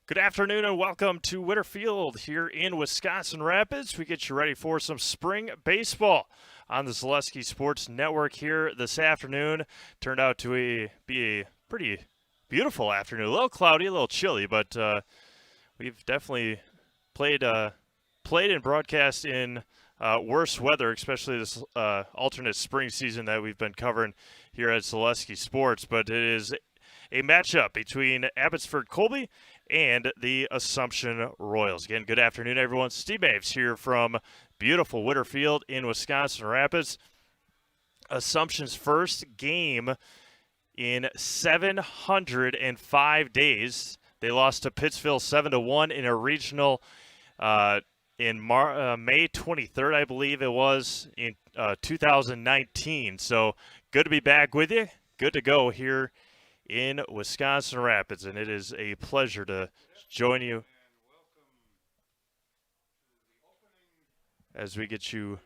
Good afternoon and welcome to Winterfield here in Wisconsin Rapids. We get you ready for some spring baseball on the Zaleski Sports Network here this afternoon. Turned out to be a pretty beautiful afternoon. A little cloudy, a little chilly, but we've definitely played and broadcast in worse weather, especially this alternate spring season that we've been covering here at Zaleski Sports. But it is a matchup between Abbotsford Colby and the Assumption Royals. Again, good afternoon, everyone. Steve Maves here from beautiful Winterfield in Wisconsin Rapids. Assumption's first game in 705 days. They lost to Pittsville 7-1 in a regional in May 23rd, I believe it was, in 2019. So good to be back with you. Good to go here in Wisconsin Rapids, and it is a pleasure to join you as we get you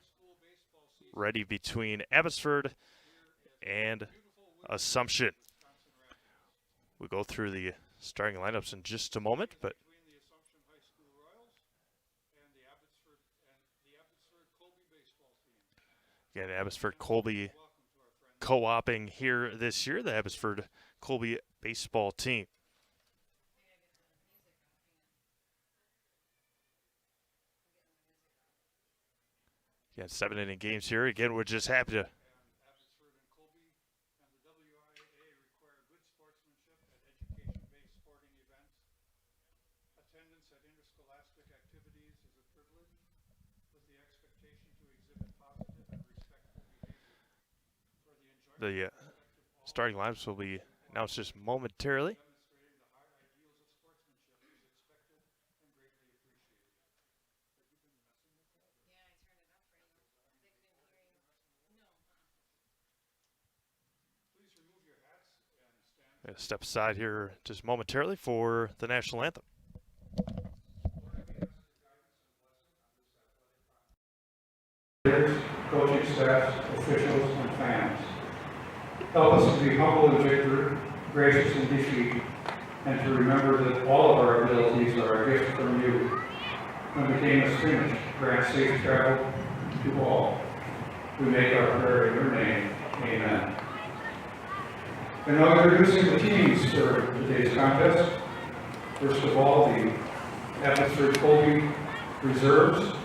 ready between Abbotsford and Assumption. We'll go through the starting lineups in just a moment, but again, Abbotsford Colby co-oping here this year, the Abbotsford Colby baseball team. Again, 7-inning games here. Again, we're just happy to. Abbotsford and Colby and the WIAA require good sportsmanship at education-based sporting events. Attendance at interscholastic activities is a privilege, with the expectation to exhibit positive and respectful behavior. For the enjoyment Starting lineups will be announced just momentarily. Demonstrating the high ideals of sportsmanship is expected and greatly appreciated. Have you been messing with that? Yeah, I turned it up for you. They couldn't hear you. No. Please remove your hats and stand. Step aside here just momentarily for the national anthem. Coaching staff, officials, and fans. Help us to be humble in victory, gracious in defeat, and to remember that all of our abilities are a gift from you. When the game is finished, grant safe travel to all. We make our prayer in your name. Amen. And now introducing the teams for today's contest. First of all, the Abbotsford Colby reserves.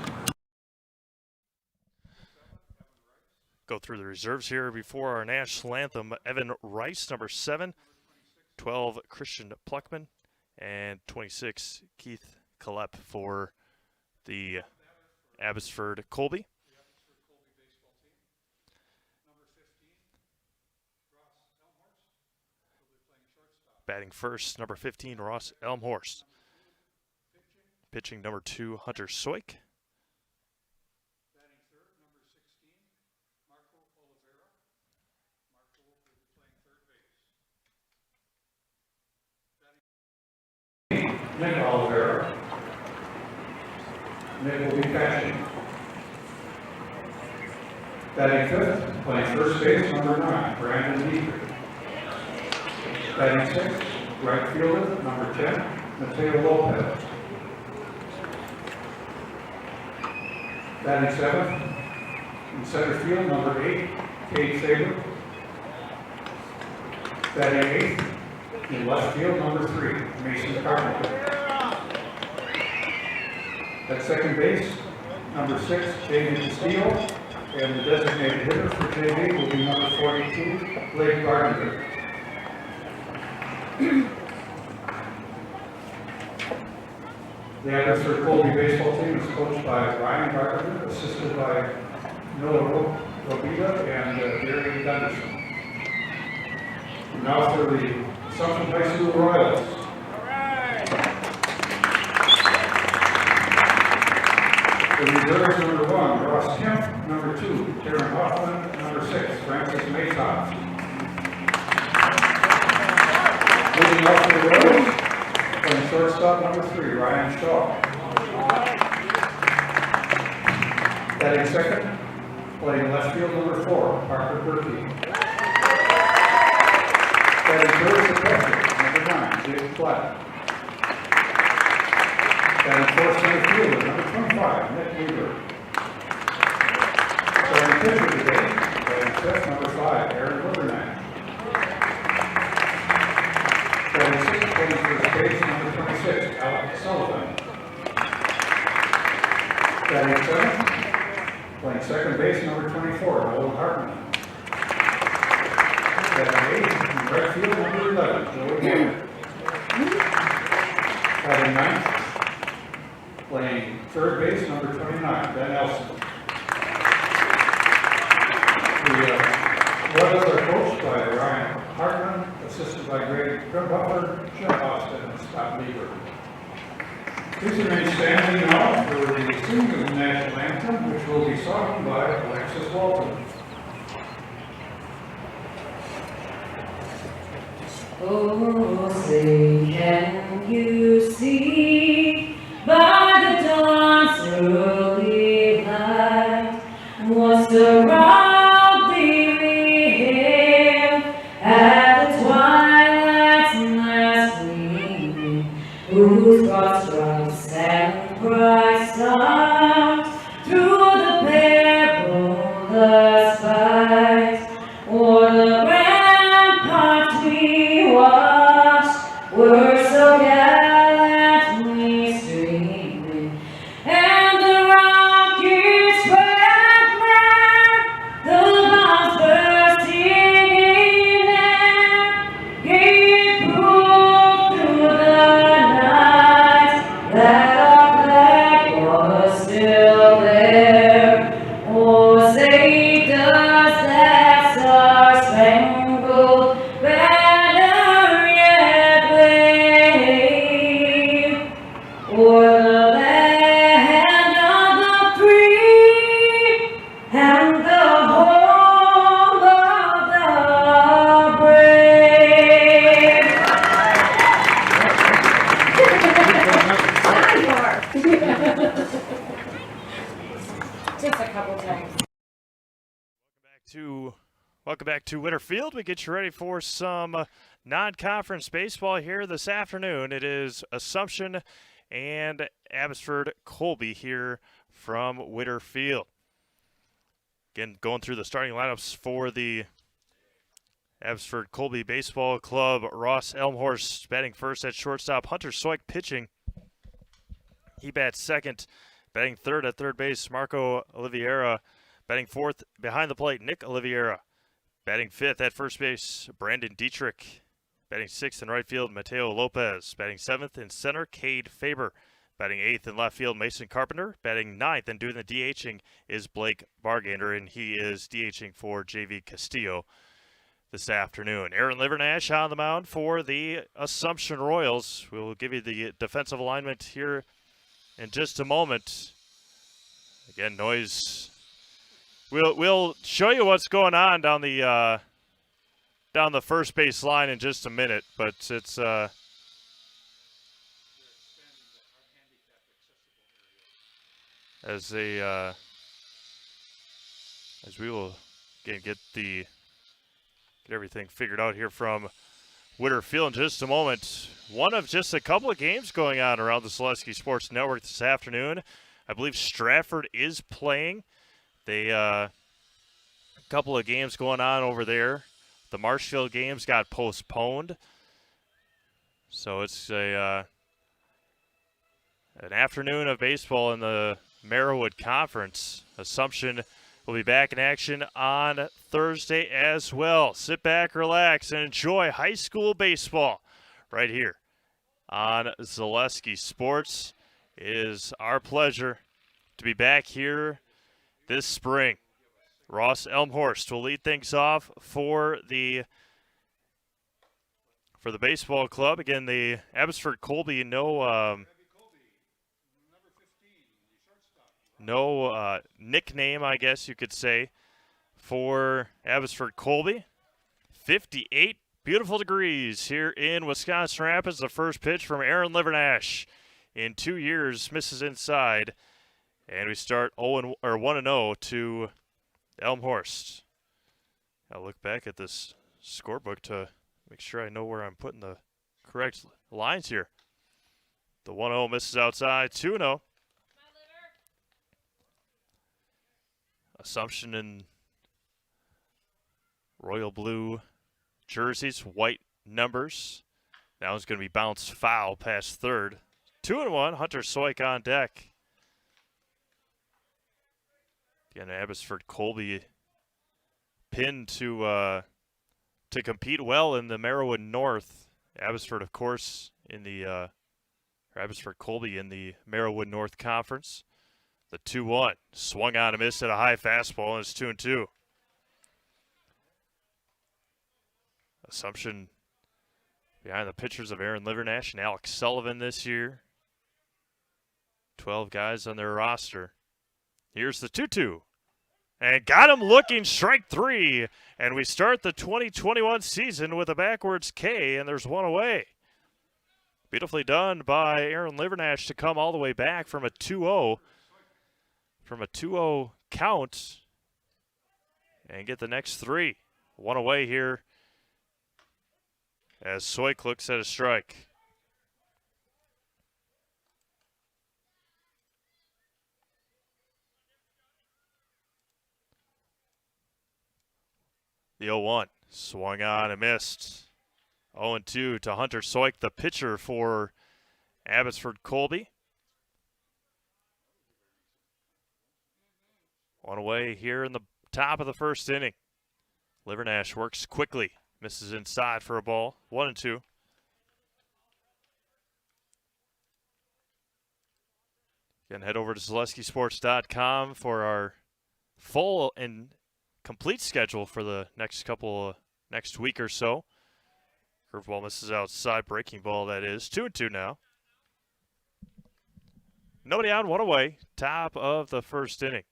Go through the reserves here before our national anthem. Evan Rice, number 7, 12, Christian Pluckman, and 26, Keith Kalep for the Abbotsford Colby. Batting first, number 15, Ross Elmhorst. Pitching number 2, Hunter Soik. Nick Oliveira. Nick will be catching. Batting fifth, playing first base, number 9, Brandon Dietrich. Batting sixth, right fielder, number 10, Mateo Lopez. Batting seventh, in center field, number 8, Cade Faber. Batting eighth, in left field, number 3, Mason Carpenter. At second base, number 6, David Castillo, and the designated hitter for JV will be number 42, Blake Gardner. The Abbotsford Colby baseball team is coached by Ryan Gardner, assisted by Noah Robita and Gary Gunderson. Now for the Assumption High School Royals. The reserves, number 1, Ross Kemp, number 2, Karen Hoffman, number 6, Francis Mason. Moving off to the Royals, playing shortstop, number 3, Ryan Shaw. Batting second, playing left field, number 4, Parker Berkey. Batting third, the catcher, number 9, Jake Black. Batting fourth center fielder, number 25, Nick Weaver. Starting pitcher today, batting fifth, number 5, Aaron Livernack. Batting sixth, playing first base, number 26, Alec Sullivan. Batting seventh, playing second base, number 24, Nolan Hartman. Batting eighth, in right field, number 11, Joey Moore. Batting ninth, playing third base, number 29, Ben Elson. The Royals are coached by Ryan Hartman, assisted by Greg Grimhofer, Jim Austin, and Scott Lieber. Please remain standing now for the singing of the national anthem, which will be sung by Alexis Walton. Oh, say, can you see by the dawn's early light what surrounding him at the twilight's last gleaming, whose broad stripes and bright stars through the perilous fight o'er the ramparts we watched were so gallantly streaming, and the rockets spread glare, the bombs bursting in air, gave proof through the night that our flag was still there. Oh, say does that star-spangled banner yet wave o'er the land of the free and the home of the brave? Just a couple times. Welcome back to Winterfield. We get you ready for some non-conference baseball here this afternoon. It is Assumption and Abbotsford Colby here from Winterfield. Again, going through the starting lineups for the Abbotsford Colby Baseball Club. Ross Elmhorst batting first at shortstop. Hunter Soik pitching. He bats second. Batting third at third base, Marco Oliveira. Batting fourth behind the plate, Nick Oliveira. Batting fifth at first base, Brandon Dietrich. Batting sixth in right field, Mateo Lopez. Batting seventh in center, Cade Faber. Batting eighth in left field, Mason Carpenter. Batting ninth and doing the DHing is Blake Bargander, and he is DHing for JV Castillo this afternoon. Aaron Livernash on the mound for the Assumption Royals. We'll give you the defensive alignment here in just a moment. Again, noise. We'll show you what's going on down the first base line in just a minute, but it's as we will again get everything figured out here from Winterfield in just a moment. One of just a couple of games going on around the Zaleski Sports Network this afternoon. I believe Stratford is playing. They a couple of games going on over there. The Marshfield games got postponed, so it's an afternoon of baseball in the Merriwood Conference. Assumption will be back in action on Thursday as well. Sit back, relax, and enjoy high school baseball right here on Zaleski Sports. It is our pleasure to be back here this spring. Ross Elmhorst will lead things off for the baseball club. Again, the Abbotsford Colby, no nickname, I guess you could say, for Abbotsford Colby. 58 beautiful degrees here in Wisconsin Rapids. The first pitch from Aaron Livernash in 2 years misses inside, and we start 1-0 to Elmhorst. I'll look back at this scorebook to make sure I know where I'm putting the correct lines here. The 1-0 misses outside. 2-0. Assumption in royal blue jerseys, white numbers. Now it's going to be bounced foul past third. 2-1. Hunter Soik on deck. Again, Abbotsford Colby pinned to compete well in the Merriwood North. Abbotsford, of course, in the Abbotsford Colby in the Merriwood North Conference. The 2-1 swung on and missed at a high fastball, and it's 2-2. Assumption behind the pitchers of Aaron Livernash and Alex Sullivan this year. 12 guys on their roster. Here's the 2-2. And got him looking, strike three. And we start the 2021 season with a backwards K, and there's one away. Beautifully done by Aaron Livernash to come all the way back from a 2-0. From a 2-0 count. And get the next three. One away here as Soik looks at a strike. The 0-1 swung on and missed. 0-2 to Hunter Soik, the pitcher for Abbotsford Colby. One away here in the top of the first inning. Livernash works quickly, misses inside for a ball. 1-2. Again, head over to ZaleskiSports.com for our full and complete schedule for the next week or so. Curveball misses outside, breaking ball that is. 2-2 now. Nobody on, one away. Top of the first inning.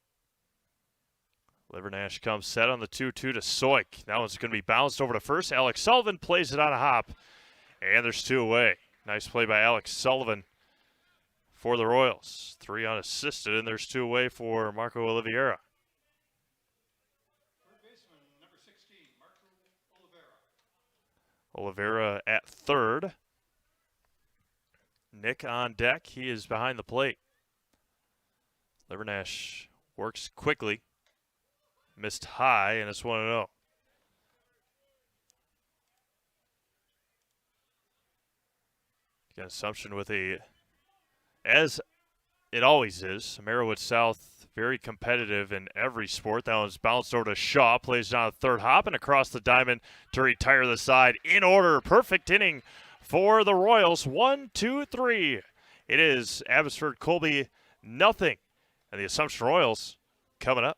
Livernash comes set on the 2-2 to Soik. Now it's going to be bounced over to first. Alex Sullivan plays it on a hop. And there's two away. Nice play by Alex Sullivan for the Royals. 3 unassisted, and there's two away for Marco Oliveira. Oliveira at third. Nick on deck. He is behind the plate. Livernash works quickly. Missed high, and it's 1-0. Again, Assumption with as it always is, Merriwood South very competitive in every sport. That one's bounced over to Shaw, plays down the third hop and across the diamond to retire the side in order. Perfect inning for the Royals. 1, 2, 3. It is Abbotsford Colby nothing, and the Assumption Royals coming up.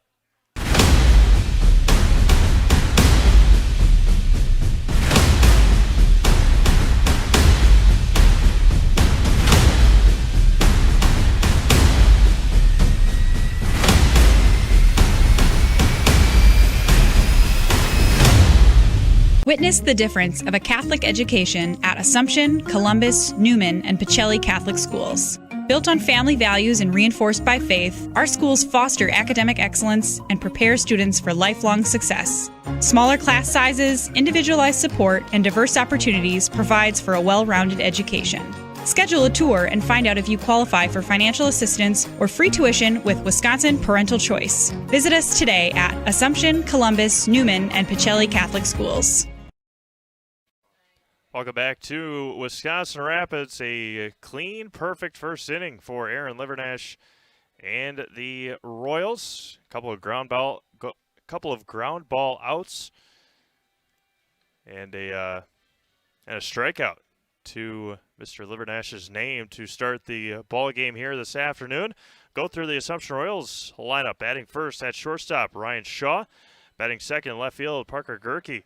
Witness the difference of a Catholic education at Assumption, Columbus, Newman, and Pacelli Catholic schools. Built on family values and reinforced by faith, our schools foster academic excellence and prepare students for lifelong success. Smaller class sizes, individualized support, and diverse opportunities provides for a well-rounded education. Schedule a tour and find out if you qualify for financial assistance or free tuition with Wisconsin Parental Choice. Visit us today at Assumption, Columbus, Newman, and Pacelli Catholic Schools. Welcome back to Wisconsin Rapids. A clean, perfect first inning for Aaron Livernash and the Royals. A couple of ground ball outs, and a strikeout to Mr. Livernash's name to start the ball game here this afternoon. Go through the Assumption Royals lineup. Batting first at shortstop, Ryan Shaw. Batting second in left field, Parker Gerke.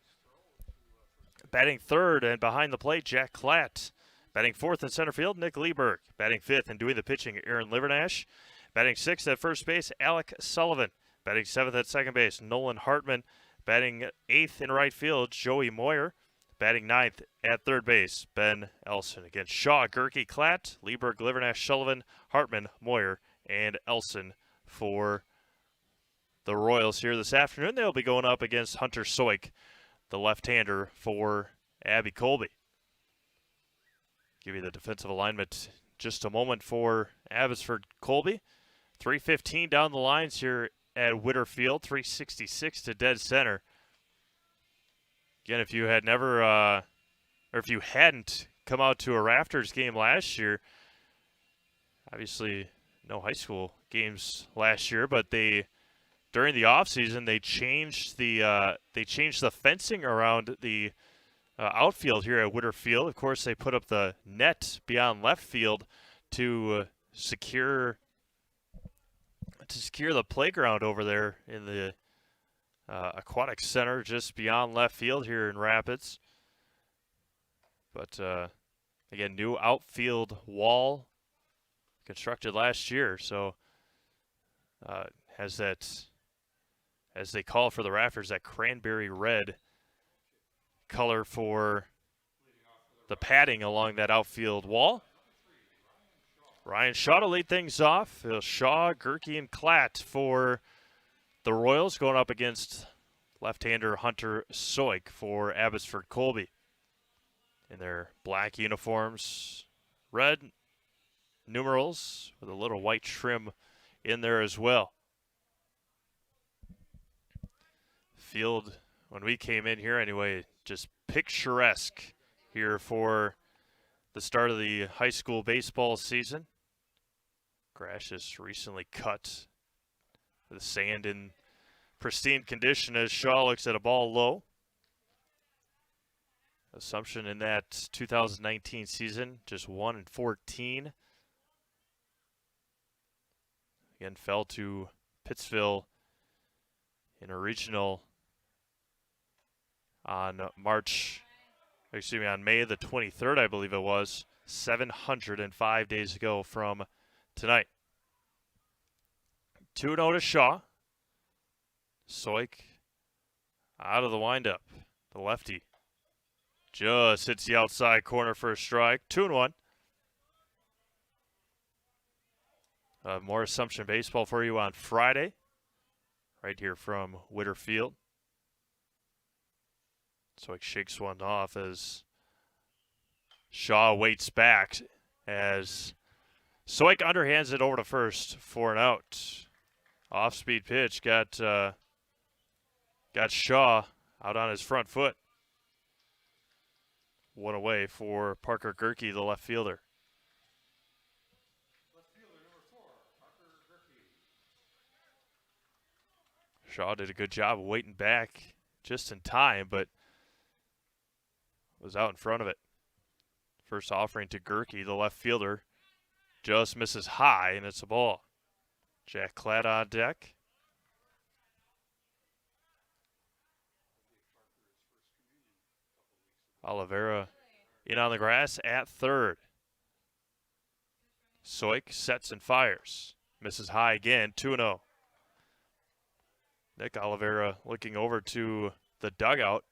Batting third and behind the plate, Jack Klatt. Batting fourth in center field, Nick Lieberg. Batting fifth and doing the pitching, Aaron Livernash. Batting sixth at first base, Alec Sullivan. Batting seventh at second base, Nolan Hartman. Batting eighth in right field, Joey Moyer. Batting ninth at third base, Ben Elson. Again, Shaw, Gerke, Klatt, Lieberg, Livernash, Sullivan, Hartman, Moyer, and Elson for the Royals here this afternoon. They'll be going up against Hunter Soik, the left-hander for Abby Colby. Give you the defensive alignment just a moment for Abbotsford Colby. 3:15 down the lines here at Whitterfield, 366 to dead center. Again, if you had never, or if you hadn't come out to a Rafters game last year, obviously no high school games last year, but during the offseason they changed the fencing around the outfield here at Whitterfield. Of course, they put up the net beyond left field to secure the playground over there in the aquatic center just beyond left field here in Rapids. But again, new outfield wall constructed last year, so has that, as they call for the Rafters, that cranberry red color for the padding along that outfield wall. Ryan Shaw to lead things off. Shaw, Gerke, and Klatt for the Royals, going up against left-hander Hunter Soik for Abbotsford Colby. In their black uniforms, red numerals with a little white trim in there as well. Field, when we came in here anyway, just picturesque here for the start of the high school baseball season. Grass is recently cut with sand in pristine condition as Shaw looks at a ball low. Assumption in that 2019 season, just 1-14. Again, fell to Pittsville in a regional on May the 23rd, I believe it was, 705 days ago from tonight. 2-0 to Shaw. Soik out of the windup. The lefty just hits the outside corner for a strike. 2-1. More Assumption baseball for you on Friday, right here from Whitterfield. Soik shakes one off as Shaw waits back as Soik underhands it over to first for an out. Off-speed pitch got Shaw out on his front foot. One away for Parker Gerke, the left fielder. Shaw did a good job of waiting back just in time, but was out in front of it. First offering to Gerke, the left fielder, just misses high, and it's a ball. Jack Klatt on deck. Oliveira in on the grass at third. Soik sets and fires. Misses high again, 2-0. Nick Oliveira looking over to the dugout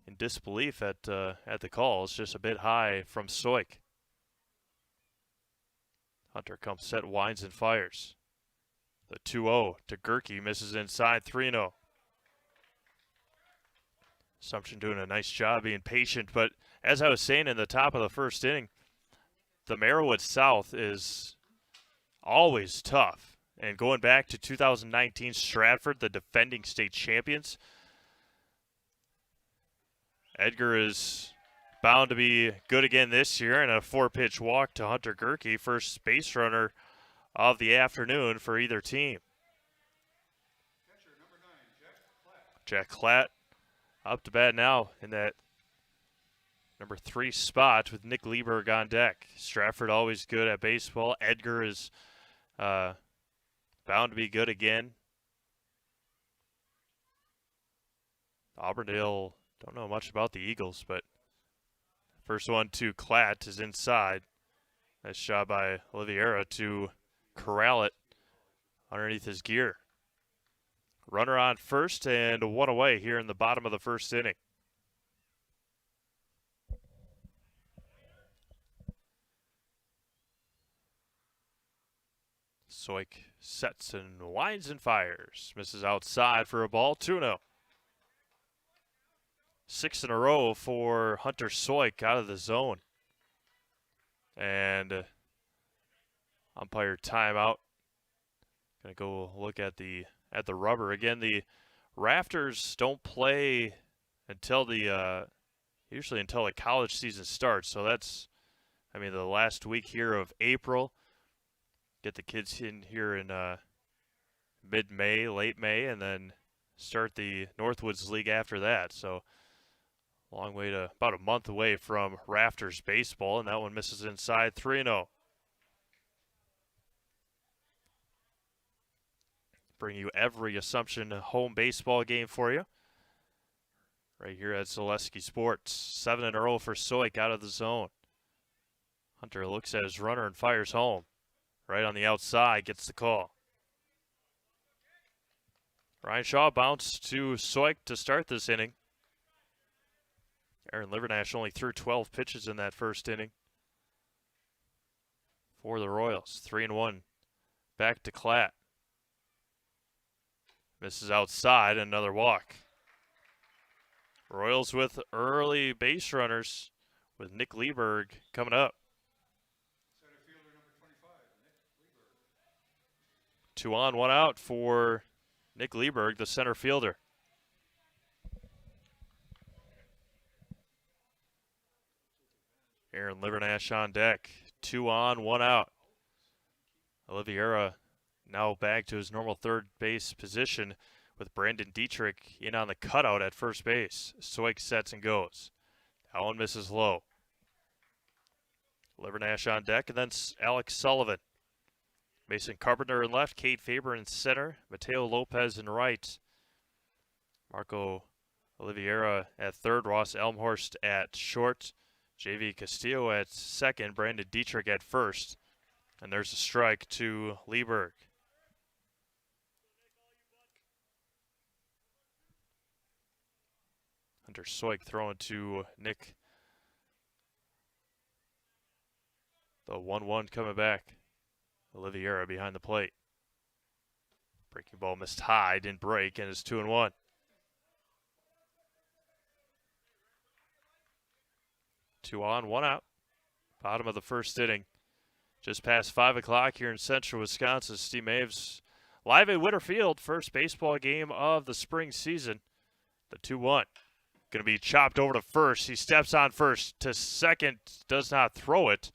in disbelief at the call. It's just a bit high from Soik. Hunter comes set, winds and fires. The 2-0 to Gerke, misses inside, 3-0. Assumption doing a nice job being patient, but as I was saying in the top of the first inning, the Merriwood South is always tough. And going back to 2019 Stratford, the defending state champions, Edgar is bound to be good again this year, and a 4-pitch walk to Hunter Gerke, first base runner of the afternoon for either team. Jack Klatt up to bat now in that number 3 spot with Nick Lieberg on deck. Stratford always good at baseball. Edgar is bound to be good again. Auburndale, don't know much about the Eagles, but first one to Klatt is inside. Nice shot by Oliveira to corral it underneath his gear. Runner on first and one away here in the bottom of the first inning. Soik sets and winds and fires. Misses outside for a ball, 2-0. 6 in a row for Hunter Soik out of the zone. And Umpire timeout. Gonna go look at the rubber again. The rafters don't play until usually until the college season starts. So that's, the last week here of April. Get the kids in here in mid-May, late May, and then start the Northwoods League after that. So long way to about a month away from rafters baseball, and that one misses inside 3-0. Bring you every Assumption home baseball game for you right here at Zaleski Sports. 7 in a row for Soik out of the zone. Hunter looks at his runner and fires home. Right on the outside, gets the call. Ryan Shaw bounced to Soik to start this inning. Aaron Livernash only threw 12 pitches in that first inning for the Royals. 3-1. Back to Klatt. Misses outside, another walk. Royals with early base runners with Nick Lieberg coming up. Center fielder number 25, Nick Lieberg. 2 on, 1 out for Nick Lieberg, the center fielder. Aaron Livernash on deck. 2 on, 1 out. Oliveira now back to his normal third base position with Brandon Dietrich in on the cutout at first base. Soik sets and goes. That one misses low. Livernash on deck, and then Alex Sullivan. Mason Carpenter in left, Cade Faber in center, Mateo Lopez in right. Marco Oliveira at third, Ross Elmhorst at short, JV Castillo at second, Brandon Dietrich at first. And there's a strike to Lieberg. Hunter Soik throwing to Nick. The 1-1 coming back. Oliveira behind the plate. Breaking ball missed high, didn't break, and it's 2-1. Two on, 1 out. Bottom of the first inning. Just past 5 o'clock here in central Wisconsin. Steve Maves live at Witter Field. First baseball game of the spring season. The 2-1. Going to be chopped over to first. He steps on first to second. Does not throw it.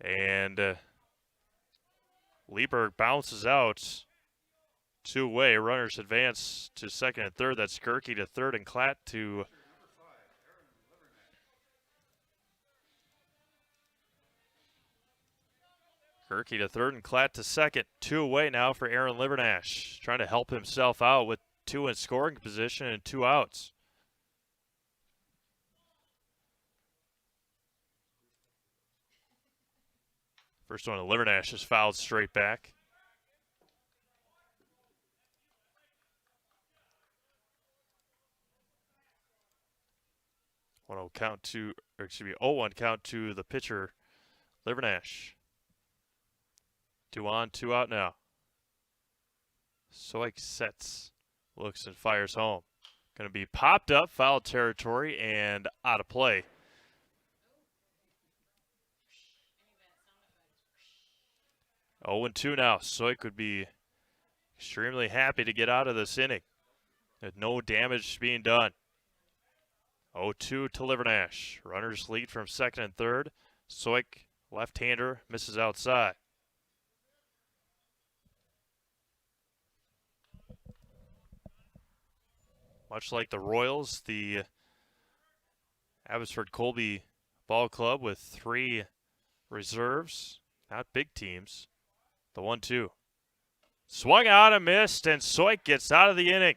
And Lieberg bounces out. 2-away. Runners advance to second and third. That's Gerke to third and Klatt to Gerke to third and Klatt to second. 2 away now for Aaron Livernash. Trying to help himself out with 2 in scoring position and 2 outs. First one to Livernash is fouled straight back. Oh, 0-1 count to the pitcher, Livernash. 2 on, 2 out now. Soik sets, looks and fires home. Going to be popped up, foul territory, and out of play. Oh, 2 now. Soik would be extremely happy to get out of this inning. With no damage being done. 0-2 to Livernash. Runners lead from second and third. Soik, left-hander, misses outside. Much like the Royals, the Abbotsford Colby Ball Club with 3 reserves, not big teams. The 1-2. Swung out and missed, and Soik gets out of the inning.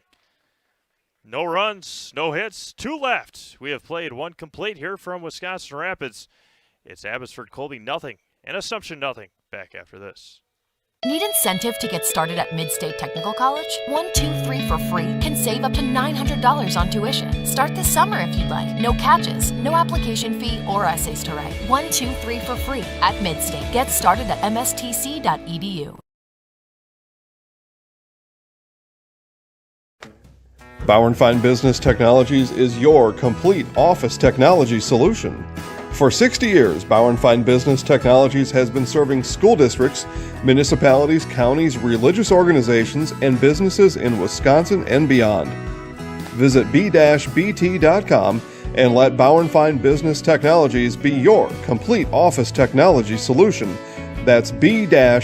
No runs, no hits, 2 left. We have played 1 complete here from Wisconsin Rapids. It's Abbotsford Colby nothing and Assumption nothing. Back after this. Need incentive to get started at Mid-State Technical College? 1, 2, 3 for free can save up to $900 on tuition. Start this summer if you'd like. No catches, no application fee or essays to write. 1, 2, 3 for free at Mid-State. Get started at mstc.edu. Bauer & Fine Business Technologies is your complete office technology solution. For 60 years, Bauer & Fine Business Technologies has been serving school districts, municipalities, counties, religious organizations, and businesses in Wisconsin and beyond. Visit b-bt.com and let Bauer & Fine Business Technologies be your complete office technology solution. That's b-bt.com.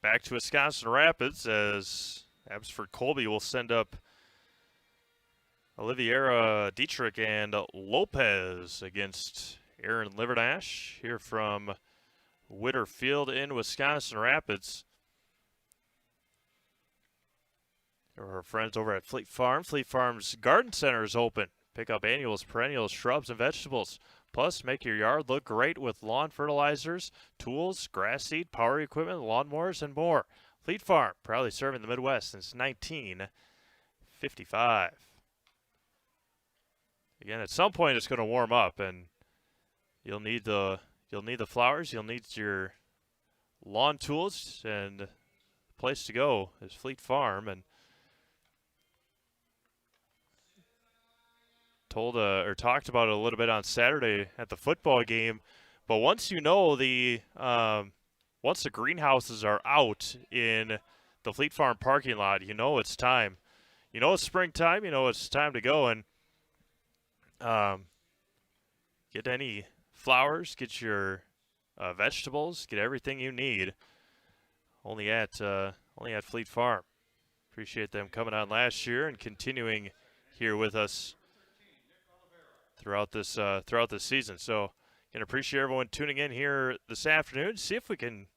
Back to Wisconsin Rapids as Abbotsford Colby will send up Oliviera Dietrich and Lopez against Aaron Livernash here from Witter Field in Wisconsin Rapids. Our friends over at Fleet Farm. Fleet Farm's Garden Center is open. Pick up annuals, perennials, shrubs, and vegetables. Plus, make your yard look great with lawn fertilizers, tools, grass seed, power equipment, lawnmowers, and more. Fleet Farm, proudly serving the Midwest since 1955. Again, at some point it's going to warm up, and you'll need the flowers, you'll need your lawn tools, and the place to go is Fleet Farm. And talked about it a little bit on Saturday at the football game, but once you know once the greenhouses are out in the Fleet Farm parking lot, you know it's time. You know it's springtime. You know it's time to go and get any flowers, get your vegetables, get everything you need. Only at Fleet Farm. Appreciate them coming on last year and continuing here with us throughout this season. So, can appreciate everyone tuning in here this afternoon. See if we can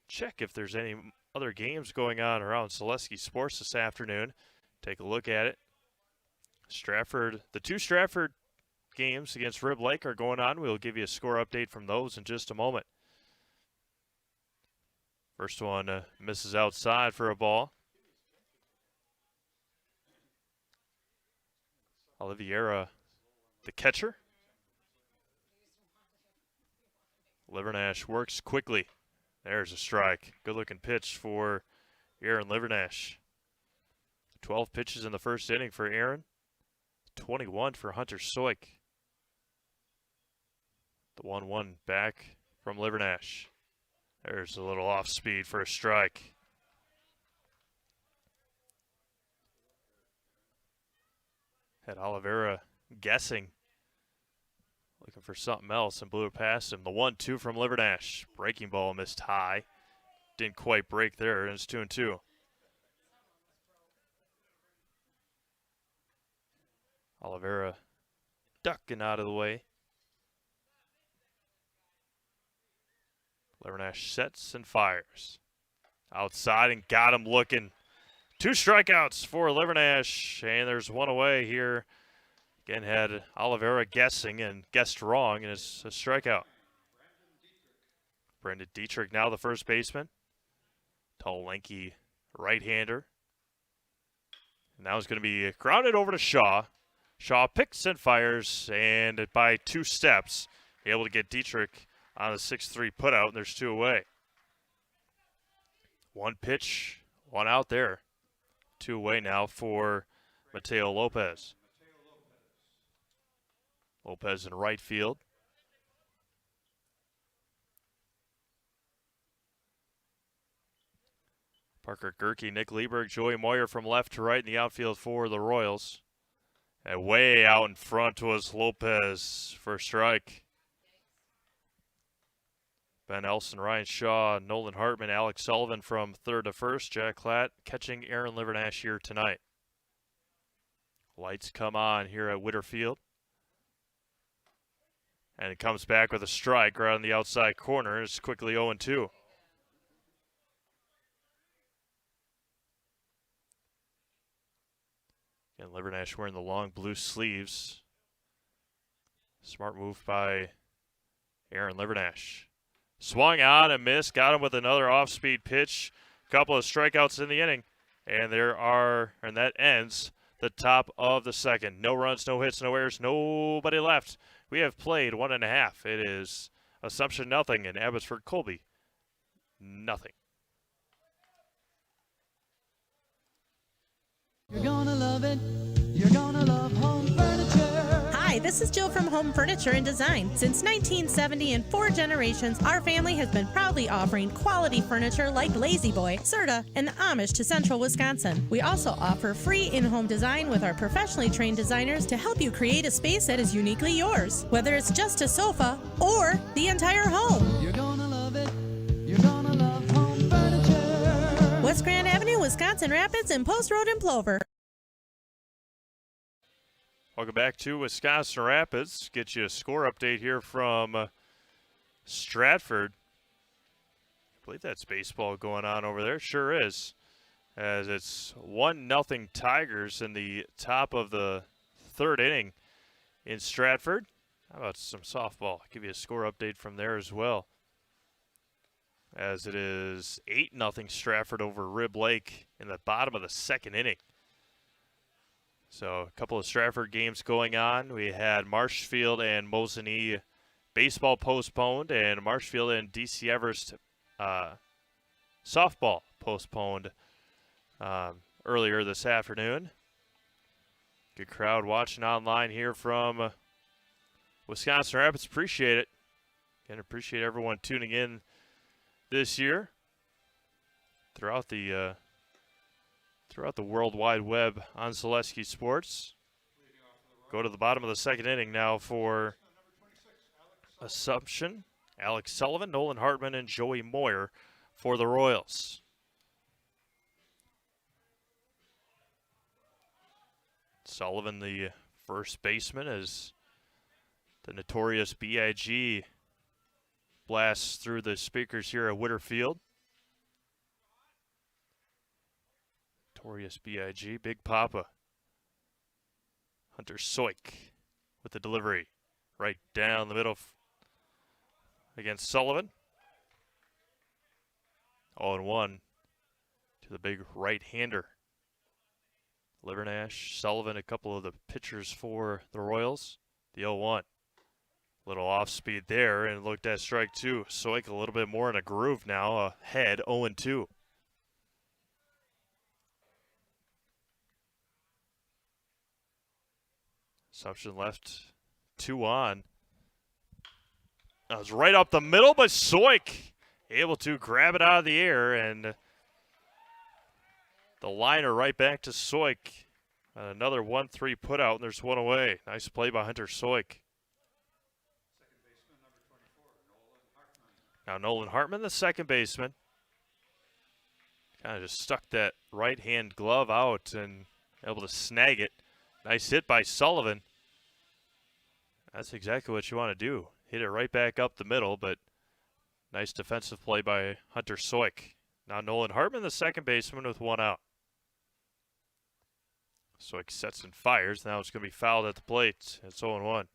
check if there's any other games going on around Selesky Sports this afternoon. Take a look at it. The two Stratford games against Rib Lake are going on. We'll give you a score update from those in just a moment. First one misses outside for a ball. Oliviera, the catcher. Livernash works quickly. There's a strike. Good-looking pitch for Aaron Livernash. 12 pitches in the first inning for Aaron. 21 for Hunter Soik. The 1-1 back from Livernash. There's a little off speed for a strike. Had Oliveira guessing, looking for something else, and blew it past him. The 1-2 from Livernash. Breaking ball missed high. Didn't quite break there, and it's 2-2. Oliveira ducking out of the way. Livernash sets and fires. Outside and got him looking. 2 strikeouts for Livernash, and there's one away here. Again, had Oliveira guessing and guessed wrong, and it's a strikeout. Brandon Dietrich now the first baseman. Tall, lanky right-hander. And now it's going to be grounded over to Shaw. Shaw picks and fires, and by 2 steps, able to get Dietrich on a 6-3 putout, and there's 2 away. 1 pitch, 1 out there. 2 away now for Mateo Lopez. Lopez in right field. Parker Gerke, Nick Lieberg, Joey Moyer from left to right in the outfield for the Royals. And way out in front was Lopez for a strike. Ben Elson, Ryan Shaw, Nolan Hartman, Alex Sullivan from third to first. Jack Klatt catching Aaron Livernash here tonight. Lights come on here at Witter Field. And it comes back with a strike right on the outside corner. It's quickly 0-2. And Livernash wearing the long blue sleeves. Smart move by Aaron Livernash. Swung on and missed. Got him with another off-speed pitch. Couple of strikeouts in the inning. And that ends the top of the second. No runs, no hits, no errors, nobody left. We have played 1.5. It is Assumption nothing and Abbotsford Colby nothing. You're gonna love it. You're gonna love home furniture. Hi, this is Jill from Home Furniture and Design. Since 1970 and 4 generations, our family has been proudly offering quality furniture like Lazy Boy, Serta, and the Amish to Central Wisconsin. We also offer free in-home design with our professionally trained designers to help you create a space that is uniquely yours, whether it's just a sofa or the entire home. You're gonna love it. You're gonna love home furniture. West Grand Avenue, Wisconsin Rapids, and Post Road in Plover. Welcome back to Wisconsin Rapids. Get you a score update here from Stratford. I believe that's baseball going on over there. Sure is. As it's 1-0 Tigers in the top of the third inning in Stratford. How about some softball? I'll give you a score update from there as well. As it is 8-0 Stratford over Rib Lake in the bottom of the second inning. So a couple of Stratford games going on. We had Marshfield and Mosinee baseball postponed, and Marshfield and DC Everest softball postponed earlier this afternoon. Good crowd watching online here from Wisconsin Rapids. Appreciate it. And appreciate everyone tuning in this year throughout the World Wide Web on Zaleski Sports. Go to the bottom of the second inning now for Assumption, Alex Sullivan, Nolan Hartman, and Joey Moyer for the Royals. Sullivan, the first baseman, as the notorious BIG blasts through the speakers here at Whitterfield. Notorious BIG, Big Papa. Hunter Soik with the delivery right down the middle against Sullivan. 0-1 to the big right-hander. Livernash, Sullivan, a couple of the pitchers for the Royals. The 0-1. Little off speed there, and looked at strike two. Soik a little bit more in a groove now, ahead 0-2. Assumption left 2 on. That was right up the middle, but Soik able to grab it out of the air, and the liner right back to Soik. Another 1-3 put out, and there's one away. Nice play by Hunter Soik. Now Nolan Hartman, the second baseman. Kind of just stuck that right-hand glove out and able to snag it. Nice hit by Sullivan. That's exactly what you want to do. Hit it right back up the middle, but nice defensive play by Hunter Soik. Now Nolan Hartman, the second baseman, with one out. Soik sets and fires. Now it's going to be fouled at the plate. It's 0-1.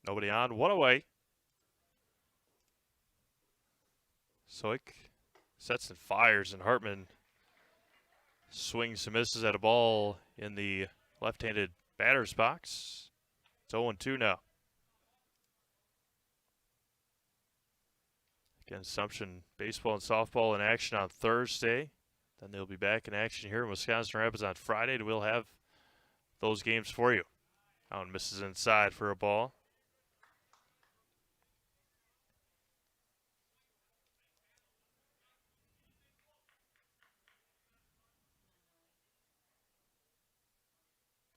Nobody on, one away. Soik sets and fires, and Hartman swings and misses at a ball in the left-handed batter's box. It's 0-2 now. Again, Assumption baseball and softball in action on Thursday. Then they'll be back in action here in Wisconsin Rapids on Friday, and we'll have those games for you. Allen misses inside for a ball.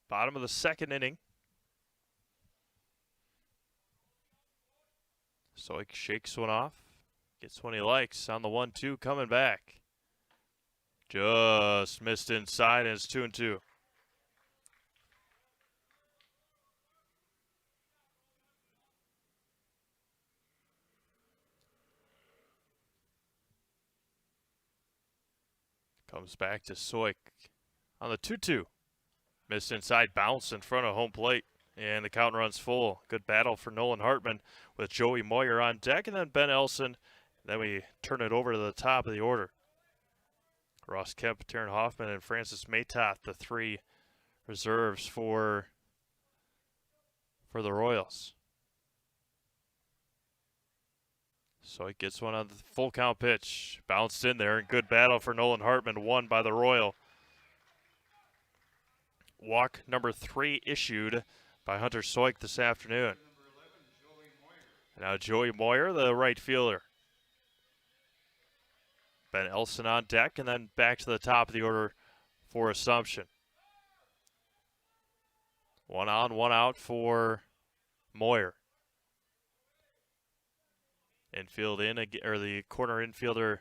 Bottom of the second inning. Soik shakes one off. Gets one he likes on the 1-2 coming back. Just missed inside, and it's 2-2. Comes back to Soik on the 2-2. Missed inside, bounce in front of home plate, and the count runs full. Good battle for Nolan Hartman with Joey Moyer on deck, and then Ben Elson. Then we turn it over to the top of the order. Ross Kemp, Taryn Hoffman, and Francis Maytoth, the three reserves for the Royals. So he gets one on the full count pitch. Bounced in there. Good battle for Nolan Hartman. Won by the Royal. Walk number 3 issued by Hunter Soik this afternoon. And now Joey Moyer, the right fielder. Ben Elson on deck, and then back to the top of the order for Assumption. 1 on, 1 out for Moyer. Infield in, or the corner infielder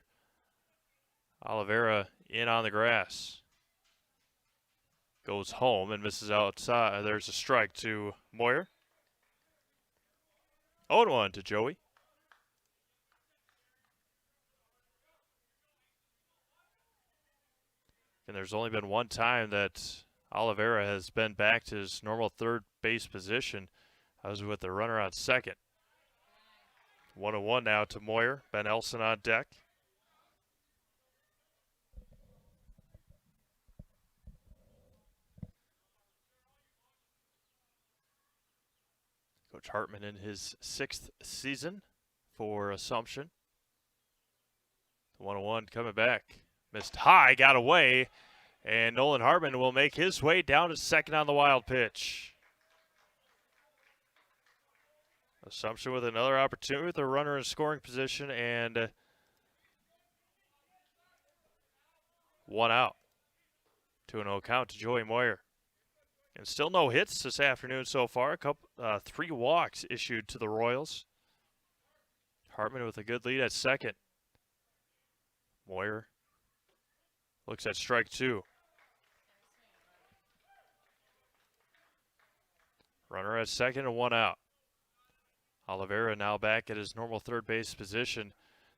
Oliveira in on the grass. Goes home and misses outside. There's a strike to Moyer. 0-1 to Joey. And there's only been one time that Oliveira has been back to his normal third base position. I was with the runner on second. 1-1 now to Moyer. Ben Elson on deck. Coach Hartman in his 6th season for Assumption. 1-1 coming back. Missed high, got away, and Nolan Hartman will make his way down to second on the wild pitch. Assumption with another opportunity with a runner in scoring position and 1 out. 2-0 count to Joey Moyer. And still no hits this afternoon so far. 3 walks issued to the Royals. Hartman with a good lead at second. Moyer looks at strike 2. Runner at second and 1 out. Oliveira now back at his normal third base position.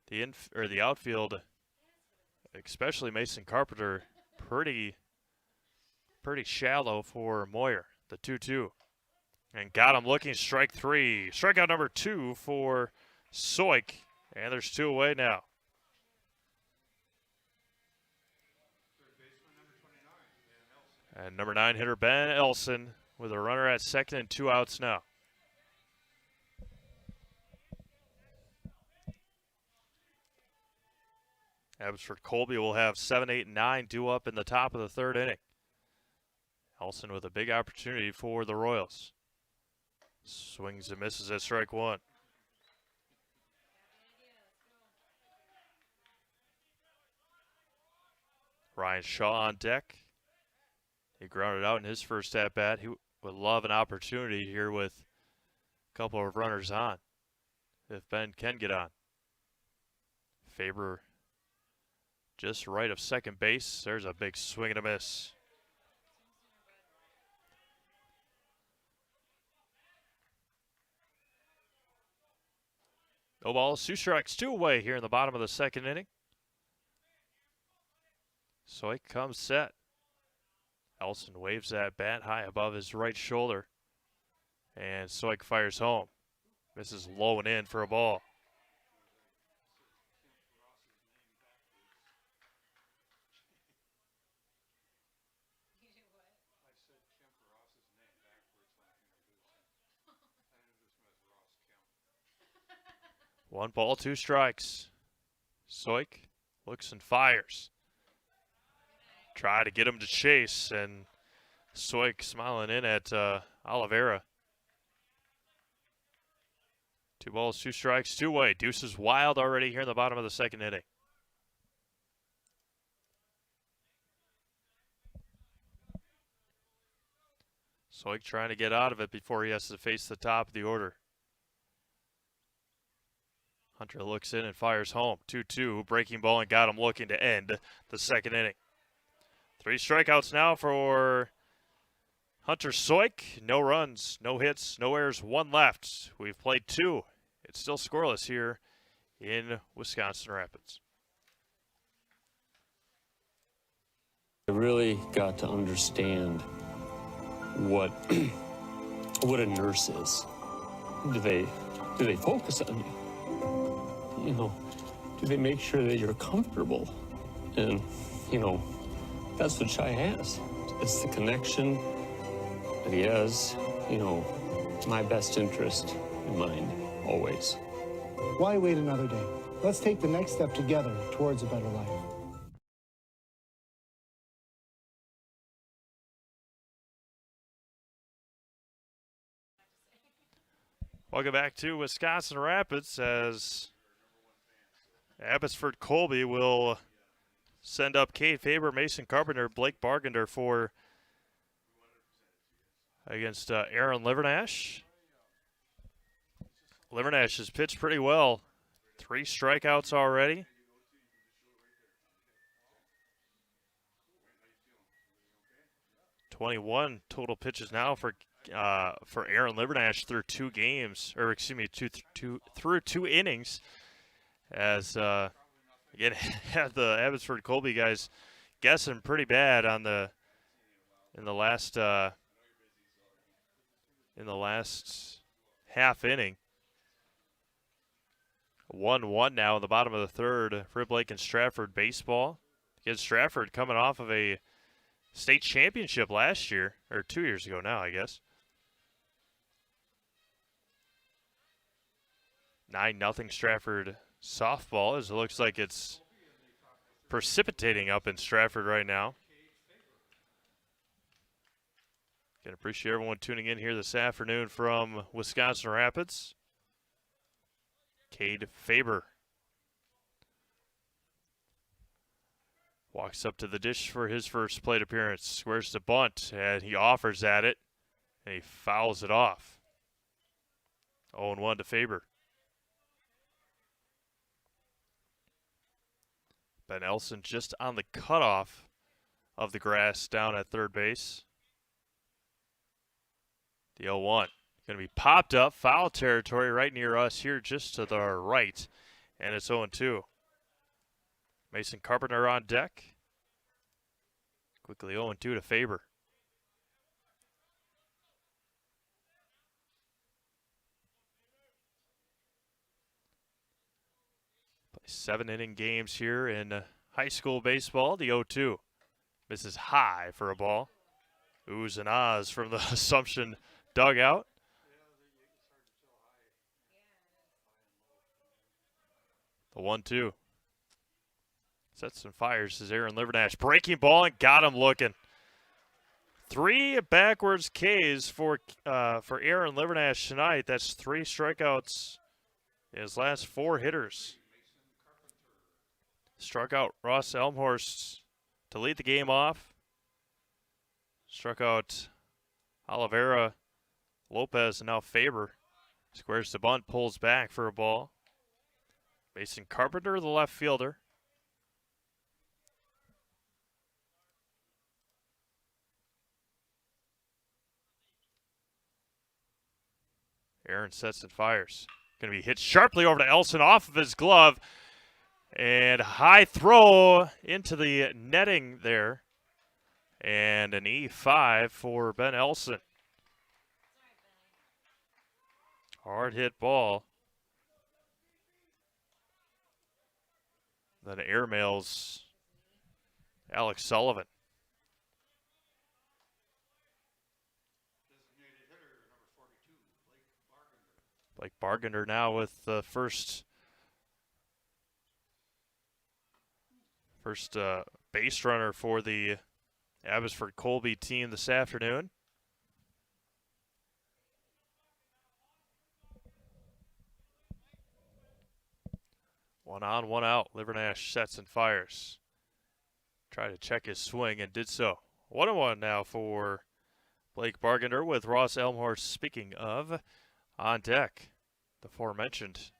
The outfield, especially Mason Carpenter, pretty shallow for Moyer. The 2-2. And got him looking, strike 3. Strikeout number 2 for Soik. And there's 2 away now. And number 9 hitter Ben Elson with a runner at second and 2 outs now. Abbotsford Colby will have 7, 8, and 9 due up in the top of the 3rd inning. Elson with a big opportunity for the Royals. Swings and misses at strike 1. Ryan Shaw on deck. He grounded out in his first at-bat. He would love an opportunity here with a couple of runners on, if Ben can get on. Faber just right of second base. There's a big swing and a miss. No balls, 2 strikes, 2 away here in the bottom of the 2nd inning. Soik comes set. Elson waves that bat high above his right shoulder. And Soik fires home. Misses low and in for a ball. One ball, 2 strikes. Soik looks and fires. Try to get him to chase, and Soik smiling in at Oliveira. 2 balls, 2 strikes, 2 away. Deuce is wild already here in the bottom of the 2nd inning. Soik trying to get out of it before he has to face the top of the order. Hunter looks in and fires home. 2-2, breaking ball, and got him looking to end the 2nd inning. 3 strikeouts now for Hunter Soik. No runs, no hits, no errors, 1 left. We've played 2. It's still scoreless here in Wisconsin Rapids. I really got to understand what a nurse is. Do they focus on you? You know, do they make sure that you're comfortable? And that's what Shai has. It's the connection that he has, my best interest in mind, always. Why wait another day? Let's take the next step together towards a better life. Welcome back to Wisconsin Rapids as Abbotsford Colby will send up Cade Faber, Mason Carpenter, Blake Bargender for against Aaron Livernash. Livernash has pitched pretty well. 3 strikeouts already. .21 total pitches now for Aaron Livernash through 2 games, or excuse me, through 2 innings. As again, had the Abbotsford Colby guys guessing pretty bad on in the last half inning. 1-1 now in the bottom of the third for Blake and Stratford baseball. Again, Stratford coming off of a state championship last year, or 2 years ago now, I guess. 9-0 Stratford softball, as it looks like it's precipitating up in Stratford right now. Can appreciate everyone tuning in here this afternoon from Wisconsin Rapids. Cade Faber walks up to the dish for his first plate appearance. Squares to bunt, and he offers at it, and he fouls it off. 0-1 to Faber. Ben Elson just on the cutoff of the grass down at third base. The 0-1. Going to be popped up, foul territory right near us here just to the right. And it's 0-2. Mason Carpenter on deck. Quickly 0-2 to Faber. Play 7-inning games here in high school baseball. The 0-2. Misses high for a ball. Oohs and ahs from the Assumption dugout. The 1-2. Sets and fires is Aaron Livernash. Breaking ball and got him looking. 3 backwards Ks for Aaron Livernash tonight. That's 3 strikeouts in his last 4 hitters. Struck out Ross Elmhorst to lead the game off. Struck out Oliveira, Lopez, and now Faber. Squares the bunt, pulls back for a ball. Mason Carpenter, the left fielder. Aaron sets and fires. Going to be hit sharply over to Elson off of his glove. And high throw into the netting there. And an E5 for Ben Elson. Hard hit ball. Then airmails Alex Sullivan. Blake Bargender now with the first base runner for the Abbotsford Colby team this afternoon. One on, one out. Livernash sets and fires. Try to check his swing and did so. 1-1 now for Blake Bargender with Ross Elmhorst, speaking of, on deck. The aforementioned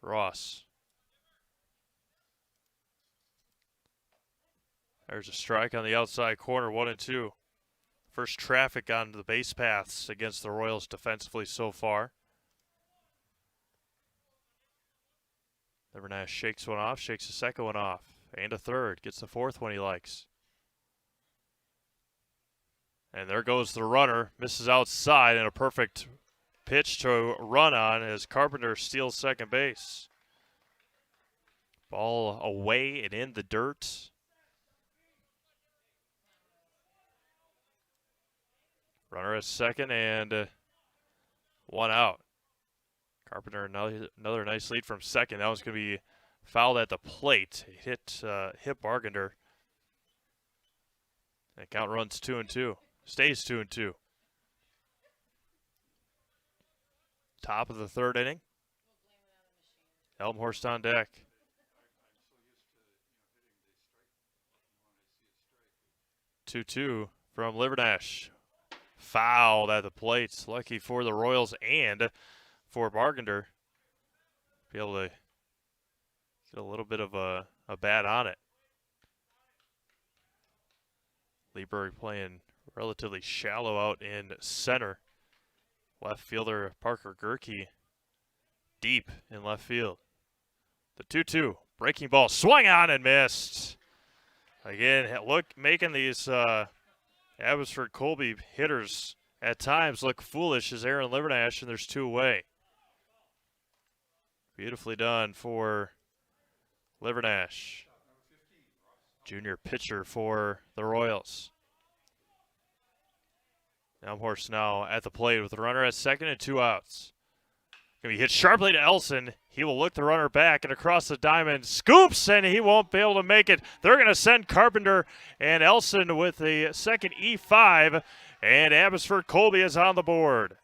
Ross. There's a strike on the outside corner, 1-2. First traffic on the base paths against the Royals defensively so far. Livernash shakes one off, shakes the second one off, and a third. Gets the fourth one he likes. And there goes the runner. Misses outside, and a perfect pitch to run on as Carpenter steals second base. Ball away and in the dirt. Runner at second and one out. Carpenter another nice lead from second. That was going to be fouled at the plate. He hit Bargender. And count runs 2-2. Stays 2-2. Top of the third inning. Elmhorst on deck. 2-2 from Livernash. Fouled at the plates. Lucky for the Royals and for Bargender. Be able to get a little bit of a bat on it. Lieberg playing relatively shallow out in center. Left fielder Parker Gerke deep in left field. The 2-2 breaking ball swung on and missed. Again, look, making these Abbotsford Colby hitters at times look foolish as Aaron Livernash, and there's two away. Beautifully done for Livernash, junior pitcher for the Royals. Elmhorst now at the plate with the runner at second and 2 outs. Going to be hit sharply to Elson. He will look the runner back and across the diamond. Scoops, and he won't be able to make it. They're going to send Carpenter and Elson with the second E5, and Abbotsford Colby is on the board.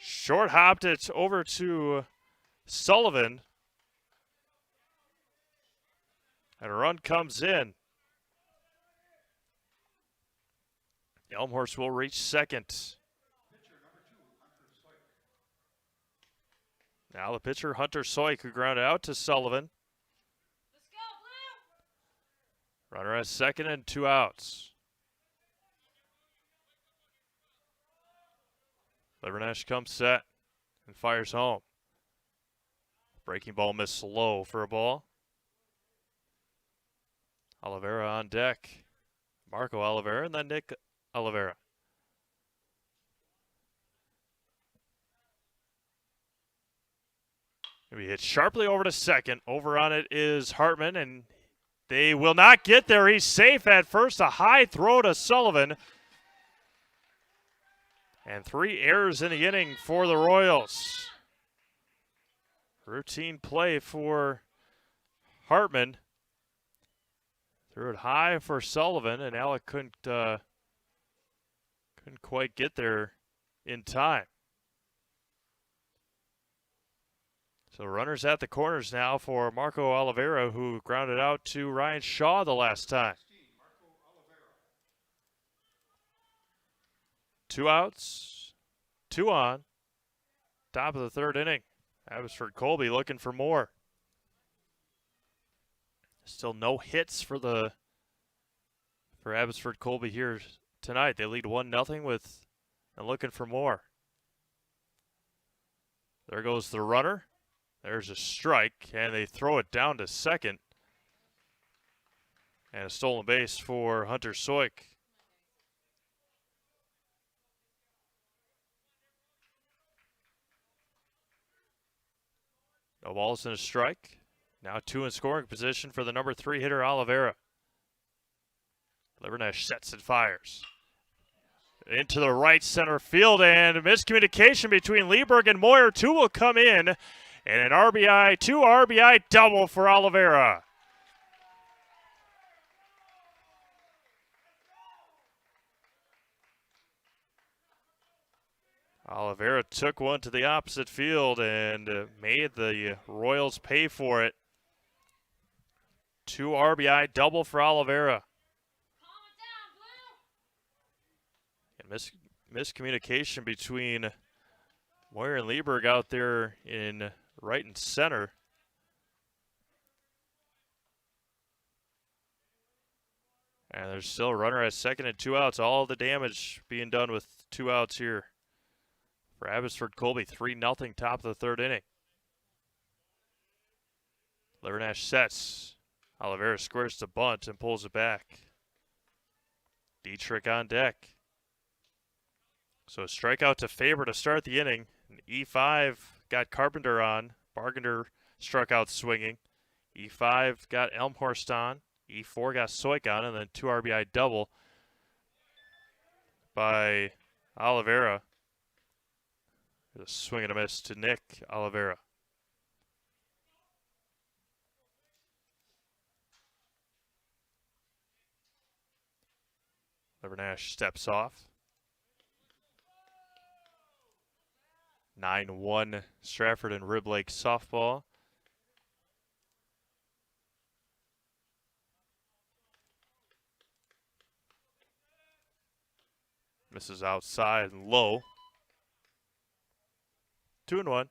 Short hopped it over to Sullivan. And a run comes in. Elmhorst will reach second. Now the pitcher, Hunter Soik, who grounded out to Sullivan. Let's go, Blue! Runner at second and 2 outs. Livernash comes set and fires home. Breaking ball missed low for a ball. Oliveira on deck. Marco Oliveira and then Nick Oliveira. He hit sharply over to second. Over on it is Hartman, and they will not get there. He's safe at first. A high throw to Sullivan. And 3 errors in the inning for the Royals. Routine play for Hartman. Threw it high for Sullivan, and Alec couldn't quite get there in time. So runners at the corners now for Marco Oliveira, who grounded out to Ryan Shaw the last time. 2 outs, 2 on. Top of the third inning. Abbotsford Colby looking for more. Still no hits for Abbotsford Colby here tonight. They lead 1-0 with and looking for more. There goes the runner. There's a strike, and they throw it down to second. And a stolen base for Hunter Soik. No balls and a strike. Now 2 in scoring position for the number 3 hitter, Oliveira. Livernash sets and fires. Into the right center field, and miscommunication between Lieberg and Moyer. 2 will come in, and an RBI, 2 RBI double for Oliveira. Oliveira took one to the opposite field and made the Royals pay for it. 2 RBI double for Oliveira. And miscommunication between Moyer and Lieberg out there in right and center. And there's still a runner at second and 2 outs. All the damage being done with 2 outs here. For Abbotsford Colby, 3-0 top of the third inning. Livernash sets. Oliveira squares the bunt and pulls it back. Dietrich on deck. So a strikeout to Faber to start the inning. And E5 got Carpenter on. Bargender struck out swinging. E5 got Elmhorst on. E4 got Soik on, and then 2 RBI double. by Oliveira. A swing and a miss to Nick Oliveira. Nash steps off. 9-1 Stratford and Rib Lake softball. Misses outside and low. 2-1.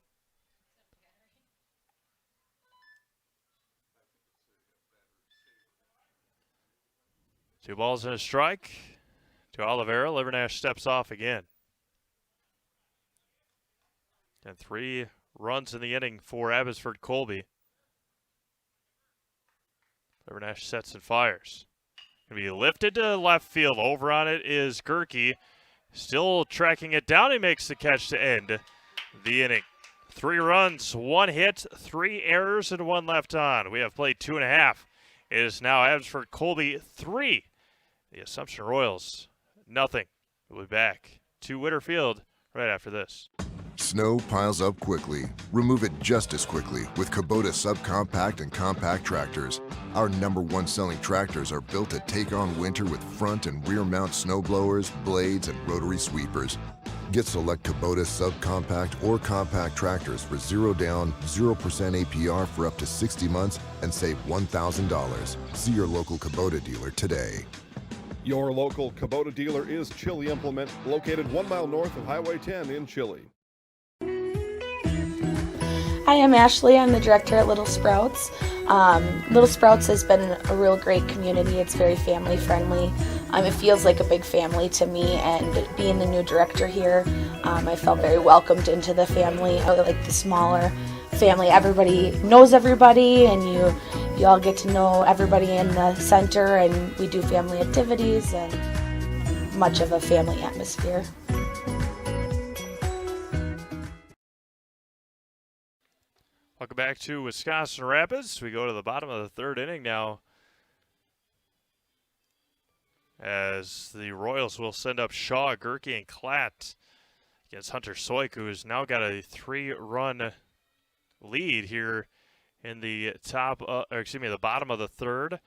Two balls and a strike to Oliveira. Livernash steps off again. And 3 runs in the inning for Abbotsford Colby. Livernash sets and fires. Gonna be lifted to left field. Over on it is Gerke. Still tracking it down. He makes the catch to end the inning. 3 runs, 1 hit, 3 errors, and 1 left on. We have played 2.5. It is now Abbotsford Colby 3. The Assumption Royals, nothing. We'll be back to Whitterfield right after this. Snow piles up quickly. Remove it just as quickly with Kubota subcompact and compact tractors. Our #1 selling tractors are built to take on winter with front and rear mount snow blowers, blades, and rotary sweepers. Get select Kubota subcompact or compact tractors for 0 down, 0% APR for up to 60 months and save $1,000. See your local Kubota dealer today. Your local Kubota dealer is Chili Implement, located 1 mile north of Highway 10 in Chili. Hi, I'm Ashley. I'm the director at Little Sprouts. Little Sprouts has been a real great community. It's very family friendly. It feels like a big family to me, and being the new director here, I felt very welcomed into the family. I like the smaller family. Everybody knows everybody, and you all get to know everybody in the center, and we do family activities and much of a family atmosphere. Welcome back to Wisconsin Rapids. We go to the bottom of the 3rd inning now, as the Royals will send up Shaw, Gerke, and Klatt against Hunter Soik, who's now got a 3-run lead here in the the bottom of the 3rd.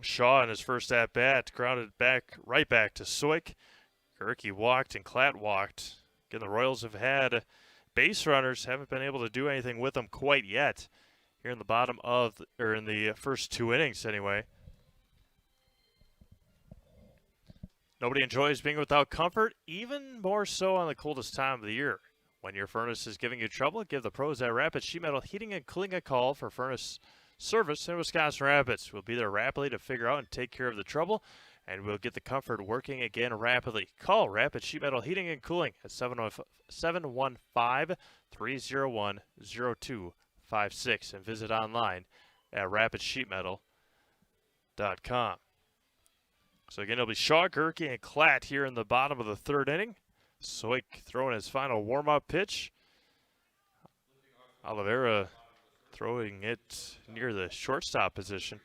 Shaw in his first at bat grounded right back to Soik. Gerke walked and Klatt walked. Again, the Royals have had base runners, haven't been able to do anything with them quite yet here in the bottom of, or in the first 2 innings anyway. Nobody enjoys being without comfort, even more so on the coldest time of the year. When your furnace is giving you trouble, give the pros at Rapid Sheet Metal Heating and Cooling a call for furnace service in Wisconsin Rapids. We'll be there rapidly to figure out and take care of the trouble, and we'll get the comfort working again rapidly. Call Rapid Sheet Metal Heating and Cooling at 715-301-0256 and visit online at rapidsheetmetal.com. So again, it'll be Shaw, Gerke, and Klatt here in the bottom of the 3rd inning. Soik throwing his final warm-up pitch. Oliveira throwing it near the shortstop position.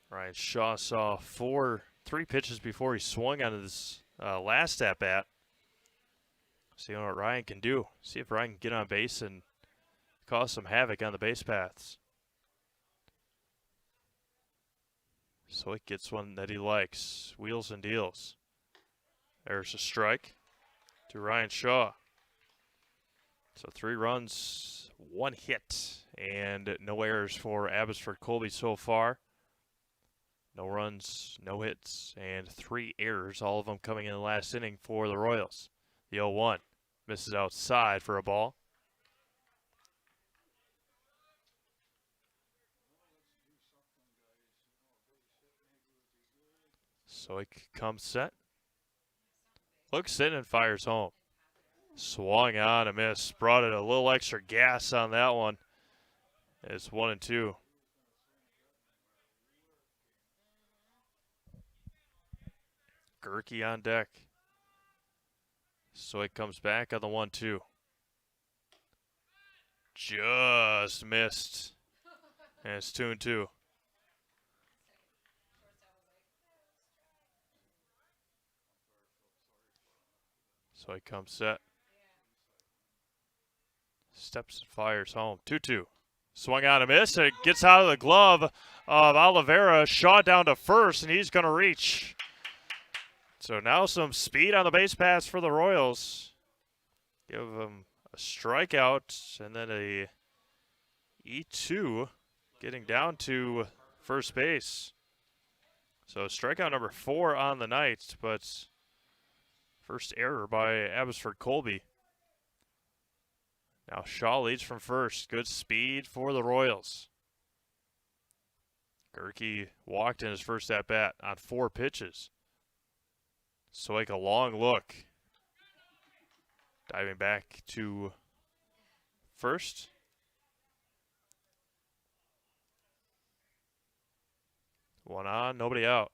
Ryan Shaw saw 3 pitches before he swung on his last at-bat. See what Ryan can do. See if Ryan can get on base and cause some havoc on the base paths. Soik gets one that he likes. Wheels and deals. There's a strike to Ryan Shaw. So 3 runs, 1 hit, and no errors for Abbotsford Colby so far. No runs, no hits, and 3 errors, all of them coming in the last inning for the Royals. The 0-1 misses outside for a ball. Soik comes set. Looks in and fires home. Swung on a miss. Brought it a little extra gas on that one. It's 1-2. Gerke on deck. Soik comes back on the 1-2. Just missed. And it's 2-2. So he comes set. Steps and fires home. 2-2. Swung on a miss. It gets out of the glove of Oliveira. Shaw down to first, and he's going to reach. So now some speed on the base pass for the Royals. Give him a strikeout and then a E2 getting down to first base. So strikeout number 4 on the night, but first error by Abbotsford Colby. Now Shaw leads from first. Good speed for the Royals. Gerke walked in his first at-bat on 4 pitches. Soik a long look. Diving back to first. One on, nobody out.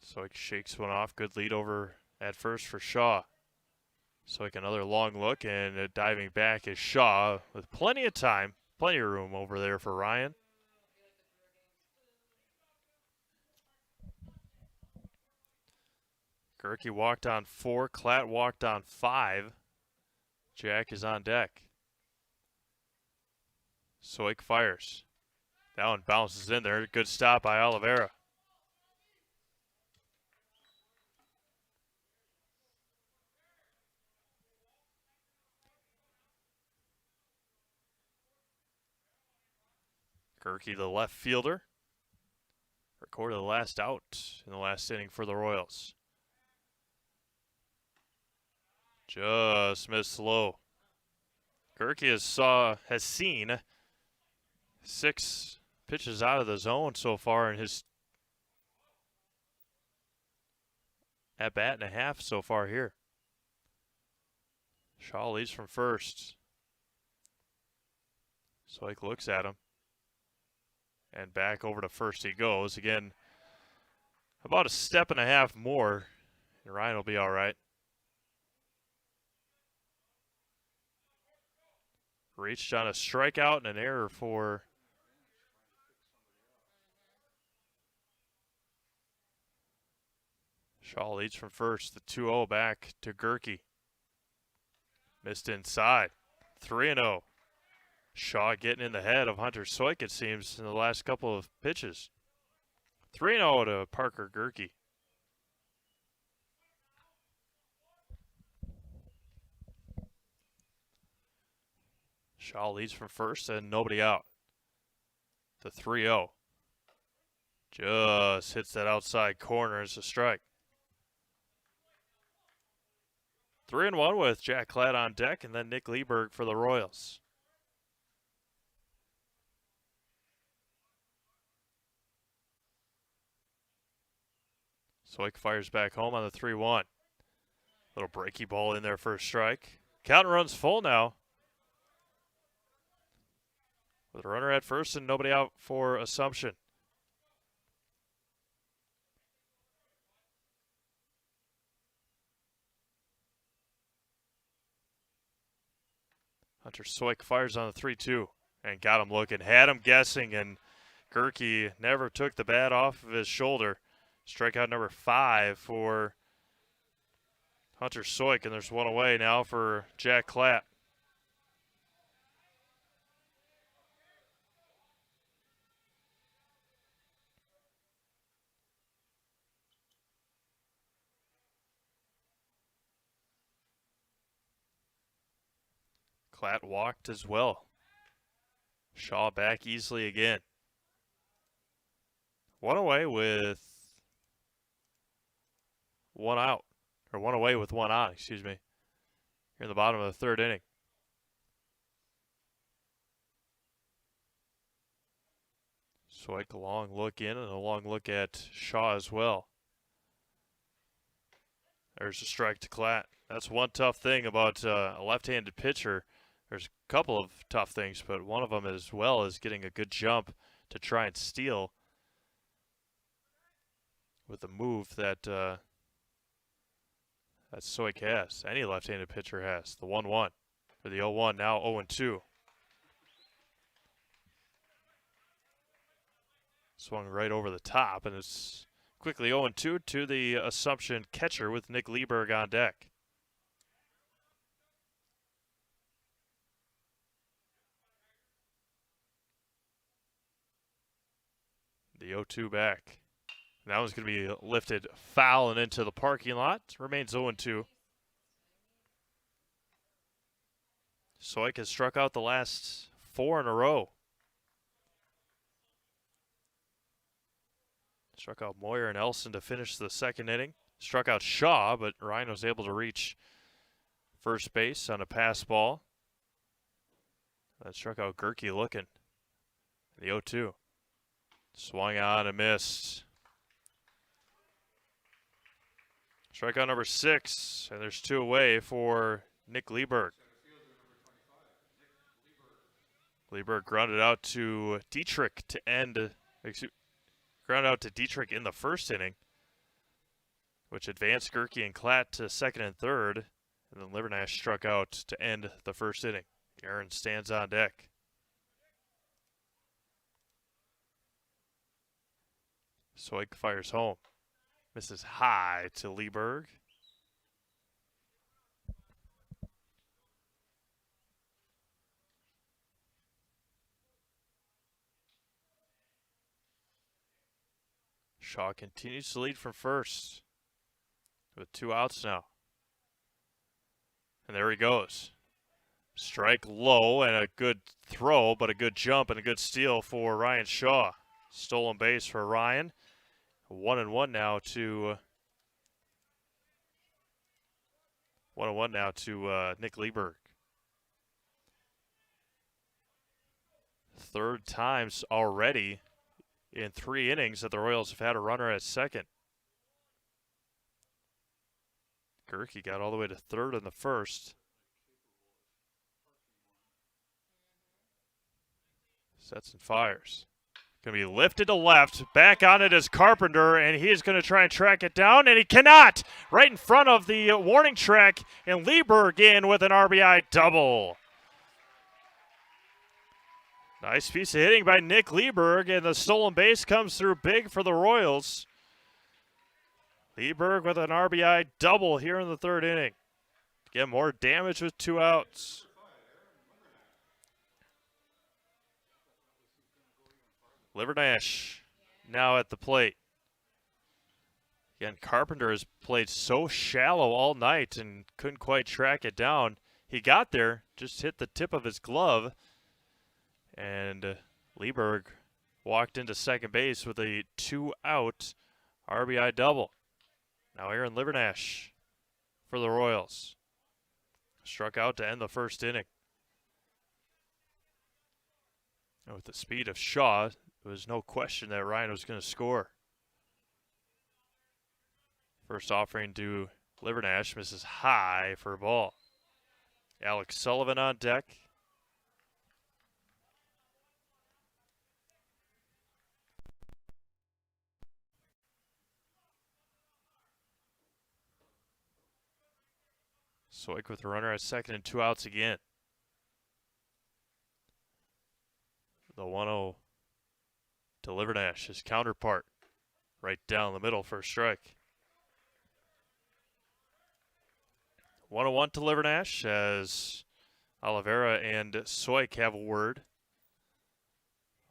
Soik shakes one off. Good lead over at first for Shaw. Soik another long look, and diving back is Shaw with plenty of time, plenty of room over there for Ryan. Gerke walked on 4. Klatt walked on 5. Jack is on deck. Soik fires. That one bounces in there. Good stop by Oliveira. Gerke, the left fielder, recorded the last out in the last inning for the Royals. Just missed low. Gerke has seen 6 pitches out of the zone so far in his at-bat and a half so far here. Shaw leads from first. Soik looks at him. And back over to first he goes. Again, about a step and a half more, and Ryan will be all right. Reached on a strikeout and an error for Shaw leads from first. The 2-0 back to Gerke. Missed inside. 3-0. Shaw getting in the head of Hunter Soik, it seems, in the last couple of pitches. 3-0 to Parker Gerke. Shaw leads from first and nobody out. The 3-0. Just hits that outside corner. It's a strike. 3-1 with Jack Klatt on deck, and then Nick Lieberg for the Royals. Soik fires back home on the 3-1. Little breaky ball in there for a strike. Count runs full now. With a runner at first and nobody out for Assumption. Hunter Soik fires on the 3-2 and got him looking. Had him guessing, and Gerke never took the bat off of his shoulder. Strikeout number 5 for Hunter Soik, and there's one away now for Jack Klatt. Klatt walked as well. Shaw back easily again. One away with one out. Or one away with one on, excuse me. Here in the bottom of the 3rd inning. Soik a long look in and a long look at Shaw as well. There's a strike to Klatt. That's one tough thing about a left-handed pitcher. There's a couple of tough things, but one of them as well is getting a good jump to try and steal with the move that Soik has. Any left-handed pitcher has. The 1-1 for the 0-1, now 0-2. Swung right over the top, and it's quickly 0-2 to the Assumption catcher with Nick Lieberg on deck. The 0-2 back. That one's going to be lifted foul and into the parking lot. Remains 0-2. Soik has struck out the last 4 in a row. Struck out Moyer and Elson to finish the second inning. Struck out Shaw, but Ryan was able to reach first base on a pass ball. That struck out Gerke looking. The 0-2. Swung on and missed. Strikeout number 6, and there's 2 away for Nick Lieberg. Lieberg grounded out to Dietrich to end. Grounded out to Dietrich in the first inning, which advanced Gerke and Klatt to second and third, and then Livernash struck out to end the first inning. Aaron stands on deck. Soik fires home. Misses high to Lieberg. Shaw continues to lead from first with 2 outs now. And there he goes. Strike low and a good throw, but a good jump and a good steal for Ryan Shaw. Stolen base for Ryan. 1-1 now to Nick Lieberg. Third times already in 3 innings that the Royals have had a runner at second. Gerke got all the way to third in the first. Sets and fires. Going to be lifted to left. Back on it is Carpenter, and he is going to try and track it down, and he cannot. Right in front of the warning track, and Lieberg in with an RBI double. Nice piece of hitting by Nick Lieberg, and the stolen base comes through big for the Royals. Lieberg with an RBI double here in the third inning. Get more damage with 2 outs. Livernash now at the plate. Again, Carpenter has played so shallow all night and couldn't quite track it down. He got there, just hit the tip of his glove, and Lieberg walked into second base with a 2-out RBI double. Now Aaron Livernash for the Royals. Struck out to end the first inning. And with the speed of Shaw, there was no question that Ryan was going to score. First offering to Livernash, misses high for a ball. Alex Sullivan on deck. Soik with a runner at second and 2 outs again. The 1-0 to Livernash, his counterpart, right down the middle for a strike. 1-1 to Livernash as Oliveira and Soik have a word.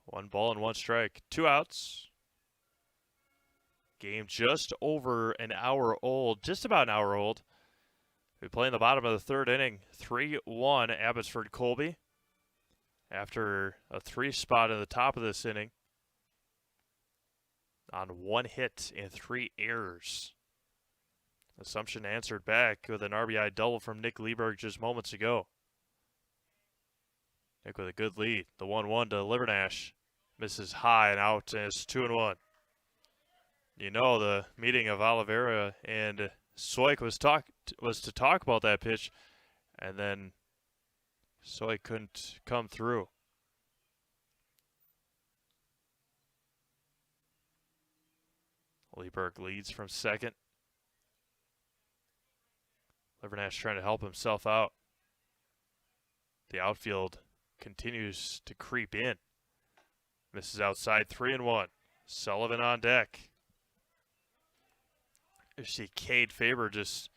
1 ball and 1 strike. 2 outs. Game just over an hour old, just about an hour old. We play in the bottom of the third inning. 3-1 Abbotsford Colby. After a 3 spot in the top of this inning on 1 hit and 3 errors. Assumption answered back with an RBI double from Nick Lieberg just moments ago. Nick with a good lead. The 1-1 to Livernash. Misses high and out, and it's 2-1. You know, the meeting of Oliveira and Soik was to talk about that pitch, and then Soik couldn't come through. Lieberg leads from second. Livernash trying to help himself out. The outfield continues to creep in. Misses outside, 3-1. Sullivan on deck. You see Cade Faber just,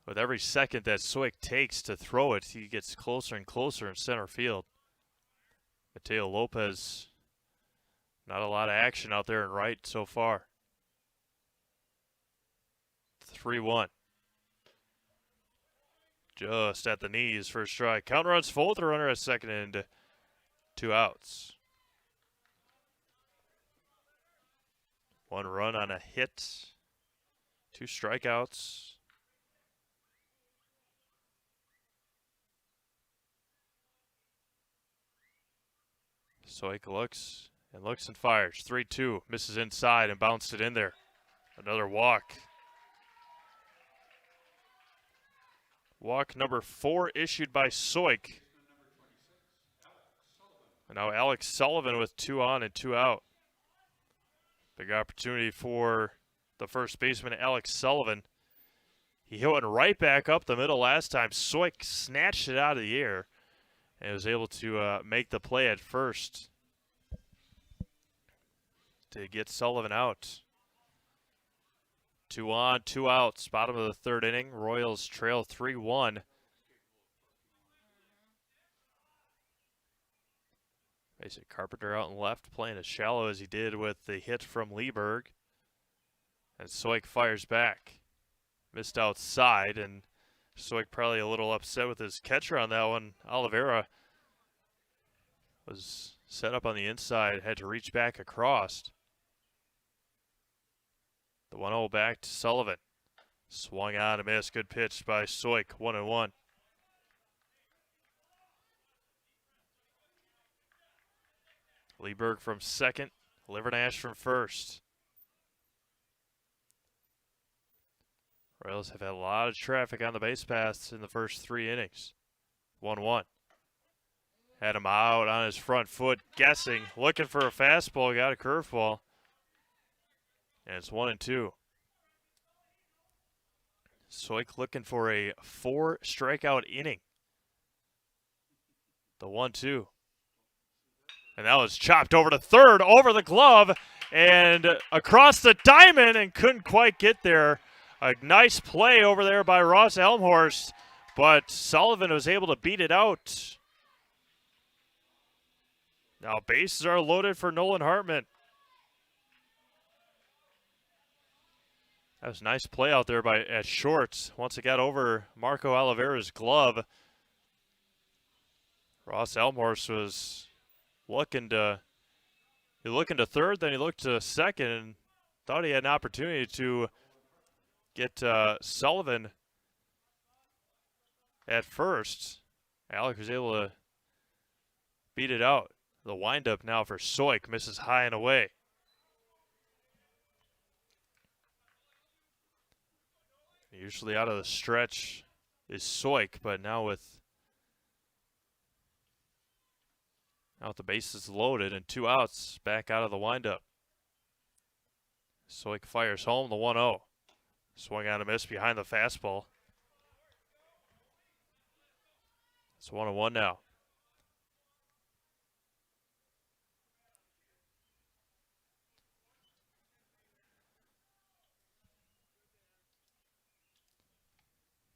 with every second that Soik takes to throw it, he gets closer and closer in center field. Mateo Lopez, not a lot of action out there in right so far. 3-1. Just at the knees for a strike. Count runs full with the runner at second and 2 outs. 1 run on a hit. 2 strikeouts. Soik looks and fires. 3-2. Misses inside and bounced it in there. Another walk. Walk number 4 issued by Soik. And now Alex Sullivan with 2 on and 2 out. Big opportunity for the first baseman, Alex Sullivan. He hit one right back up the middle last time. Soik snatched it out of the air and was able to make the play at first to get Sullivan out. 2 on, 2 outs. Bottom of the 3rd inning. Royals trail 3-1. Mason Carpenter out in left, playing as shallow as he did with the hit from Lieberg. And Soik fires back. Missed outside, and Soik probably a little upset with his catcher on that one. Oliveira was set up on the inside, had to reach back across. The 1-0 back to Sullivan. Swung on and missed. Good pitch by Soik. 1-1. Lieberg from second. Livernash from first. Royals have had a lot of traffic on the base paths in the first 3 innings. 1-1. Had him out on his front foot, guessing, looking for a fastball, got a curveball. And it's 1-2. Soik looking for a 4 strikeout inning. The 1-2. And that was chopped over to third, over the glove, and across the diamond, and couldn't quite get there. A nice play over there by Ross Elmhorst, but Sullivan was able to beat it out. Now bases are loaded for Nolan Hartman. That was a nice play out there at short. Once it got over Marco Oliveira's glove, Ross Elmhorst was looking to third, then he looked to second and thought he had an opportunity to get Sullivan at first. Alec was able to beat it out. The windup now for Soik, misses high and away. Usually out of the stretch is Soik, but now with the bases loaded and 2 outs, back out of the windup. Soik fires home the 1-0. Swung on a miss behind the fastball. It's 1-1 now.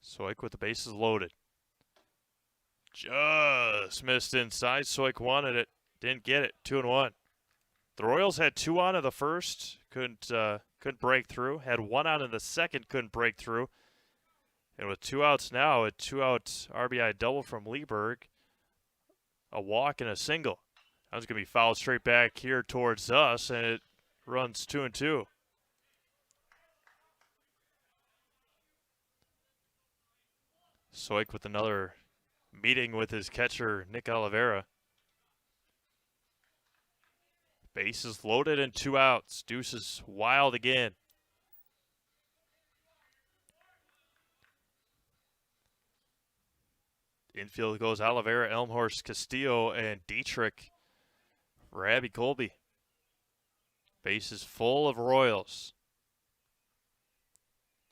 Soik with the bases loaded. Just missed inside. Soik wanted it. Didn't get it. 2-1. The Royals had 2 on in the first. Couldn't break through. Had 1 out in the second. Couldn't break through. And with 2 outs now, a 2-out RBI double from Lieberg, a walk and a single. That was going to be fouled straight back here towards us, and it runs 2-2. Soik with another meeting with his catcher, Nick Oliveira. Bases loaded and 2 outs. Deuce is wild again. Infield goes Oliveira, Elmhorst, Castillo, and Dietrich for Abby Colby. Bases full of Royals.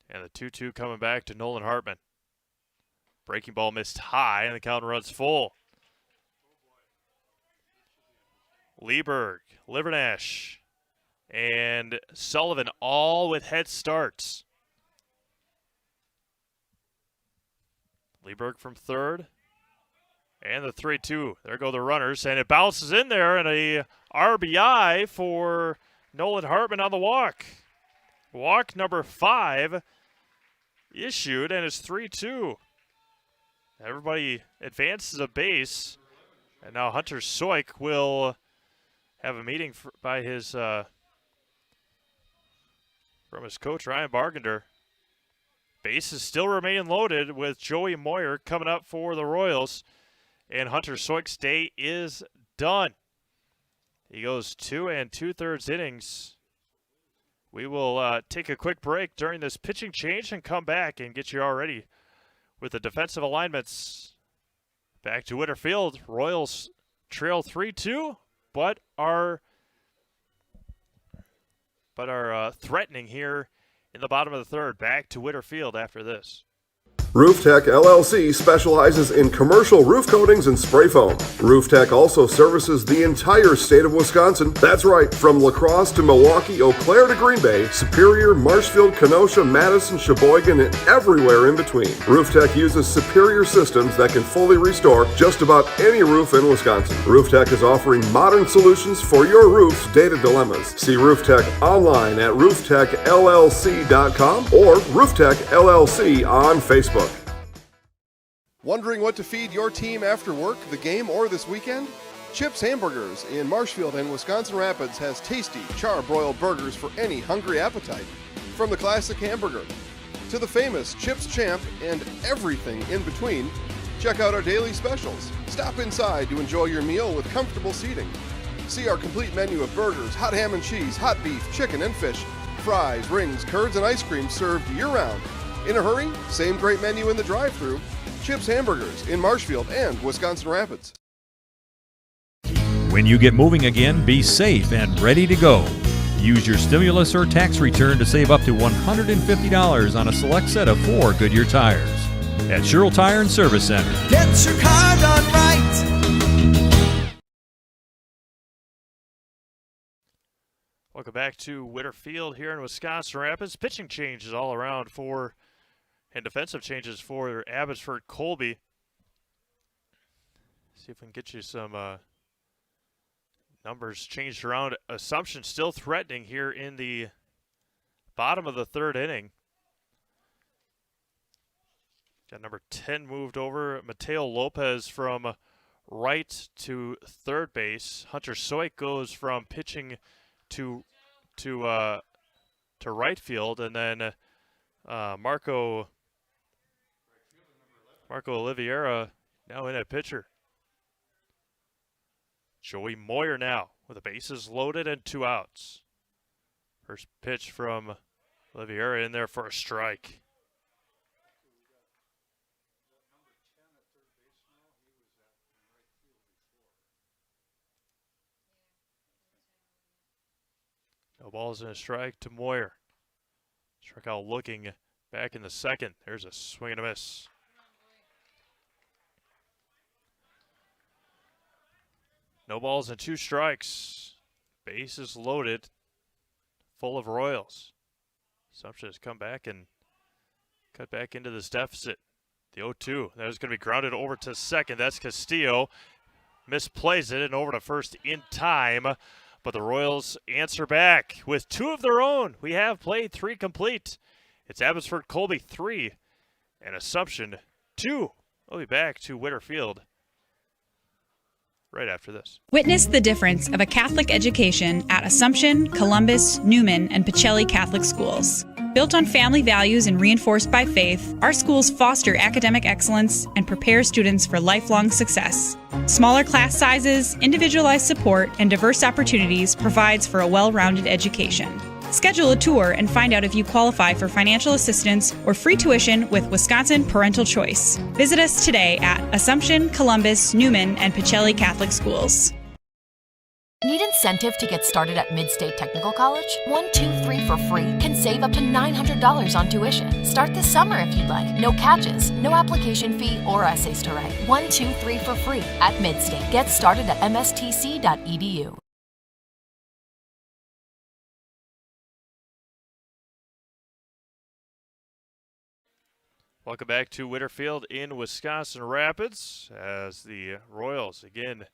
And the 2-2 coming back to Nolan Hartman. Breaking ball missed high, and the count runs full. Lieberg, Livernash, and Sullivan all with head starts. Lieberg from third. And the 3-2. There go the runners. And it bounces in there, and a RBI for Nolan Hartman on the walk. Walk number 5 issued, and it's 3-2. Everybody advances a base. And now Hunter Soik will have a meeting by his from his coach, Ryan Bargender. Bases still remain loaded with Joey Moyer coming up for the Royals. And Hunter Soik's day is done. He goes 2 2/3 innings. We will take a quick break during this pitching change and come back and get you all ready with the defensive alignments. Back to Winterfield. Royals trail 3-2, but are threatening here in the bottom of the third. Back to Winterfield after this. Roof Tech LLC specializes in commercial roof coatings and spray foam. Roof Tech also services the entire state of Wisconsin. That's right, from La Crosse to Milwaukee, Eau Claire to Green Bay, Superior, Marshfield, Kenosha, Madison, Sheboygan, and everywhere in between. Roof Tech uses superior systems that can fully restore just about any roof in Wisconsin. Roof Tech is offering modern solutions for your roof's data dilemmas. See Roof Tech online at rooftechllc.com or Roof Tech LLC on Facebook. Wondering what to feed your team after work, the game, or this weekend? Chips Hamburgers in Marshfield and Wisconsin Rapids has tasty, char-broiled burgers for any hungry appetite. From the classic hamburger to the famous Chips Champ and everything in between, check out our daily specials. Stop inside to enjoy your meal with comfortable seating. See our complete menu of burgers, hot ham and cheese, hot beef, chicken and fish, fries, rings, curds, and ice cream served year-round. In a hurry? Same great menu in the drive-thru. Chips Hamburgers in Marshfield and Wisconsin Rapids. When you get moving again, be safe and ready to go. Use your stimulus or tax return to save up to $150 on a select set of 4 Goodyear tires. At Sherrill Tire and Service Center. Get your car done right. Welcome back to Winterfield here in Wisconsin Rapids. Pitching changes all around and defensive changes for Abbotsford Colby. See if we can get you some numbers changed around. Assumption still threatening here in the bottom of the third inning. Got number 10 moved over. Mateo Lopez from right to third base. Hunter Soik goes from pitching to right field, and then Marco Oliveira now in at pitcher. Joey Moyer now with the bases loaded and 2 outs. First pitch from Oliveira in there for a strike. No balls and a strike to Moyer. Struck out looking back in the second. There's a swing and a miss. No balls and 2 strikes. Bases loaded. Full of Royals. Assumption has come back and cut back into this deficit. The 0-2. That was going to be grounded over to second. That's Castillo. Misplays it and over to first in time. But the Royals answer back with 2 of their own. We have played 3 complete. It's Abbotsford Colby 3 and Assumption 2. We'll be back to Winterfield right after this. Witness the difference of a Catholic education at Assumption, Columbus, Newman, and Pacelli Catholic schools. Built on family values and reinforced by faith, our schools foster academic excellence and prepare students for lifelong success. Smaller class sizes, individualized support, and diverse opportunities provides for a well-rounded education. Schedule a tour and find out if you qualify for financial assistance or free tuition with Wisconsin Parental Choice. Visit us today at Assumption, Columbus, Newman, and Pacelli Catholic Schools. Need incentive to get started at Mid-State Technical College? 1, 2, 3 for free can save up to $900 on tuition. Start this summer if you'd like. No catches, no application fee or essays to write. 1, 2, 3 for free at Mid-State. Get started at mstc.edu. Welcome back to Whitterfield in Wisconsin Rapids as the Royals again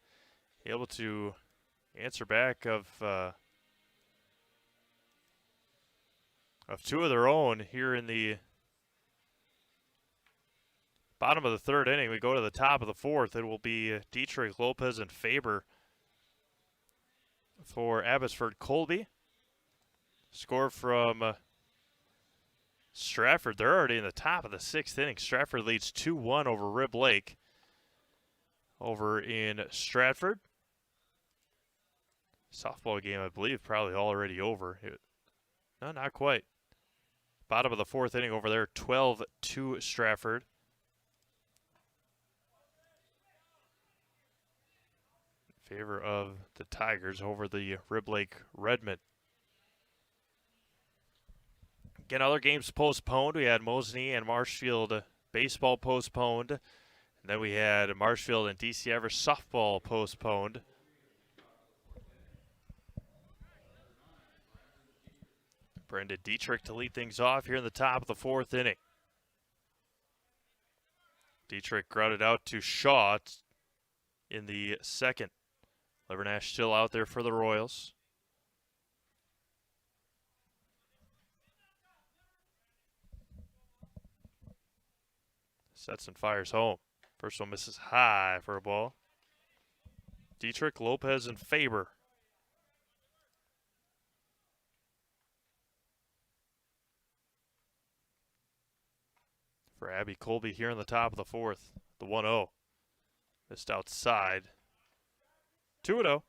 able to answer back of two of their own here in the bottom of the third inning. We go to the top of the fourth. It will be Dietrich, Lopez, and Faber for Abbotsford Colby. Score from Stratford. They're already in the top of the sixth inning. Stratford leads 2-1 over Rib Lake over in Stratford. Softball game, I believe, probably already over. No, not quite. Bottom of the fourth inning over there, 12-2 Stratford. In favor of the Tigers over the Rib Lake Redmen. Again, other games postponed. We had Mosney and Marshfield baseball postponed. And then we had Marshfield and DC Evers softball postponed. Brendan Dietrich to lead things off here in the top of the fourth inning. Dietrich grounded out to Shaw in the second. Livernash still out there for the Royals. Sets and fires home. First one misses high for a ball. Dietrich, Lopez, and Faber. For Abby Colby here in the top of the fourth. The 1-0. Missed outside. 2-0.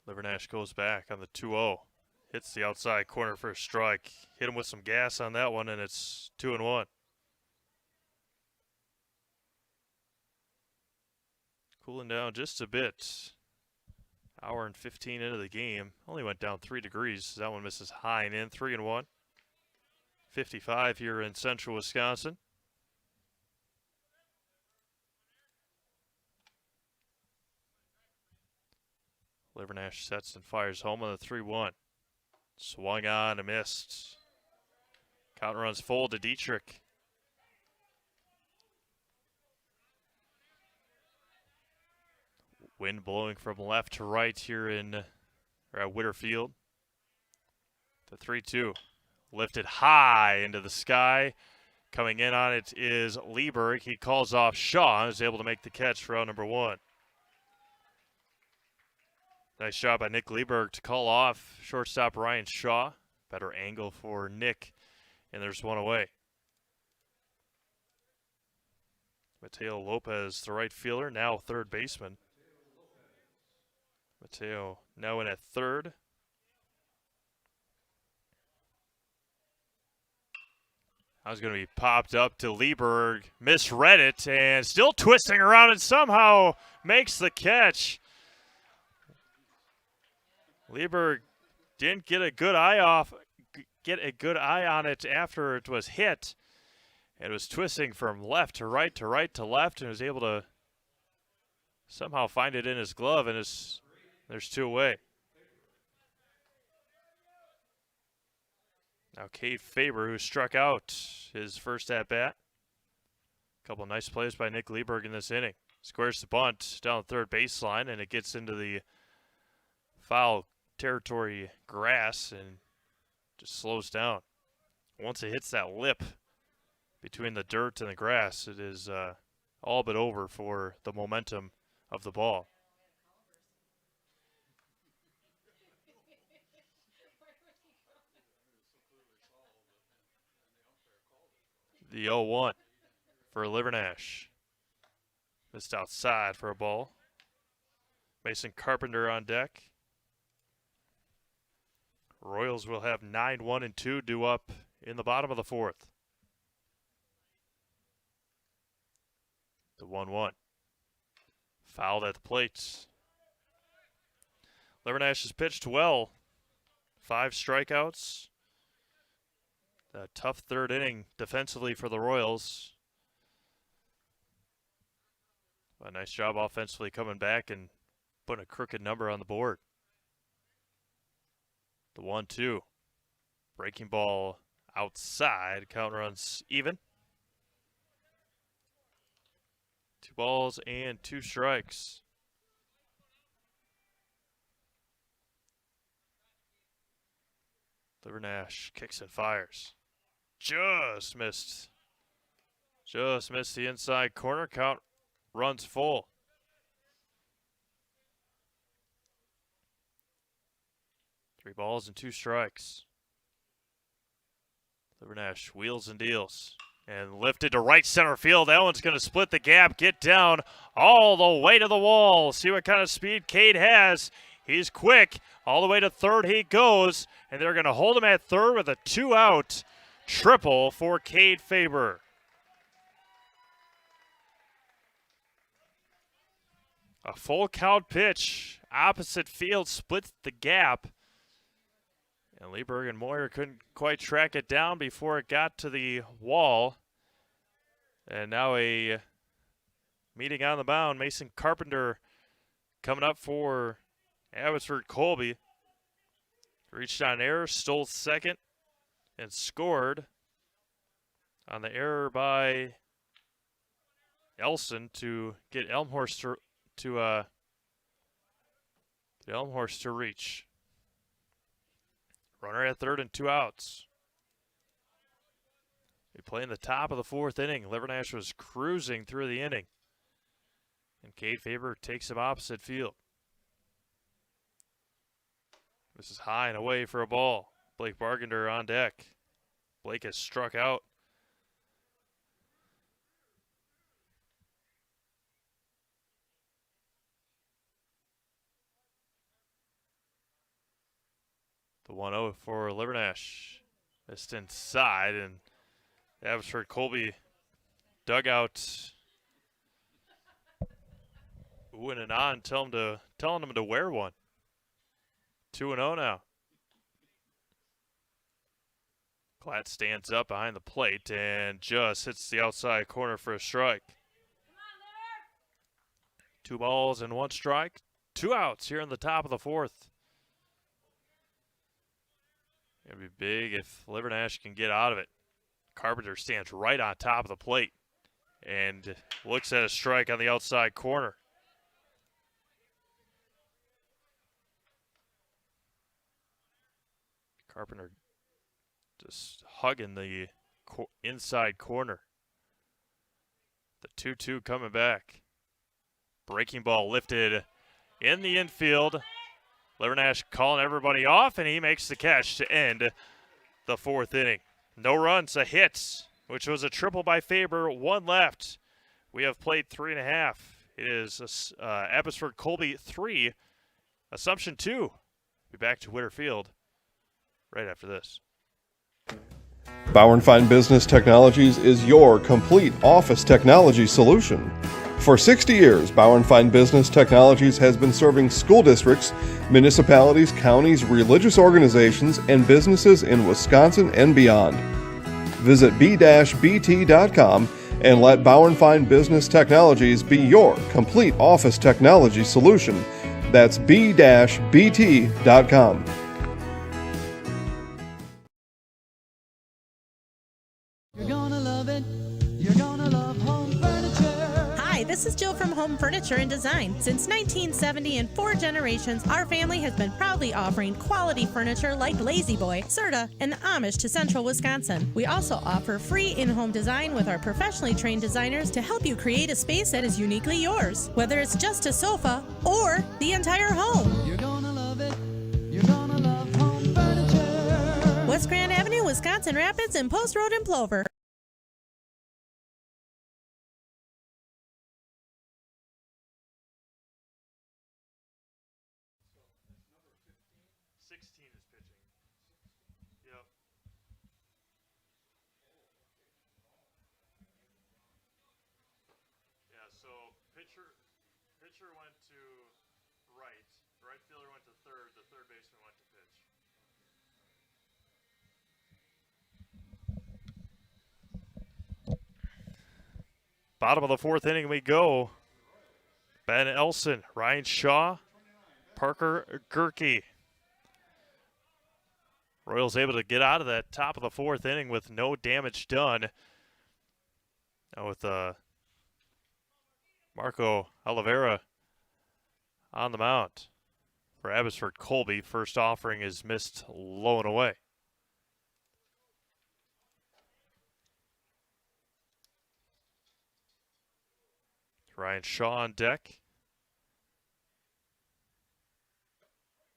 Livernash goes back on the 2-0. Hits the outside corner for a strike. Hit him with some gas on that one, and it's 2-1. Cooling down just a bit. Hour and 15 into the game. Only went down 3 degrees. That one misses high and in. 3-1. 55 here in central Wisconsin. Livernash sets and fires home on the 3-1. Swung on and missed. Count runs full to Dietrich. Wind blowing from left to right here at Whitterfield. The 3-2. Lifted high into the sky. Coming in on it is Lieberg. He calls off Shaw and is able to make the catch for out number 1. Nice job by Nick Lieberg to call off shortstop Ryan Shaw. Better angle for Nick. And there's one away. Mateo Lopez, the right fielder, now third baseman. Mateo now in at third. I was going to be popped up to Lieberg. Misread it and still twisting around and somehow makes the catch. Lieberg didn't get a good eye on it after it was hit. It was twisting from left to right to right to left and was able to somehow find it in his glove, and there's 2 away. Now Cade Faber, who struck out his first at-bat. A couple nice plays by Nick Lieberg in this inning. Squares the bunt down the third baseline, and it gets into the foul territory grass and just slows down. Once it hits that lip between the dirt and the grass, it is all but over for the momentum of the ball. The 0-1 for Livernash. Missed outside for a ball. Mason Carpenter on deck. Royals will have 9-1-2 due up in the bottom of the fourth. The 1-1. Fouled at the plate. Livernash has pitched well. 5 strikeouts. A tough third inning defensively for the Royals. A nice job offensively coming back and putting a crooked number on the board. The 1-2. Breaking ball outside. Count runs even. 2 balls and 2 strikes. Livernash kicks and fires. Just missed. Just missed the inside corner. Count runs full. Three balls and 2 strikes. Livernash wheels and deals. And lifted to right center field. That one's going to split the gap. Get down all the way to the wall. See what kind of speed Cade has. He's quick. All the way to third he goes. And they're going to hold him at third with a 2-out triple for Cade Faber. A full count pitch. Opposite field splits the gap. And Lieberg and Moyer couldn't quite track it down before it got to the wall. And now a meeting on the mound. Mason Carpenter coming up for Abbotsford Colby. Reached on error, stole second, and scored on the error by Elson to get Elmhorst to reach. Runner at third and 2 outs. We play in the top of the 4th inning. Livernash was cruising through the inning. And Cade Faber takes him opposite field. This is high and away for a ball. Blake Bargender on deck. Blake has struck out. The 1-0 for Livernash. Missed inside, and Abbotsford Colby dugout oohing and on, telling him to wear one. 2-0 now. Glatt stands up behind the plate and just hits the outside corner for a strike. 2 balls and 1 strike. 2 outs here in the top of the 4th. Gonna be big if Livernash can get out of it. Carpenter stands right on top of the plate and looks at a strike on the outside corner. Carpenter just hugging the inside corner. The 2-2 coming back. Breaking ball lifted in the infield. Livernash calling everybody off, and he makes the catch to end the 4th inning. No runs, a hit, which was a triple by Faber, 1 left. We have played 3.5. It is Abbotsford Colby 3, Assumption 2. Be back to Witter Field right after this. Bauer & Fine Business Technologies is your complete office technology solution. For 60 years, Bauer & Fine Business Technologies has been serving school districts, municipalities, counties, religious organizations, and businesses in Wisconsin and beyond. Visit b-bt.com and let Bauer & Fine Business Technologies be your complete office technology solution. That's b-bt.com. You're gonna love it. You're gonna love home furniture. Hi, this is Jill from Home Furniture and Design. Since 1970 and 4 generations, our family has been proudly offering quality furniture like Lazy Boy, Serta, and the Amish to Central Wisconsin. We also offer free in-home design with our professionally trained designers to help you create a space that is uniquely yours, whether it's just a sofa or the entire home. You're gonna love it. You're gonna love home furniture. West Grand Avenue, Wisconsin Rapids, and Post Road in Plover. Pitcher went to right. Right fielder went to third. The third baseman went to pitch. Bottom of the 4th inning we go. Ben Elson, Ryan Shaw, Parker Gerke. Royals able to get out of that top of the fourth inning with no damage done. Now with Marco Oliveira on the mound for Abbotsford Colby. First offering is missed low and away. Ryan Shaw on deck.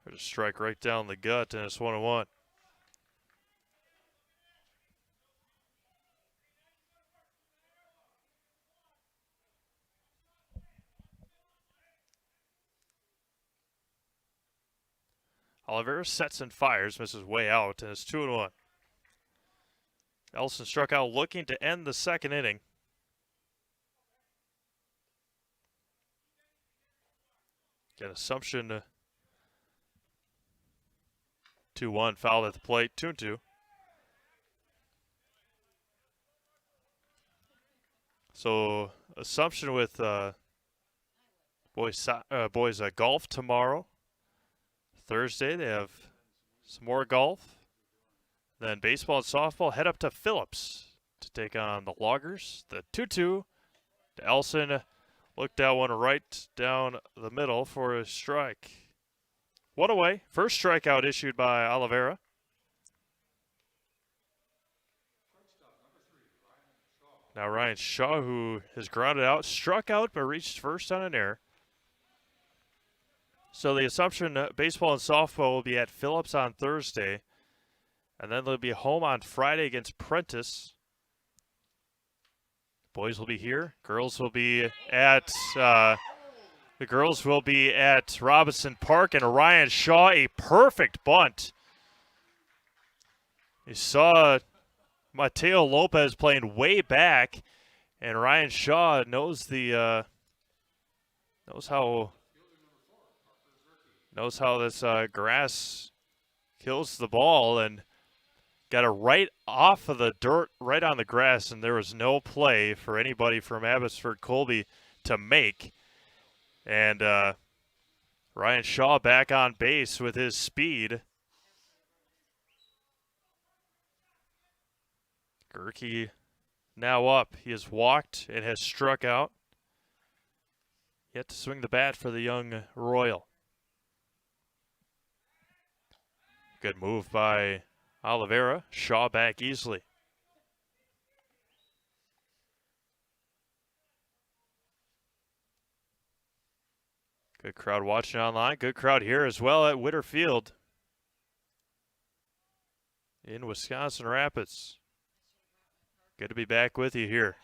There's a strike right down the gut, and it's 1-1. Oliveira sets and fires, misses way out, and it's 2-1. Elson struck out looking to end the second inning. Get Assumption 2-1, fouled at the plate, 2-2. So Assumption with boys golf tomorrow. Thursday they have some more golf. Then baseball and softball head up to Phillips to take on the Loggers. The 2-2 to Elson. Looked that one right down the middle for a strike. One away. First strikeout issued by Oliveira. Now Ryan Shaw, who has grounded out, struck out but reached first on an error. So the Assumption baseball and softball will be at Phillips on Thursday. And then they'll be home on Friday against Prentice. Boys will be here. Girls will be at Robinson Park, and Ryan Shaw, a perfect bunt. You saw Mateo Lopez playing way back, and Ryan Shaw knows how this grass kills the ball, and got it right off of the dirt, right on the grass, and there was no play for anybody from Abbotsford Colby to make. And Ryan Shaw back on base with his speed. Gerke now up. He has walked and has struck out. Yet to swing the bat for the young Royal. Good move by Oliveira. Shaw back easily. Good crowd watching online. Good crowd here as well at Witter Field in Wisconsin Rapids. Good to be back with you here.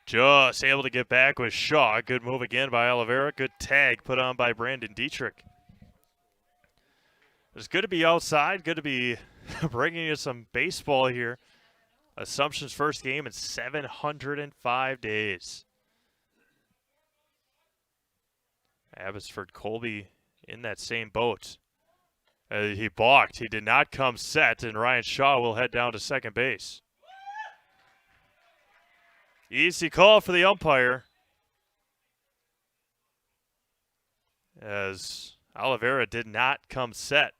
Just able to get back with Shaw. Good move again by Oliveira. Good tag put on by Brandon Dietrich. It's good to be outside. Good to be bringing you some baseball here. Assumption's first game in 705 days. Abbotsford Colby in that same boat. He balked. He did not come set, and Ryan Shaw will head down to second base. Easy call for the umpire, as Oliveira did not come set.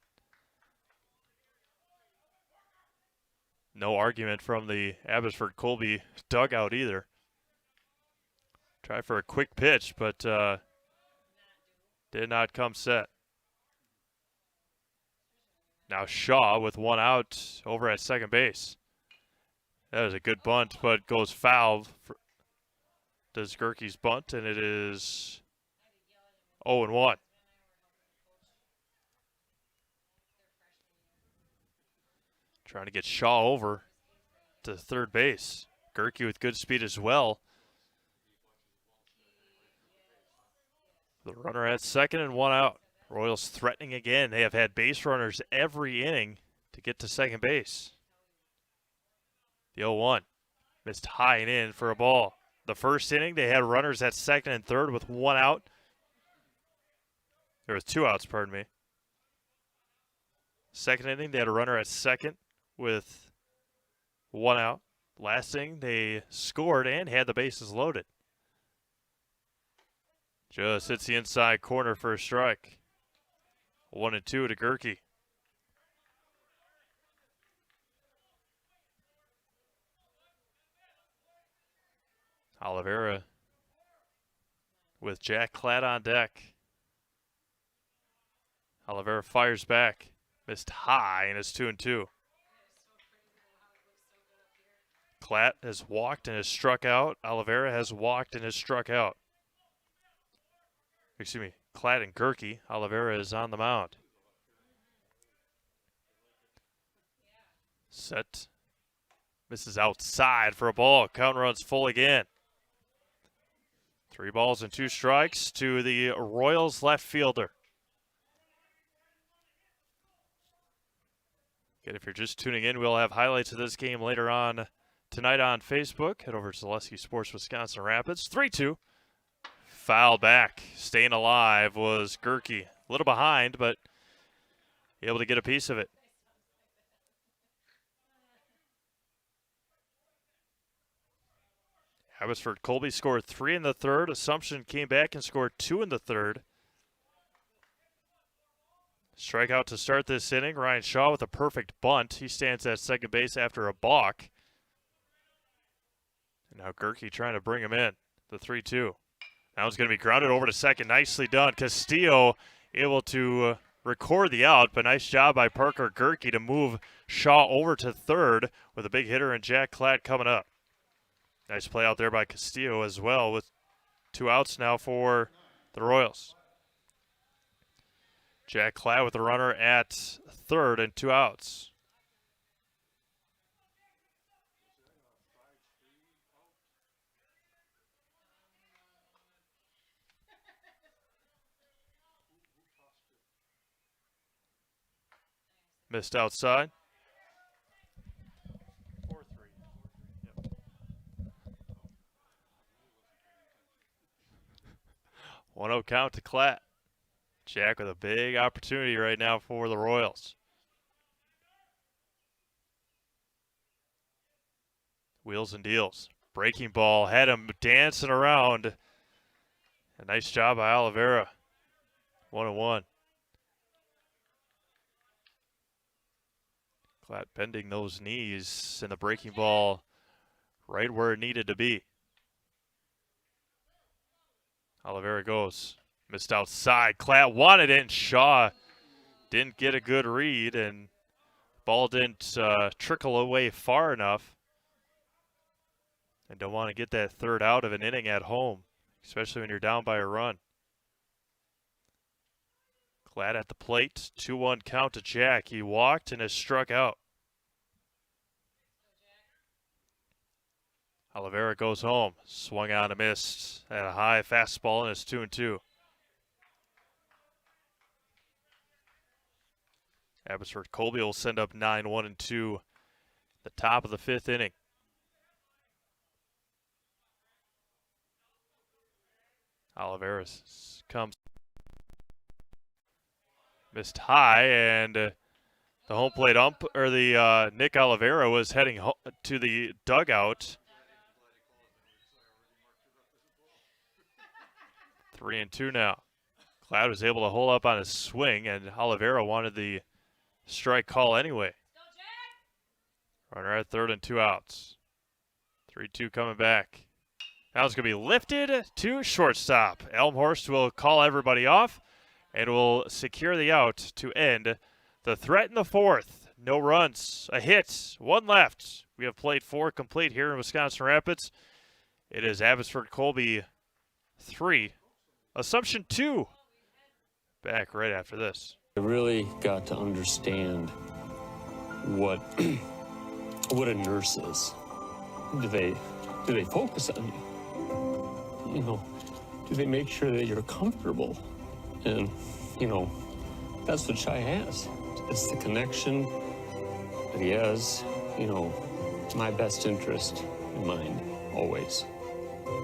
No argument from the Abbotsford Colby dugout either. Try for a quick pitch, but did not come set. Now Shaw with one out over at second base. That is a good bunt, but goes foul. Does Gerke's bunt, and it is 0-1. Trying to get Shaw over to third base. Gerke with good speed as well. The runner at second and one out. Royals threatening again. They have had base runners every inning to get to second base. The 0-1. Missed high and in for a ball. The first inning, they had runners at second and third with one out. There was two outs, pardon me. Second inning, they had a runner at second with one out. Last inning, they scored and had the bases loaded. Just hits the inside corner for a strike. 1-2 to Gerke. Oliveira with Jack Klatt on deck. Oliveira fires back. Missed high and it's 2-2. Klatt has walked and has struck out. Oliveira has walked and has struck out. Excuse me, Klatt and Gerke. Oliveira is on the mound. Set. Misses outside for a ball. Count runs full again. 3 balls and 2 strikes to the Royals left fielder. Again, if you're just tuning in, we'll have highlights of this game later on tonight on Facebook. Head over to Zaleski Sports Wisconsin Rapids. 3-2. Foul back. Staying alive was Gerke. A little behind, but able to get a piece of it. Abbotsford Colby scored 3 in the third. Assumption came back and scored 2 in the third. Strikeout to start this inning. Ryan Shaw with a perfect bunt. He stands at second base after a balk. And now Gerke trying to bring him in. The 3-2. Now it's going to be grounded over to second. Nicely done. Castillo able to record the out, but nice job by Parker Gerke to move Shaw over to third with a big hitter and Jack Klatt coming up. Nice play out there by Castillo as well with 2 outs now for the Royals. Jack Klatt with the runner at third and 2 outs. Missed outside. 4-3. Yep. 1-0 count to Klatt. Jack with a big opportunity right now for the Royals. Wheels and deals. Breaking ball had him dancing around. A nice job by Oliveira. 1-1. Klatt bending those knees and the breaking ball right where it needed to be. Oliveira goes. Missed outside. Klatt wanted it and Shaw didn't get a good read and ball didn't trickle away far enough. And don't want to get that third out of an inning at home, especially when you're down by a run. Klatt at the plate. 2-1 count to Jack. He walked and has struck out. Oliveira goes home. Swung on and missed at a high fastball and it's 2-2. Abbotsford Colby will send up 9-1-2 the top of the 5th inning. Oliveira comes. Missed high, and the home plate Nick Oliveira was heading to the dugout. 3-2 now. Klatt was able to hold up on his swing, and Oliveira wanted the strike call anyway. Runner at third and 2 outs. 3-2 coming back. Now it's going to be lifted to shortstop. Elmhorst will call everybody off and will secure the out to end the threat in the 4th. No runs, a hit, 1 left. We have played 4 complete here in Wisconsin Rapids. It is Abbotsford Colby 3, Assumption 2. Back right after this. I really got to understand what what a nurse is. Do they focus on you? You know, do they make sure that you're comfortable? And, you know, that's what Shai has. It's the connection that he has, you know, my best interest in mind, always.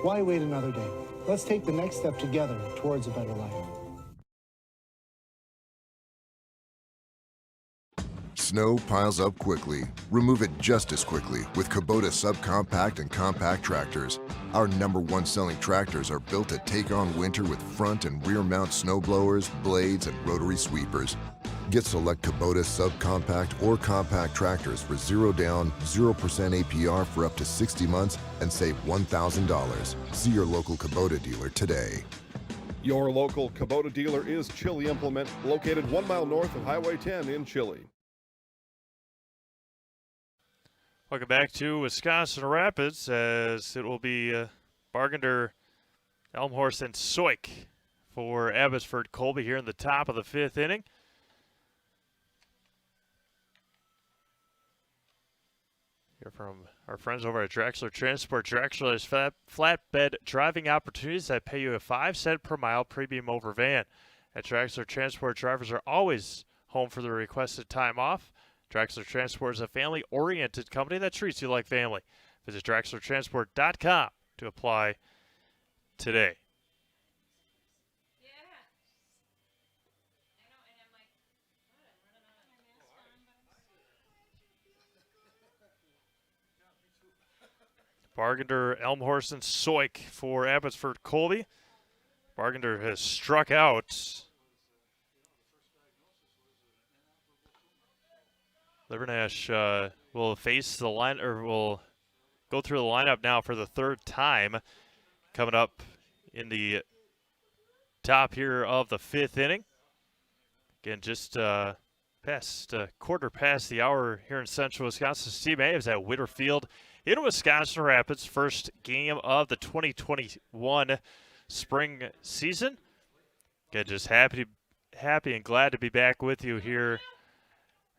Why wait another day? Let's take the next step together towards a better life. Snow piles up quickly. Remove it just as quickly with Kubota subcompact and compact tractors. Our #1 selling tractors are built to take on winter with front and rear mount snow blowers, blades, and rotary sweepers. Get select Kubota subcompact or compact tractors for 0 down, 0% APR for up to 60 months and save $1,000. See your local Kubota dealer today. Your local Kubota dealer is Chili Implement, located 1 mile north of Highway 10 in Chili. Welcome back to Wisconsin Rapids, as it will be Bargander, Elmhorst, and Soik for Abbotsford Colby here in the top of the 5th inning. Hear from our friends over at Draxler Transport. Draxler has flatbed driving opportunities that pay you a 5-cent per mile premium over van. At Draxler Transport, drivers are always home for the requested time off. Draxler Transport is a family-oriented company that treats you like family. Visit DraxlerTransport.com to apply today. Bargander, Elmhorst, and Soik for Abbotsford Colby. Bargander has struck out. Livernash will face the line, or will go through the lineup now for the 3rd time. Coming up in the top here of the 5th inning. Again, just past quarter past the hour here in Central Wisconsin. Steve May is at Witter Field in Wisconsin Rapids, first game of the 2021 spring season. Again, just happy and glad to be back with you here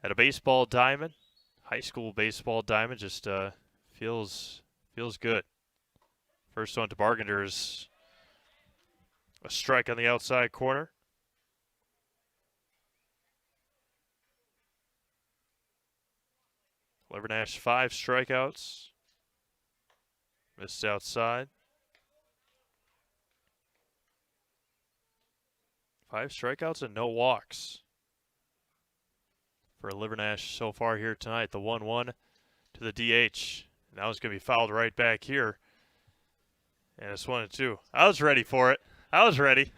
at a baseball diamond, high school baseball diamond. Just feels good. First one to Bargander is a strike on the outside corner. Livernash 5 strikeouts. Missed outside. 5 strikeouts and no walks for Livernash so far here tonight. The 1-1 to the DH. Now it's going to be fouled right back here. And it's 1-2. I was ready for it. I was ready.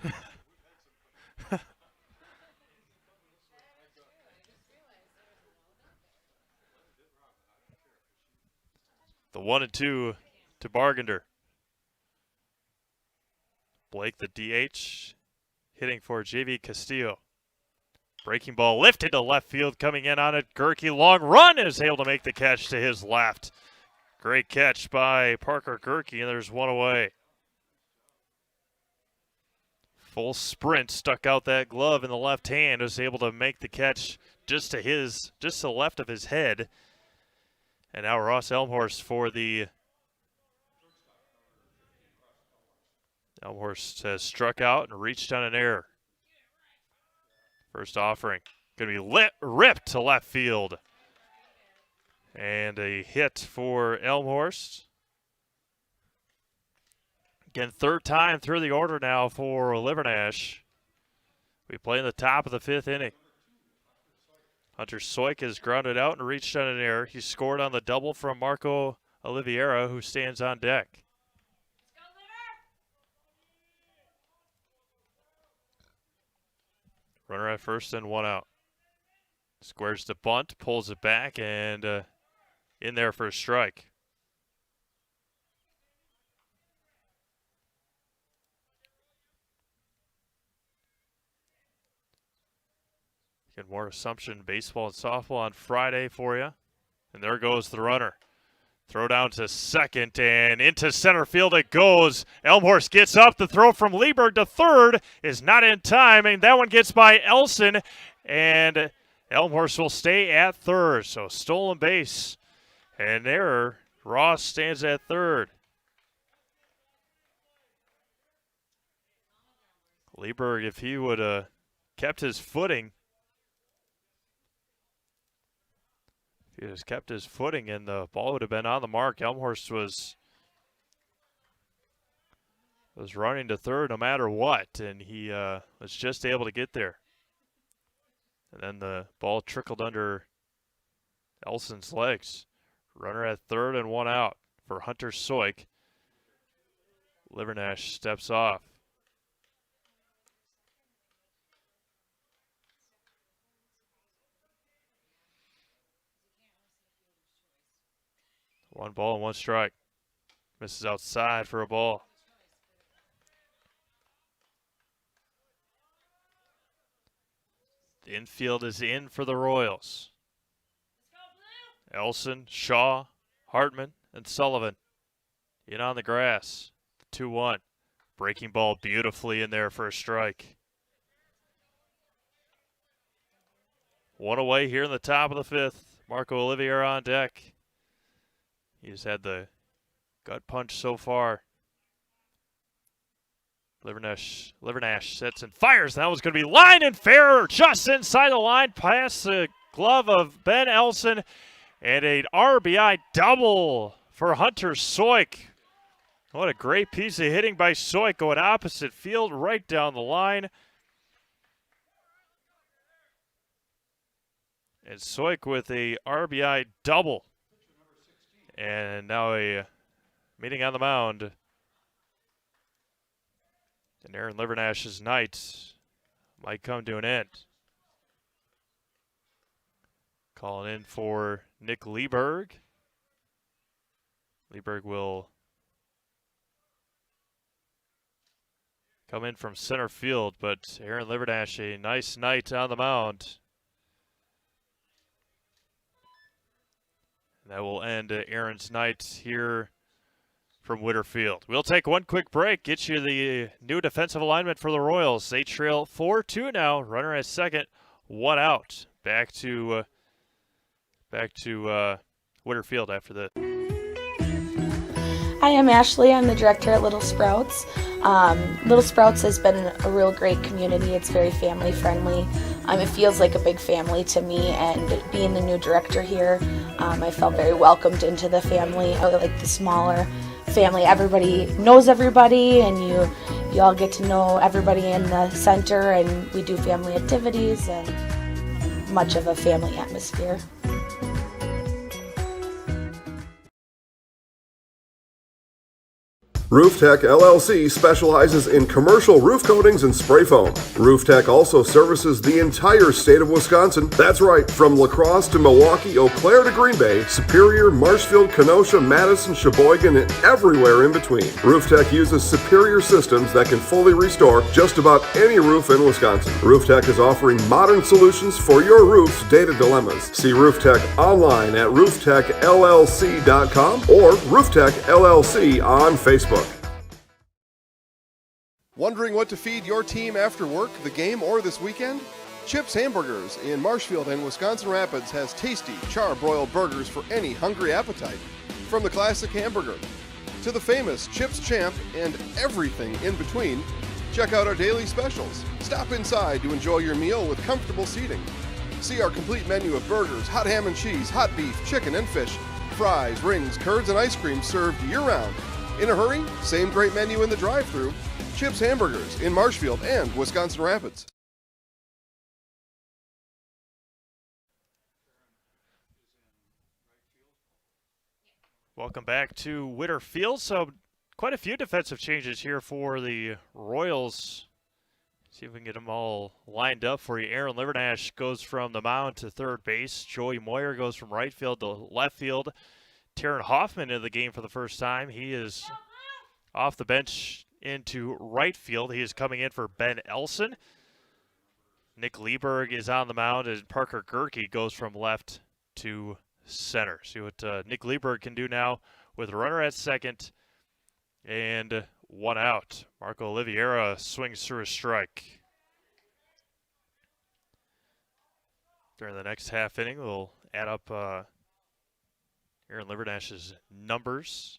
The 1-2 to Bargander. Blake, the DH, hitting for JV Castillo. Breaking ball lifted to left field, coming in on it. Gerke, long run, is able to make the catch to his left. Great catch by Parker Gerke, and there's one away. Full sprint, stuck out that glove in the left hand, was able to make the catch just to the left of his head. And now Ross Elmhorst for the Elmhorst has struck out and reached on an error. First offering going to be ripped to left field. And a hit for Elmhorst. Again, 3rd time through the order now for Livernash. We play in the top of the 5th inning. Hunter Soik has grounded out and reached on an error. He scored on the double from Marco Oliveira, who stands on deck. Runner at first and 1 out. Squares the bunt, pulls it back, and in there for a strike. Get more Assumption baseball and softball on Friday for you. And there goes the runner. Throw down to second, and into center field it goes. Elmhorst gets up. The throw from Lieberg to third is not in time, and that one gets by Elson, and Elmhorst will stay at third. So stolen base, and error. Ross stands at third. Lieberg, if he would have kept his footing, he has kept his footing, and the ball would have been on the mark. Elmhorst was running to third no matter what, and he was just able to get there. And then the ball trickled under Elson's legs. Runner at third and one out for Hunter Soik. Livernash steps off. One ball and one strike. Misses outside for a ball. The infield is in for the Royals. Elson, Shaw, Hartman, and Sullivan in on the grass. 2-1. Breaking ball beautifully in there for a strike. One away here in the top of the fifth. Marco Olivier on deck. He's had the gut punch so far. Livernash sits and fires. That was going to be line and fair, just inside the line, past the glove of Ben Elson, and an RBI double for Hunter Soik. What a great piece of hitting by Soik, going opposite field, right down the line. And Soik with a RBI double. And now a meeting on the mound. And Aaron Livernash's night might come to an end. Calling in for Nick Lieberg. Lieberg will come in from center field, but Aaron Livernash, a nice night on the mound. And that will end Aaron's night here from Whitterfield. We'll take one quick break, get you the new defensive alignment for the Royals. They trail 4-2 now. Runner at second, one out. Back to Whitterfield after this. Hi, I'm Ashley. I'm the director at Little Sprouts. Little Sprouts has been a real great community. It's very family friendly. It feels like a big family to me, and being the new director here, I felt very welcomed into the family. I like the smaller family. Everybody knows everybody, and you all get to know everybody in the center, and we do family activities and much of a family atmosphere. Roof Tech LLC specializes in commercial roof coatings and spray foam. Roof Tech also services the entire state of Wisconsin. That's right, from La Crosse to Milwaukee, Eau Claire to Green Bay, Superior, Marshfield, Kenosha, Madison, Sheboygan, and everywhere in between. Roof Tech uses superior systems that can fully restore just about any roof in Wisconsin. Roof Tech is offering modern solutions for your roof's data dilemmas. See Roof Tech online at rooftechllc.com or Roof Tech LLC on Facebook. Wondering what to feed your team after work, the game, or this weekend? Chips Hamburgers in Marshfield and Wisconsin Rapids has tasty char-broiled burgers for any hungry appetite. From the classic hamburger to the famous Chips Champ and everything in between, check out our daily specials. Stop inside to enjoy your meal with comfortable seating. See our complete menu of burgers, hot ham and cheese, hot beef, chicken and fish, fries, rings, curds, and ice cream served year-round. In a hurry? Same great menu in the drive-thru. Chips Hamburgers in Marshfield and Wisconsin Rapids. Welcome back to Whitterfield. So quite a few defensive changes here for the Royals. See if we can get them all lined up for you. Aaron Livernash goes from the mound to third base. Joey Moyer goes from right field to left field. Taryn Hoffman in the game for the first time. He is off the bench into right field. He is coming in for Ben Elson. Nick Lieberg is on the mound, and Parker Gerke goes from left to center. See what Nick Lieberg can do now with a runner at second and one out. Marco Oliveira swings through a strike. During the next half inning, we'll add up Aaron Livernash's numbers.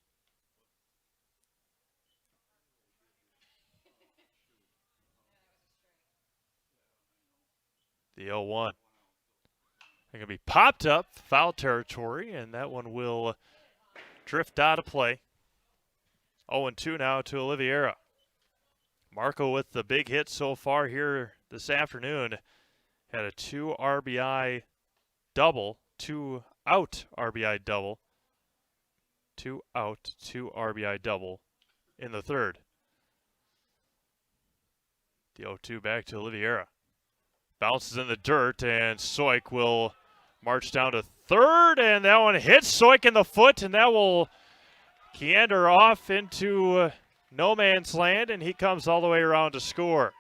The 0-1. They're going to be popped up, foul territory, and that one will drift out of play. 0-2 now to Oliveira. Marco with the big hit so far here this afternoon. Had a 2 RBI double, 2 out RBI double. 2 out, 2 RBI double in the third. The 0-2 back to Oliveira. Bounces in the dirt, and Soik will march down to third, and that one hits Soik in the foot, and that will meander off into no man's land, and he comes all the way around to score.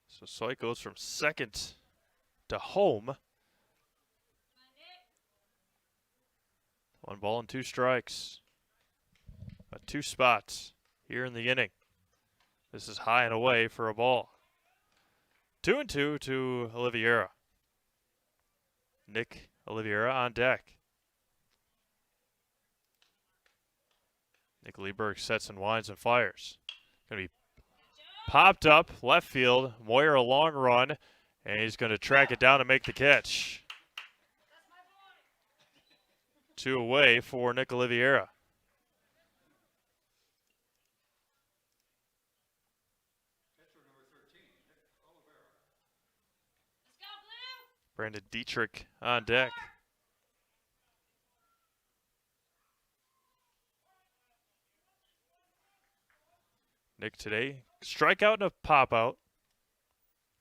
So Soik goes from second to home. 1 ball and 2 strikes. 2 spots here in the inning. This is high and away for a ball. 2-2 to Oliveira. Nick Oliveira on deck. Nick Lieberg sets and winds and fires. Going to be popped up left field. Moyer a long run, and he's going to track it down and make the catch. 2 away for Nick Oliveira. Brandon Dietrich on deck. Nick today, strikeout and a pop out.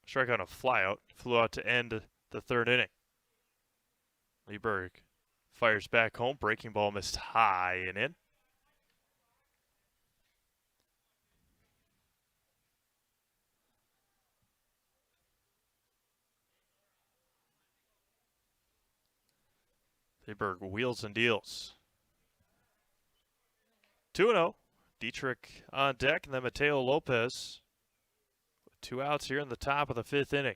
Strikeout and a flyout. Flew out to end the third inning. Lieberg fires back home. Breaking ball missed high and in. Lieberg wheels and deals. 2-0. Dietrich on deck, and then Mateo Lopez with 2 outs here in the top of the 5th inning.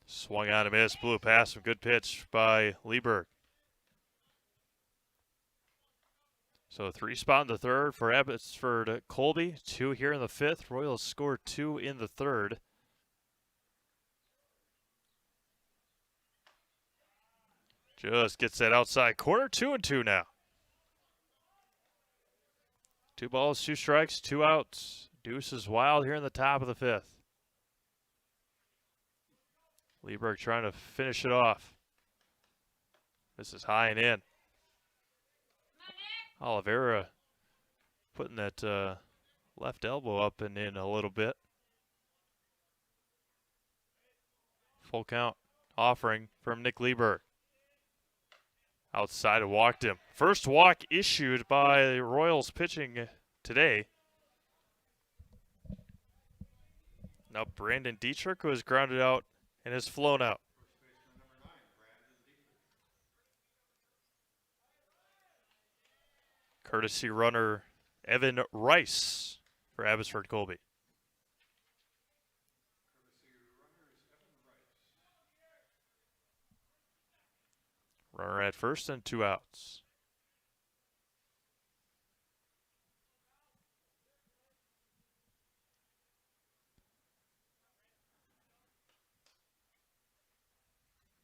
Swung on a miss, blew past him. Good pitch by Lieberg. So 3 spot in the third for Abbotsford Colby. 2 here in the 5th. Royals scored 2 in the third. Just gets that outside corner. 2-2 now. 2 balls, 2 strikes, 2 outs. Deuce is wild here in the top of the 5th. Lieberg trying to finish it off. This is high and in. Oliveira putting that left elbow up and in a little bit. Full count offering from Nick Lieberg. Outside and walked him. First walk issued by the Royals pitching today. Now Brandon Dietrich, who has grounded out and has flown out. Courtesy runner Evan Rice for Abbotsford Colby. Runner at first and 2 outs.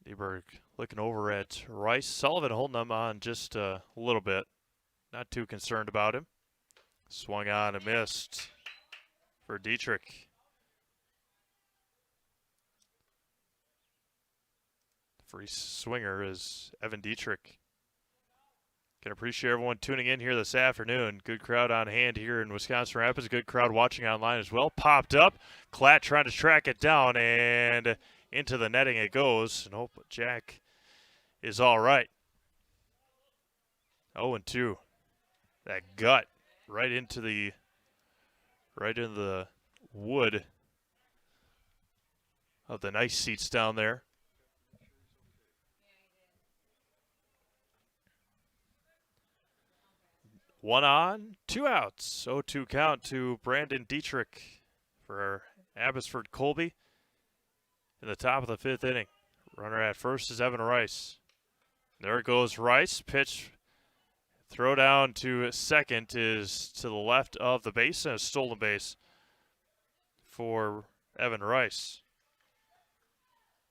Lieberg looking over at Rice. Sullivan holding them on just a little bit. Not too concerned about him. Swung on and missed for Dietrich. Free swinger is Evan Dietrich. Can appreciate everyone tuning in here this afternoon. Good crowd on hand here in Wisconsin Rapids. Good crowd watching online as well. Popped up. Klatt trying to track it down, and into the netting it goes. And hope Jack is all right. 0-2. That gut right into the wood of the nice seats down there. One on, 2 outs. 0-2 count to Brandon Dietrich for Abbotsford Colby in the top of the 5th inning. Runner at first is Evan Rice. There goes Rice. Pitch, throw down to second is to the left of the base, and a stolen base for Evan Rice.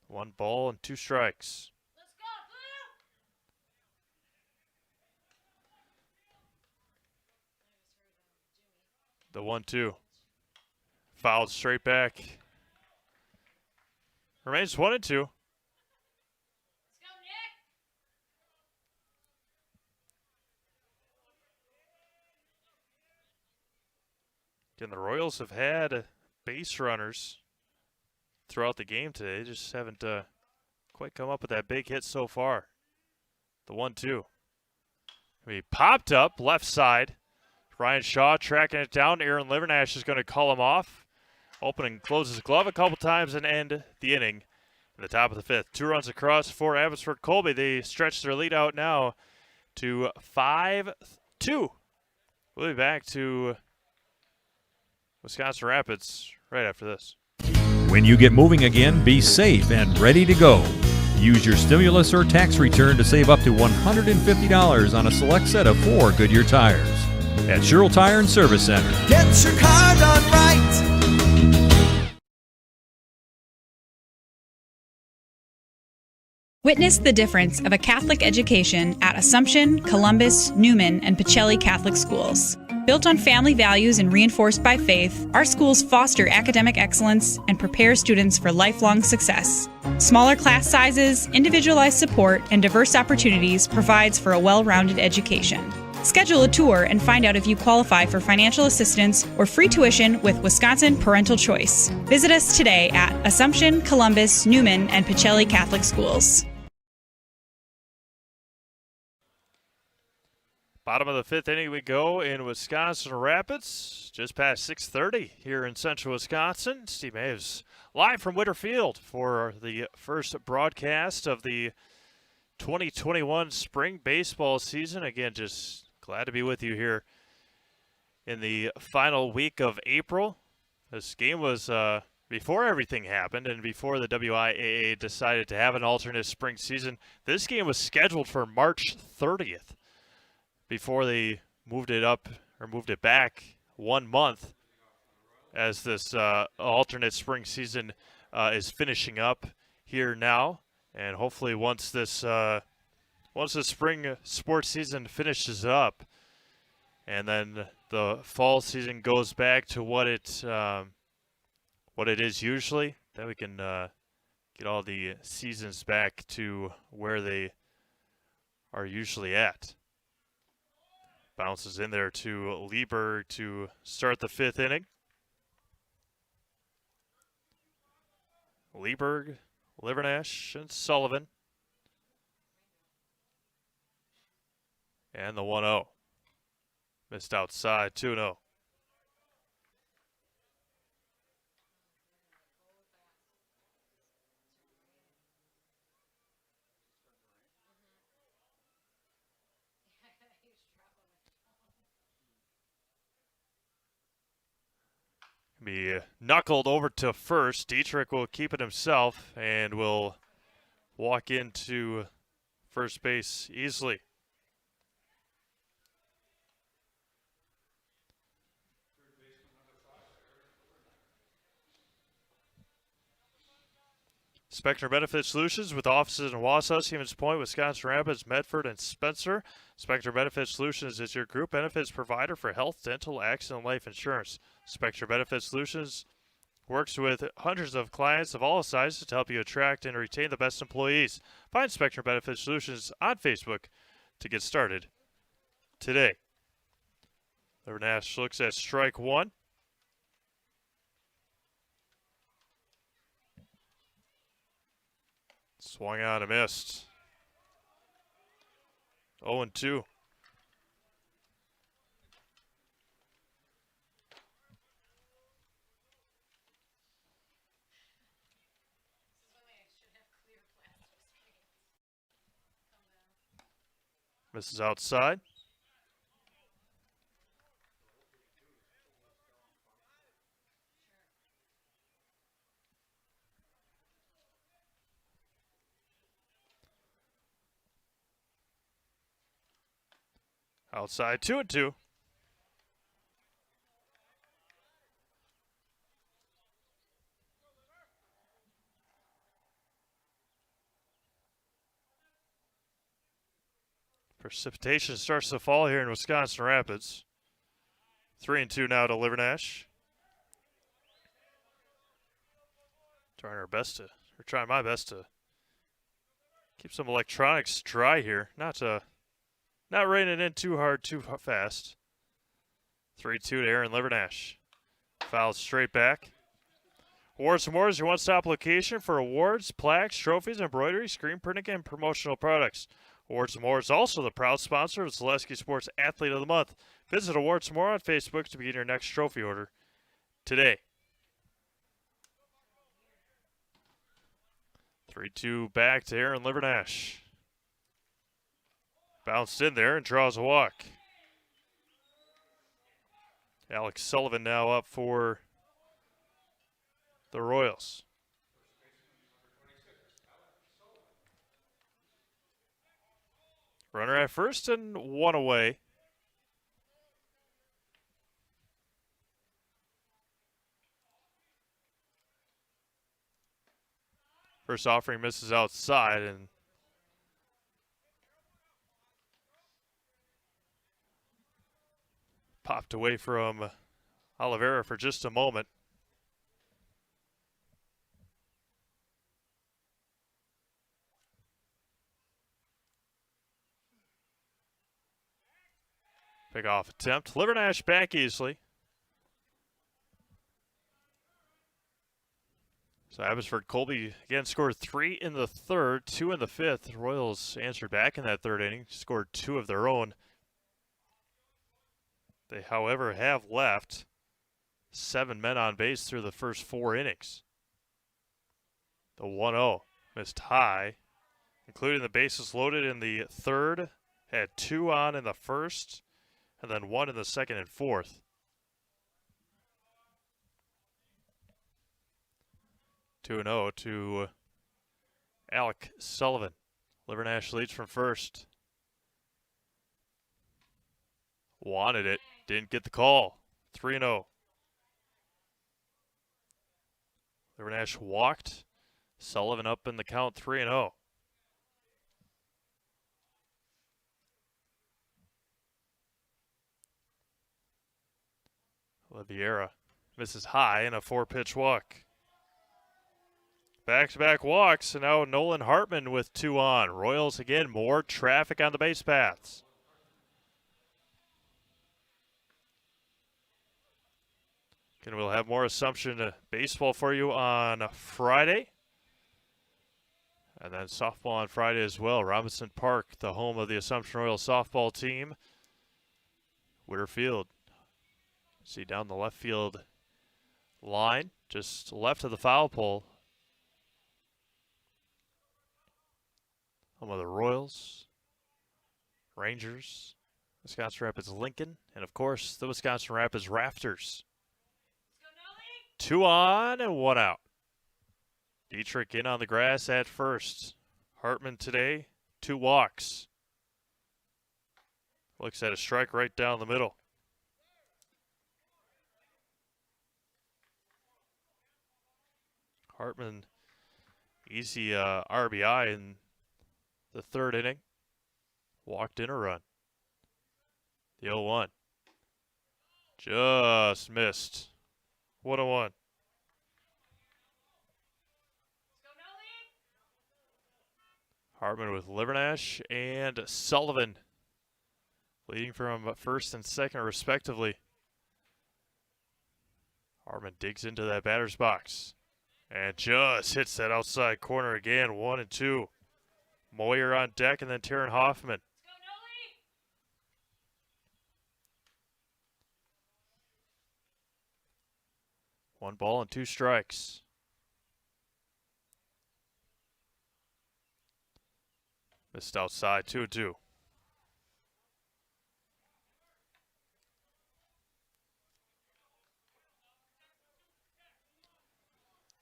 1 ball and 2 strikes. The 1-2. Fouled straight back. Remains 1-2. Again, the Royals have had base runners throughout the game today. Just haven't quite come up with that big hit so far. The 1-2. He popped up left side. Ryan Shaw tracking it down. Aaron Livernash is going to call him off. Open and close his glove a couple times and end the inning in the top of the fifth. 2 runs across for Abbotsford Colby. They stretch their lead out now to 5-2. We'll be back to Wisconsin Rapids right after this. When you get moving again, be safe and ready to go. Use your stimulus or tax return to save up to $150 on a select set of 4 Goodyear tires at Sherrill Tire and Service Center. Get your car done right. Witness the difference of a Catholic education at Assumption, Columbus, Newman, and Pacelli Catholic schools. Built on family values and reinforced by faith, our schools foster academic excellence and prepare students for lifelong success. Smaller class sizes, individualized support, and diverse opportunities provides for a well-rounded education. Schedule a tour and find out if you qualify for financial assistance or free tuition with Wisconsin Parental Choice. Visit us today at Assumption, Columbus, Newman, and Pacelli Catholic Schools. Bottom of the fifth inning we go in Wisconsin Rapids. Just past 6:30 here in central Wisconsin. Steve Maves live from Whitterfield for the first broadcast of the 2021 spring baseball season. Again, just glad to be with you here in the final week of April. This game was before everything happened and before the WIAA decided to have an alternate spring season. This game was scheduled for March 30th. Before they moved it up or moved it back 1 month as this alternate spring season is finishing up here now. And hopefully once the spring sports season finishes up and then the fall season goes back to what it is usually, then we can get all the seasons back to where they are usually at. Bounces in there to Lieberg to start the fifth inning. Lieberg, Livernash, and Sullivan. And the 1-0. Missed outside, 2-0. Be knuckled over to first. Dietrich will keep it himself and will walk into first base easily. Spectrum Benefit Solutions with offices in Wausau, Stevens Point, Wisconsin Rapids, Medford, and Spencer. Spectrum Benefit Solutions is your group benefits provider for health, dental, accident, and life insurance. Spectrum Benefit Solutions works with hundreds of clients of all sizes to help you attract and retain the best employees. Find Spectrum Benefit Solutions on Facebook to get started today. Livernash looks at strike one. Swung on and missed. 0-2. Misses outside. Outside, 2-2. Precipitation starts to fall here in Wisconsin Rapids. 3-2 now to Livernash. Trying my best to keep some electronics dry here. Not reining in too hard, too fast. 3-2 to Aaron Livernash. Fouls straight back. Awards and More is your one-stop location for awards, plaques, trophies, embroidery, screen printing, and promotional products. Awards and More is also the proud sponsor of Zaleski Sports Athlete of the Month. Visit Awards and More on Facebook to begin your next trophy order today. 3-2 back to Aaron Livernash. Bounced in there and draws a walk. Alex Sullivan now up for the Royals. Runner at first and one away. First offering misses outside and popped away from Oliveira for just a moment. Pick off attempt. Livernash back easily. So Abbotsford Colby again scored 3 in the third, 2 in the fifth. The Royals answered back in that third inning, scored 2 of their own. They, however, have left 7 men on base through the first 4 innings. The 1-0 missed high, including the bases loaded in the third, had 2 on in the first, and then 1 in the second and fourth. 2-0 to Alec Sullivan. Livernash leads from first. Wanted it, didn't get the call. 3-0. Livernash walked. Sullivan up in the count, 3-0. Oliveira misses high in a 4-pitch walk. Back-to-back walks, and now Nolan Hartman with 2 on. Royals again, more traffic on the base paths. And we'll have more Assumption baseball for you on Friday. And then softball on Friday as well. Robinson Park, the home of the Assumption Royals softball team. Witter Field. See down the left field line, just left of the foul pole. Home of the Royals, Rangers, Wisconsin Rapids Lincoln, and of course the Wisconsin Rapids Rafters. 2 on and 1 out. Dietrich in on the grass at first. Hartman today, 2 walks. Looks at a strike right down the middle. Hartman, easy RBI in the third inning. Walked in a run. The 0-1. Just missed. 1-1. Hartman with Livernash and Sullivan leading from first and second respectively. Hartman digs into that batter's box and just hits that outside corner again. 1-2. Moyer on deck and then Taryn Hoffman. One ball and 2 strikes. Missed outside, 2-2.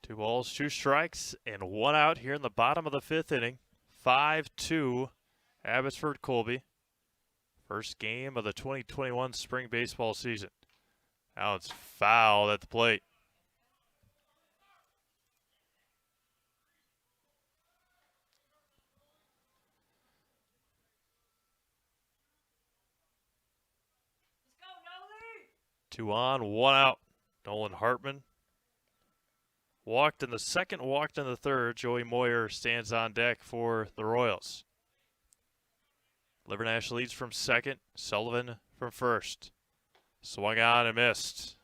Two balls, 2 strikes, and 1 out here in the bottom of the 5th inning. 5-2, Abbotsford Colby. First game of the 2021 spring baseball season. Now it's fouled at the plate. 2 on, 1 out. Nolan Hartman walked in the second, walked in the third. Joey Moyer stands on deck for the Royals. Livernash leads from second. Sullivan from first. Swung on and missed.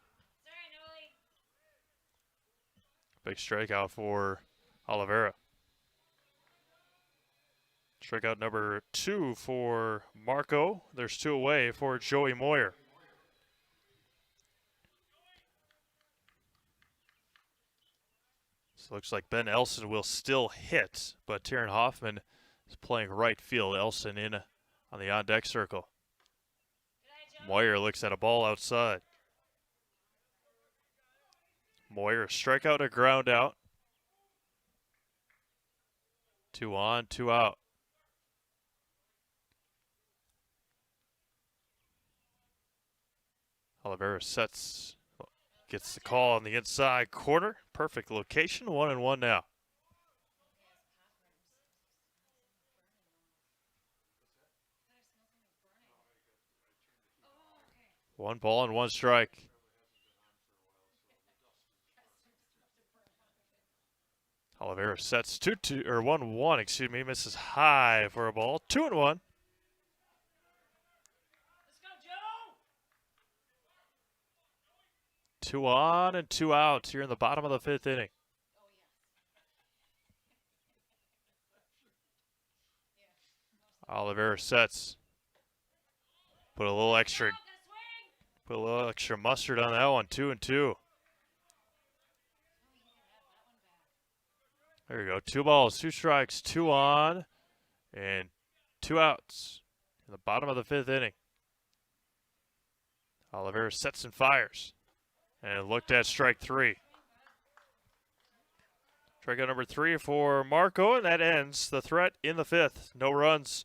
Big strikeout for Oliveira. Strikeout number 2 for Marco. There's 2 away for Joey Moyer. So looks like Ben Elson will still hit, but Taryn Hoffman is playing right field. Elson in on the on-deck circle. Moyer looks at a ball outside. Moyer, strikeout, a ground out. 2 on, 2 out. Oliveira sets, gets the call on the inside corner. Perfect location, 1-1 now. One ball and 1 strike. Oliveira sets 2-2 or 1-1, excuse me, misses high for a ball. 2-1. Two on and 2 out here in the bottom of the 5th inning. Oliveira sets. Put a little extra mustard on that one. 2-2. There you go. 2 balls, 2 strikes, 2 on, and 2 outs in the bottom of the 5th inning. Oliveira sets and fires. And looked at strike 3. Strikeout number 3 for Marco, and that ends the threat in the 5th. No runs,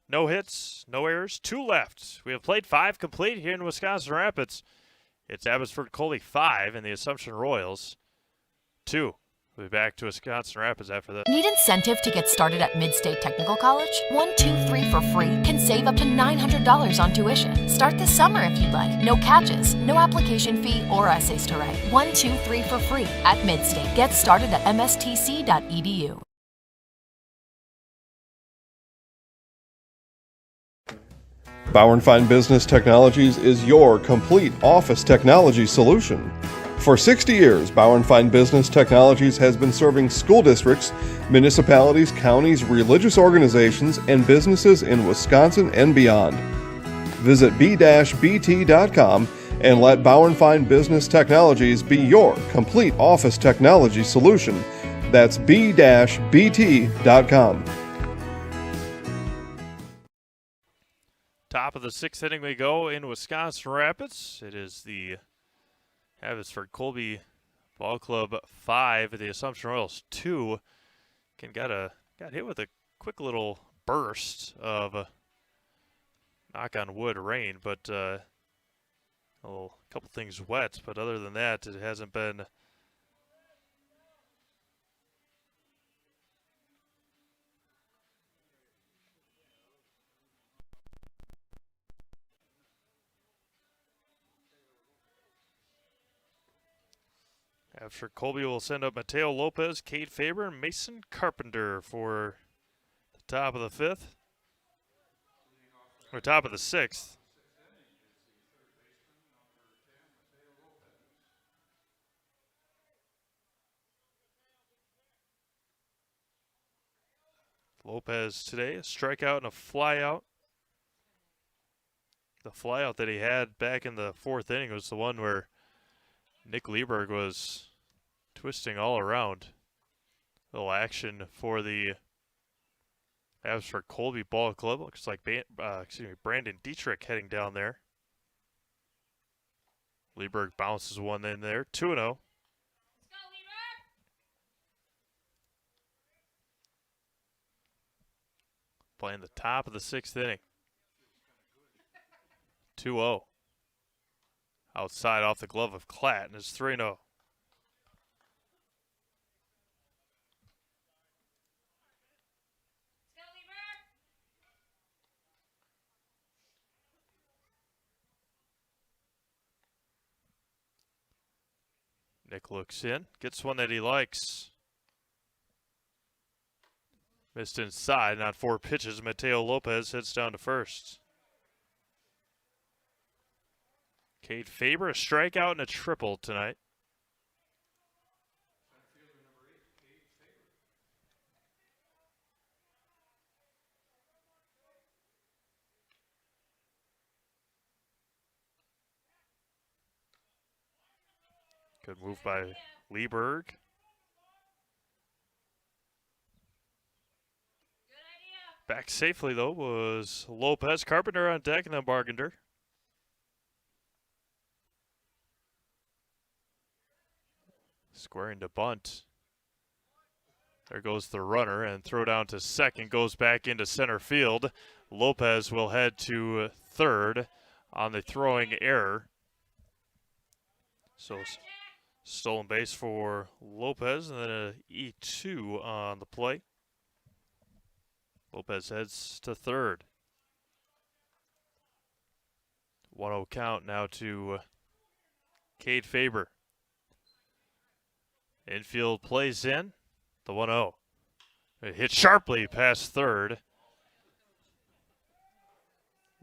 no hits, no errors, 2 left. We have played 5 complete here in Wisconsin Rapids. It's Abbotsford Colby 5 and the Assumption Royals 2. We'll be back to Wisconsin Rapids after that. Need incentive to get started at Mid-State Technical College? 1, 2, 3 for free can save up to $900 on tuition. Start this summer if you'd like. No catches, no application fee or essays to write. 1, 2, 3 for free at Mid-State. Get started at mstc.edu. Bauer & Fine Business Technologies is your complete office technology solution. For 60 years, Bauer & Fine Business Technologies has been serving school districts, municipalities, counties, religious organizations, and businesses in Wisconsin and beyond. Visit b-bt.com and let Bauer & Fine Business Technologies be your complete office technology solution. That's b-bt.com. Top of the 6th inning we go in Wisconsin Rapids. It is the Abbotsford Colby Ball Club 5, the Assumption Royals 2. Got hit with a quick little burst of knock on wood rain, but a couple things wet. But other than that, it hasn't been After Colby will send up Mateo Lopez, Kate Faber, and Mason Carpenter for the top of the 5th. Or top of the 6th. Lopez today, a strikeout and a flyout. The flyout that he had back in the 4th inning was the one where Nick Lieberg was twisting all around. Little action for the Abbotsford Colby Ball Club. Looks like Brandon Dietrich heading down there. Lieberg bounces one in there. 2-0. Playing the top of the 6th inning. 2-0. Outside off the glove of Klatt, and it's 3-0. Nick looks in, gets one that he likes. Missed inside, not 4 pitches. Mateo Lopez hits down to first. Cade Faber, a strikeout and a triple tonight. Good move by Lieberg. Back safely, though, was Lopez. Carpenter on deck, and then Bargender. Squaring to bunt. There goes the runner, and throw down to second. Goes back into center field. Lopez will head to third on the throwing error. So stolen base for Lopez, and then an E2 on the play. Lopez heads to third. 1-0 count now to Cade Faber. Infield plays in. The 1-0. It hit sharply past third.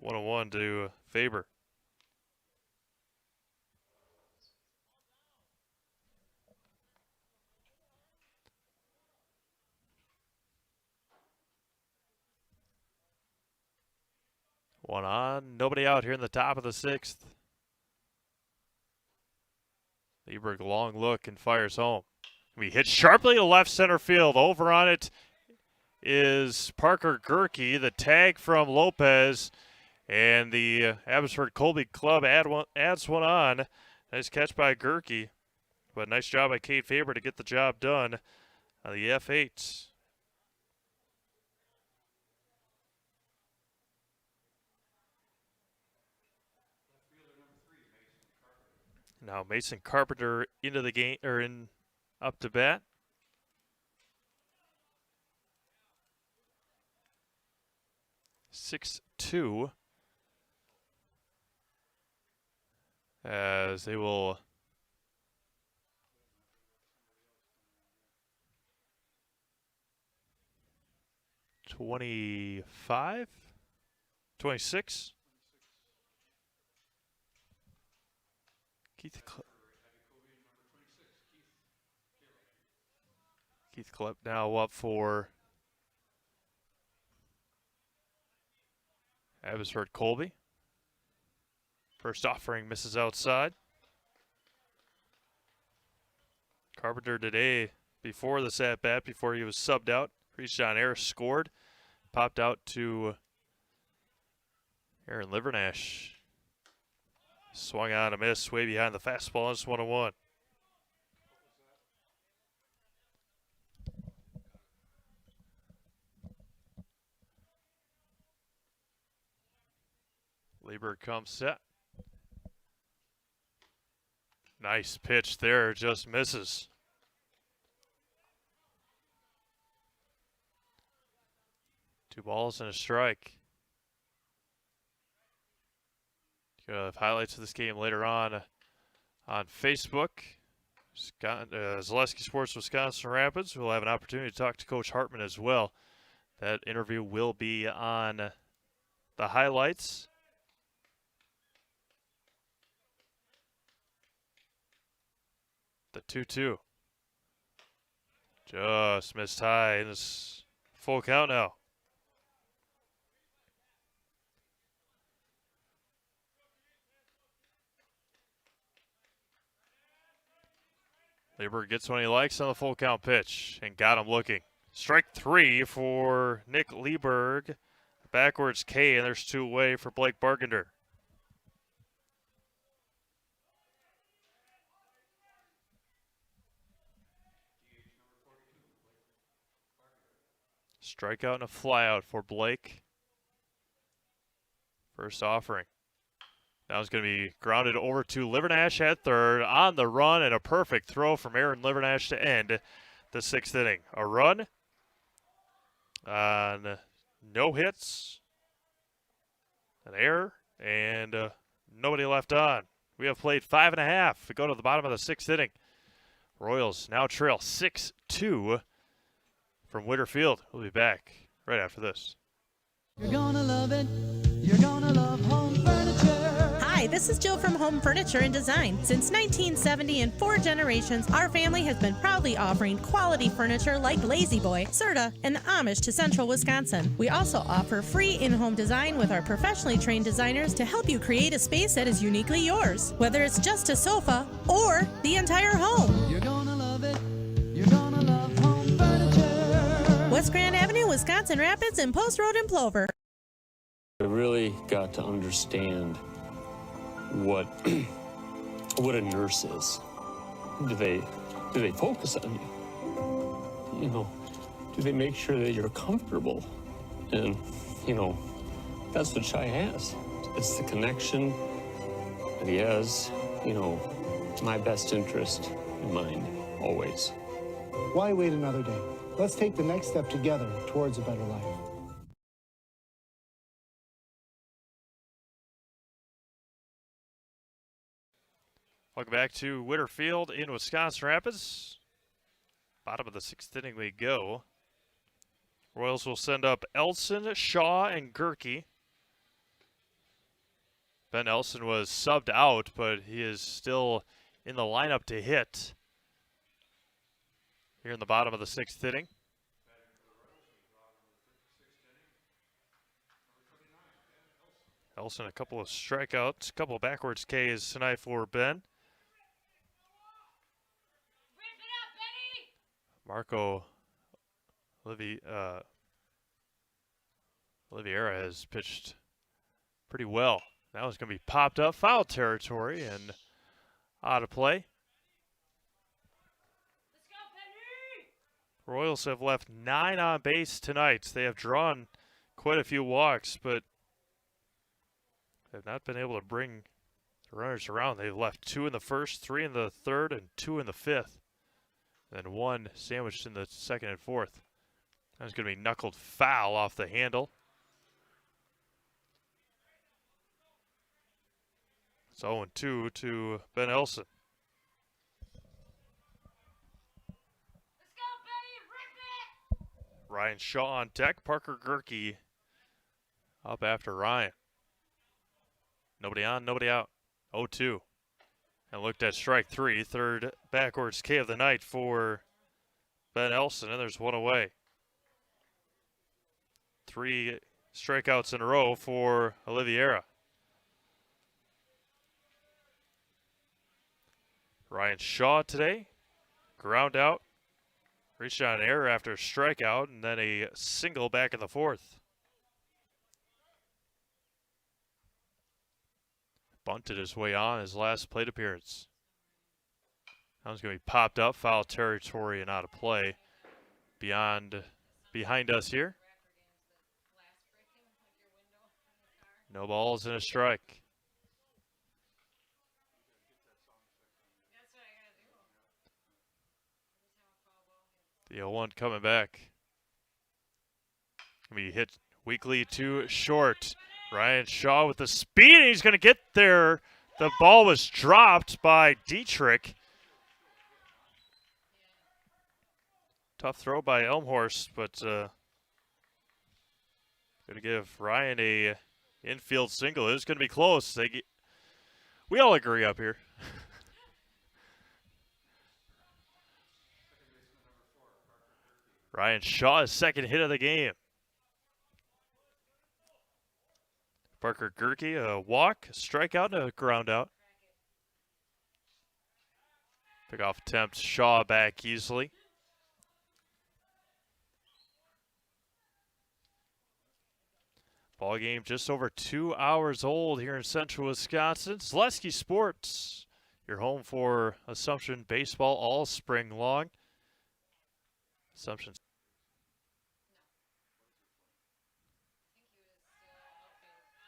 1-1 to Faber. One on, nobody out here in the top of the 6th. Lieberg, long look and fires home. We hit sharply to left center field. Over on it is Parker Gerke. The tag from Lopez, and the Abbotsford Colby Club adds one on. Nice catch by Gerke, but nice job by Cade Faber to get the job done on the F8. Now Mason Carpenter into the game, or in up to bat. (6-2) as they will (25? 26? Keith Klepp now up for Abbotsford Colby. First offering misses outside. Carpenter today, before this at bat, before he was subbed out, reached on air, scored, popped out to Aaron Livernash. Swung on a miss, way behind the fastball. It's 1-1. Lieberg comes set. Nice pitch there, just misses. Two balls and a strike. Gonna have highlights of this game later on Facebook. Zaleski Sports Wisconsin Rapids. We'll have an opportunity to talk to Coach Hartman as well. That interview will be on the highlights. The 2-2. Just missed high, and it's full count now. Lieberg gets one he likes on the full count pitch and got him looking. Strike 3 for Nick Lieberg. Backwards K, and there's 2 away for Blake Bargender. Strikeout and a flyout for Blake. First offering. Now it's going to be grounded over to Livernash at third, on the run, and a perfect throw from Aaron Livernash to end the 6th inning. A run on no hits, an error, and nobody left on. We have played 5.5. We go to the bottom of the 6th inning. Royals now trail 6-2 from Whitterfield. We'll be back right after this. You're gonna love it. You're gonna love home furniture. Hi, this is Jill from Home Furniture and Design. Since 1970 and 4 generations, our family has been proudly offering quality furniture like Lazy Boy, Serta, and the Amish to Central Wisconsin. We also offer free in-home design with our professionally trained designers to help you create a space that is uniquely yours, whether it's just a sofa or the entire home. You're gonna love it. You're gonna love home furniture. West Grand Avenue, Wisconsin Rapids, and Post Road in Plover. I really got to understand what what a nurse is. Do they focus on you? You know, do they make sure that you're comfortable? And you know, that's what Shai has. It's the connection that he has. You know, my best interest in mind always. Why wait another day? Let's take the next step together towards a better life. Welcome back to Whitterfield in Wisconsin Rapids. Bottom of the 6th inning we go. Royals will send up Elson, Shaw, and Gerke. Ben Elson was subbed out, but he is still in the lineup to hit here in the bottom of the 6th inning. Elson, a couple of strikeouts, a couple of backwards Ks tonight for Ben. Marco Oliveira has pitched pretty well. Now it's going to be popped up, foul territory, and out of play. Royals have left 9 on base tonight. They have drawn quite a few walks, but have not been able to bring the runners around. They've left 2 in the first, 3 in the third, and 2 in the fifth. And 1 sandwiched in the second and fourth. That's going to be knuckled foul off the handle. It's 0-2 to Ben Elson. Let's go, Benny! Rip it! Ryan Shaw on deck. Parker Gerke up after Ryan. Nobody on, nobody out. 0-2. And looked at strike 3, third backwards K of the night for Ben Elson, and there's 1 away. 3 strikeouts in a row for Oliveira. Ryan Shaw today, ground out, reached on an error after a strikeout, and then a single back in the 4th. Bunted his way on his last plate appearance. That was going to be popped up, foul territory and out of play. Behind us here. No balls and a strike. The 0-1 coming back. Going to be hit weakly to short. Ryan Shaw with the speed, and he's going to get there. The ball was dropped by Dietrich. Tough throw by Elmhorst, but going to give Ryan a infield single. It was going to be close. We all agree up here. Ryan Shaw's second hit of the game. Parker Gerke, a walk, a strikeout, and a ground out. Pick-off attempt, Shaw back easily. Ball game just over 2 hours old here in Central Wisconsin. Zaleski Sports, your home for Assumption baseball all spring long. Assumption.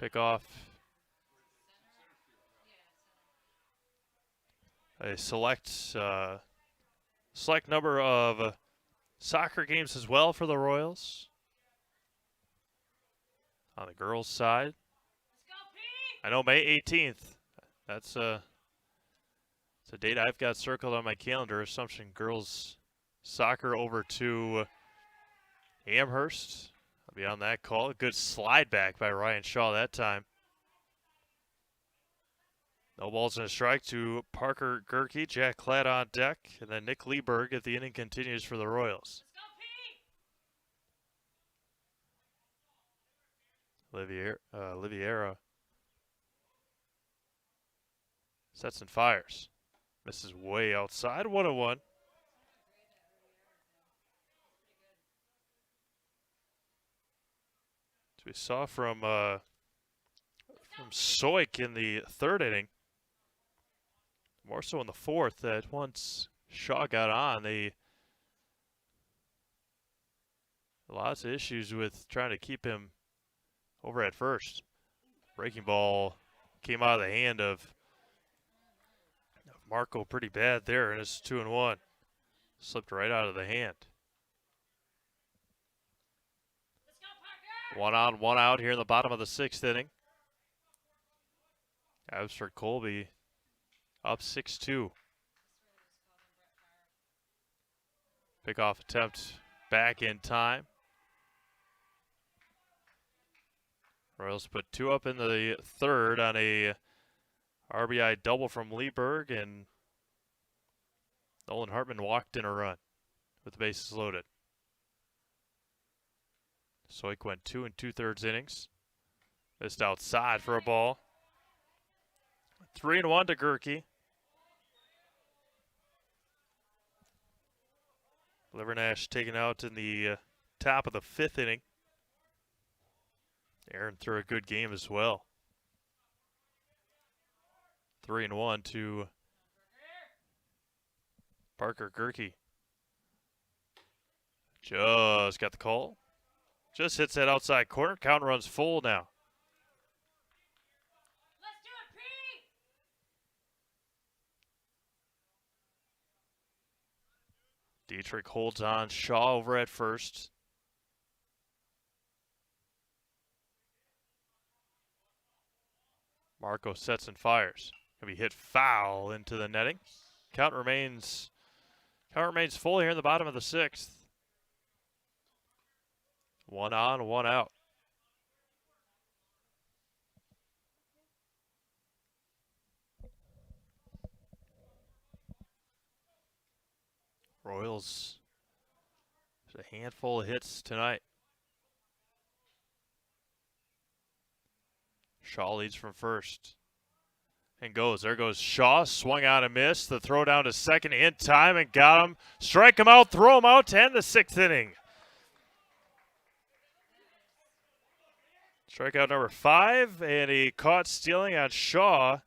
Pick off a select number of soccer games as well for the Royals. On the girls' side, I know May 18th. That's a It's a date I've got circled on my calendar. Assumption girls soccer over to Amherst. I'll be on that call. A good slide back by Ryan Shaw that time. No balls and a strike to Parker Gerke. Jack Klatt on deck. And then Nick Lieberg if the inning continues for the Royals. Oliviera sets and fires. Misses way outside. 1-1. So we saw from Soik in the third inning, more so in the fourth, that once Shaw got on, lots of issues with trying to keep him over at first. Breaking ball came out of the hand of Marco pretty bad there, and it's 2-1. Slipped right out of the hand. 1 on, 1 out here in the bottom of the sixth inning. Abbotsford Colby up 6-2. Pickoff attempt back in time. Royals put 2 up in the third on a RBI double from Lieberg, and Nolan Hartman walked in a run with the bases loaded. Soik went 2 2/3 innings. Missed outside for a ball. 3-1 to Gerke. Livernash taken out in the top of the fifth inning. Aaron threw a good game as well. 3-1 to Parker Gerke. Just got the call. Just hits that outside corner. Count runs full now. Let's do it, Pete! Dietrich holds on. Shaw over at first. Marco sets and fires. Gonna be hit foul into the netting. Count remains full here in the bottom of the sixth. 1 on, 1 out. Royals, there's a handful of hits tonight. Shaw leads from first. And goes. There goes Shaw. Swung out and missed. The throw down to second in time and got him. Strike him out, throw him out to end the sixth inning. Strikeout number 5, and he caught stealing on Shaw.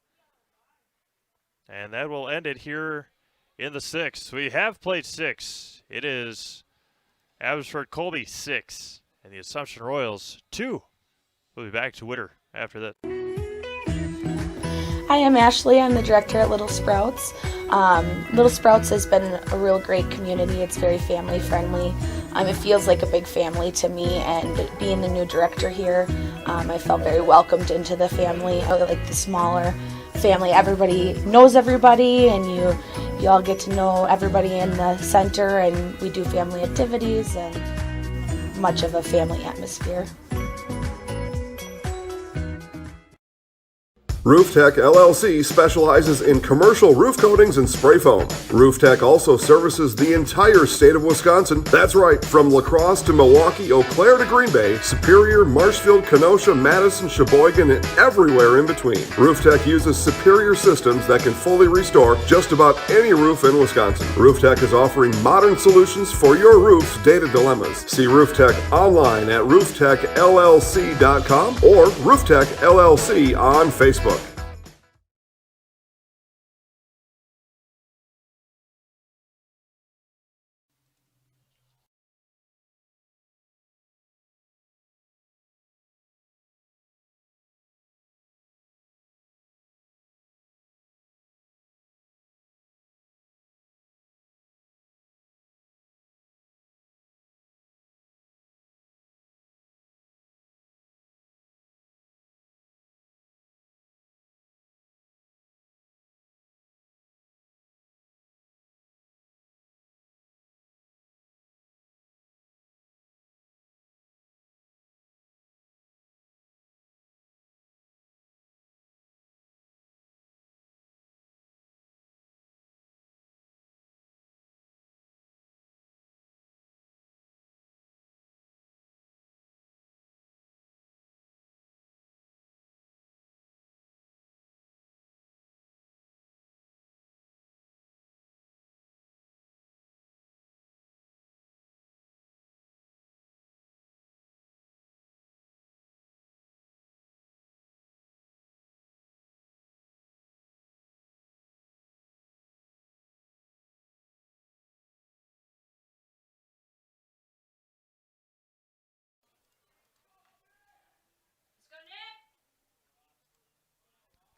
And that will end it here in the sixth. We have played 6. It is Abbotsford Colby 6, and the Assumption Royals 2. We'll be back to Witter after this. Hi, I'm Ashley. I'm the director at Little Sprouts. Little Sprouts has been a real great community. It's very family friendly. It feels like a big family to me, and being the new director here, I felt very welcomed into the family. I like the smaller family. Everybody knows everybody, and you all get to know everybody in the center, and we do family activities and much of a family atmosphere. RoofTech LLC specializes in commercial roof coatings and spray foam. RoofTech also services the entire state of Wisconsin. That's right, from La Crosse to Milwaukee, Eau Claire to Green Bay, Superior, Marshfield, Kenosha, Madison, Sheboygan, and everywhere in between. RoofTech uses superior systems that can fully restore just about any roof in Wisconsin. RoofTech is offering modern solutions for your roof's data dilemmas. See RoofTech online at rooftechllc.com or RoofTech LLC on Facebook.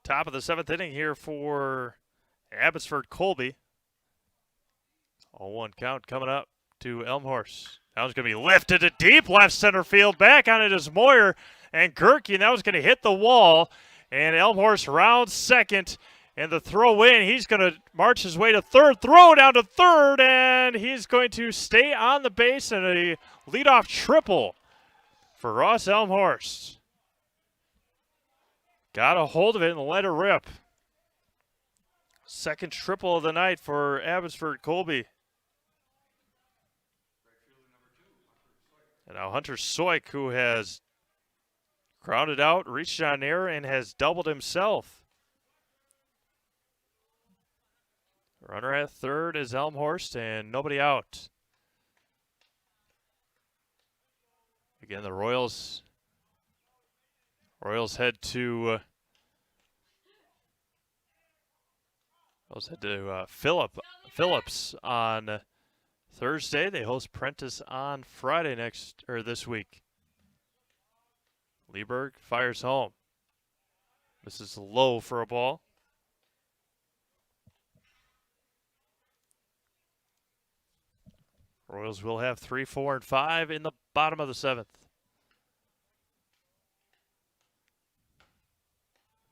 Top of the 7th inning here for Abbotsford Colby. 0-1 count coming up to Elmhorst. That was going to be lifted to deep left center field. Back on it is Moyer and Gerke, and that was going to hit the wall. And Elmhorst rounds second. And the throw in, he's going to march his way to third. Throw down to third, and he's going to stay on the base and a leadoff triple for Ross Elmhorst. Got a hold of it and let it rip. Second triple of the night for Abbotsford Colby. And now Hunter Soik, who has grounded out, reached on air, and has doubled himself. Runner at third is Elmhorst, and nobody out. Again, the Royals head to Phillips on Thursday. They host Prentice on Friday this week. Lieberg fires home. This is low for a ball. Royals will have 3, 4, and 5 in the bottom of the 7th.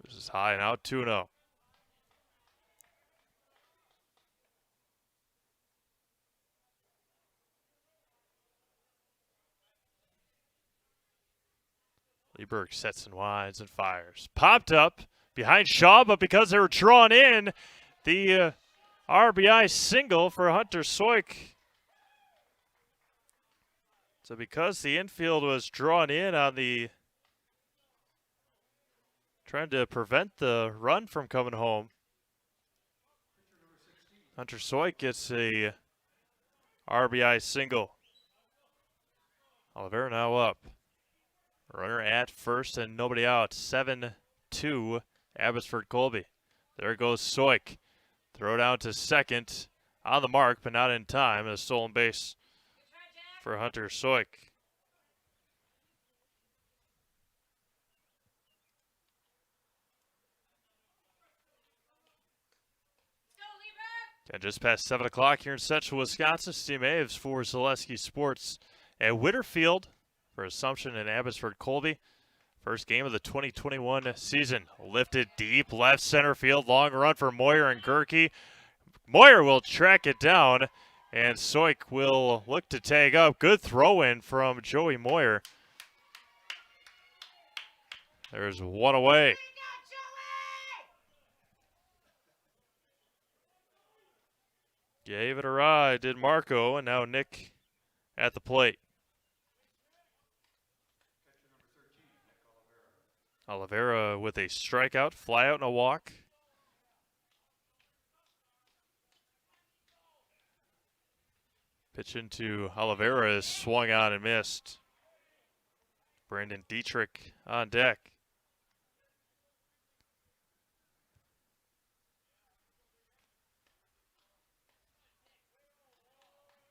This is high and out, 2-0. Lieberg sets and winds and fires. Popped up behind Shaw, but because they were drawn in, the RBI single for Hunter Soik. So because the infield was drawn in on the trying to prevent the run from coming home, Hunter Soik gets a RBI single. Oliveira now up. Runner at first and nobody out. 7-2 Abbotsford Colby. There goes Soik. Throw down to second on the mark, but not in time. A stolen base for Hunter Soik. And just past 7 o'clock here in Central Wisconsin, Steve Aves for Zaleski Sports at Whitterfield for Assumption and Abbotsford Colby. First game of the 2021 season. Lifted deep left center field. Long run for Moyer and Gerke. Moyer will track it down, and Soik will look to tag up. Good throw in from Joey Moyer. There's one away. Gave it a ride, did Marco, and now Nick at the plate. Oliveira with a strikeout, fly out and a walk. Pitch into Oliveira is swung on and missed. Brandon Dietrich on deck.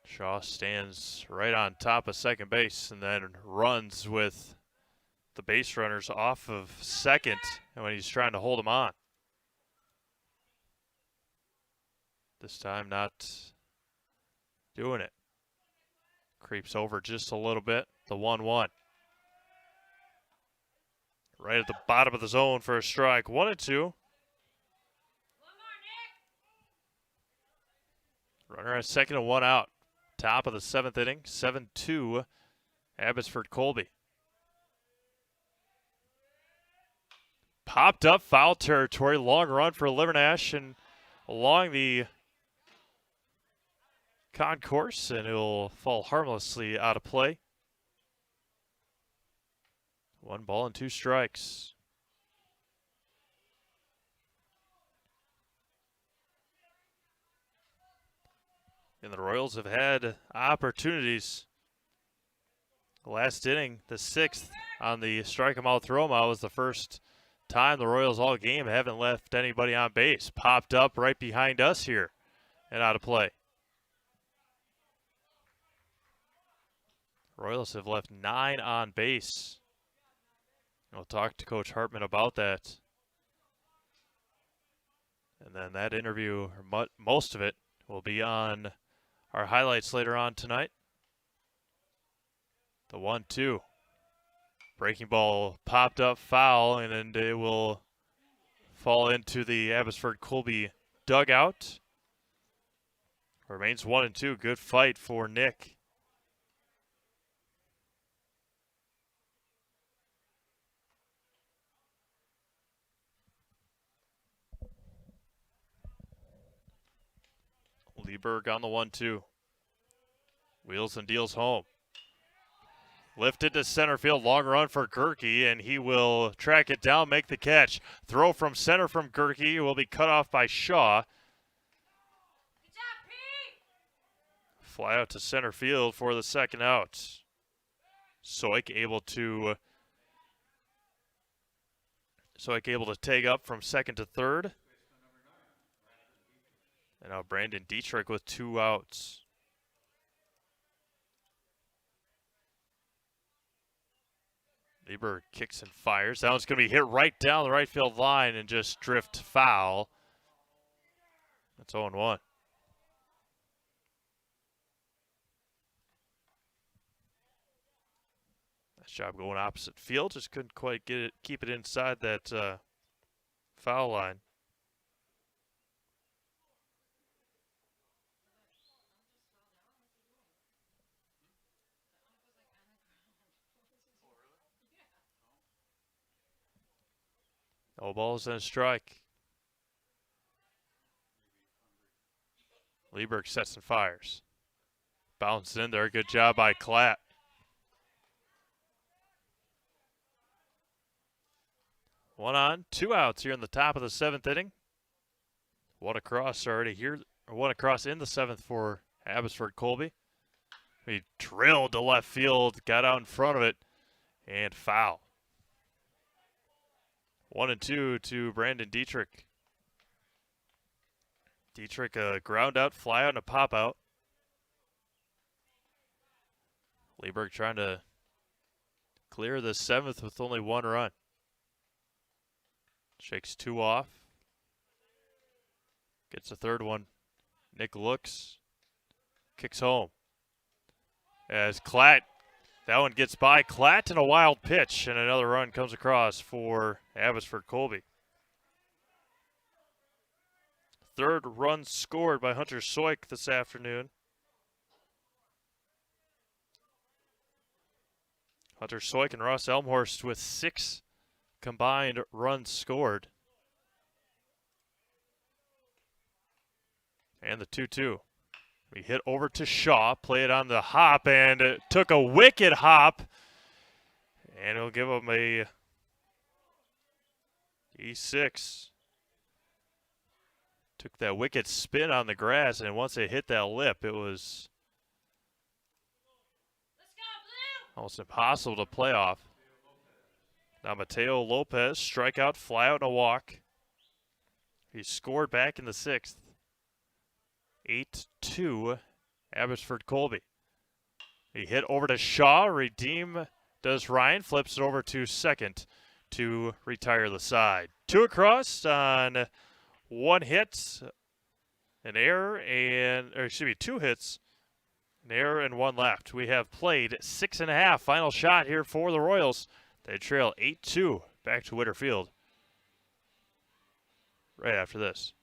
Shaw stands right on top of second base and then runs with the base runners off of second and when he's trying to hold him on. This time not doing it. Creeps over just a little bit. The 1-1. Right at the bottom of the zone for a strike. 1-2. Runner at second and one out. Top of the 7th inning. 7-2 Abbotsford Colby. Popped up foul territory. Long run for Livernash and along the concourse, and it'll fall harmlessly out of play. 1 ball and 2 strikes. And the Royals have had opportunities. Last inning, the 6th on the strike 'em out, throw 'em out was the first time the Royals all game haven't left anybody on base. Popped up right behind us here and out of play. Royals have left 9 on base. We'll talk to Coach Hartman about that And then that interview, or most of it, will be on our highlights later on tonight. The 1-2. Breaking ball popped up, foul, and then it will fall into the Abbotsford Colby dugout. Remains 1-2. Good fight for Nick. Lieberg on the 1-2. Wheels and deals home. Lifted to center field, long run for Gerke, and he will track it down, make the catch. Throw from center from Gerke will be cut off by Shaw. Fly out to center field for the second out. Soik able to take up from second to third. And now Brandon Dietrich with 2 outs. Lieber kicks and fires. That one's going to be hit right down the right field line and just drift foul. That's 0-1. Nice job going opposite field. Just couldn't quite keep it inside that foul line. No balls and a strike. Lieberg sets and fires. Bounced in there. Good job by Klatt. One on, 2 outs here in the top of the 7th inning. One across already here, or one across in the 7th for Abbotsford Colby. He drilled to left field, got out in front of it, and foul. 1-2 to Brandon Dietrich. Dietrich, a ground out, fly out, and a pop out. Lieberg trying to clear the 7th with only 1 run. Shakes 2 off. Gets a 3rd one. Nick looks. Kicks home. As Klatt, that one gets by Klatt, and a wild pitch, and another run comes across for Abbotsford Colby. 3rd run scored by Hunter Soik this afternoon. Hunter Soik and Ross Elmhorst with 6 combined runs scored. And the 2-2. We hit over to Shaw, play it on the hop, and it took a wicked hop. And it'll give him a E6. Took that wicked spin on the grass, and once it hit that lip, it was almost impossible to play off. Now Mateo Lopez, strikeout, fly out, and a walk. He scored back in the 6th. 8-2, Abbotsford Colby. He hit over to Shaw, redeem does Ryan, flips it over to second to retire the side. 2 across on 1 hit, an error, and, or excuse me, 2 hits, an error, and 1 left. We have played 6.5. Final shot here for the Royals. They trail 8-2 back to Witter Field right after this.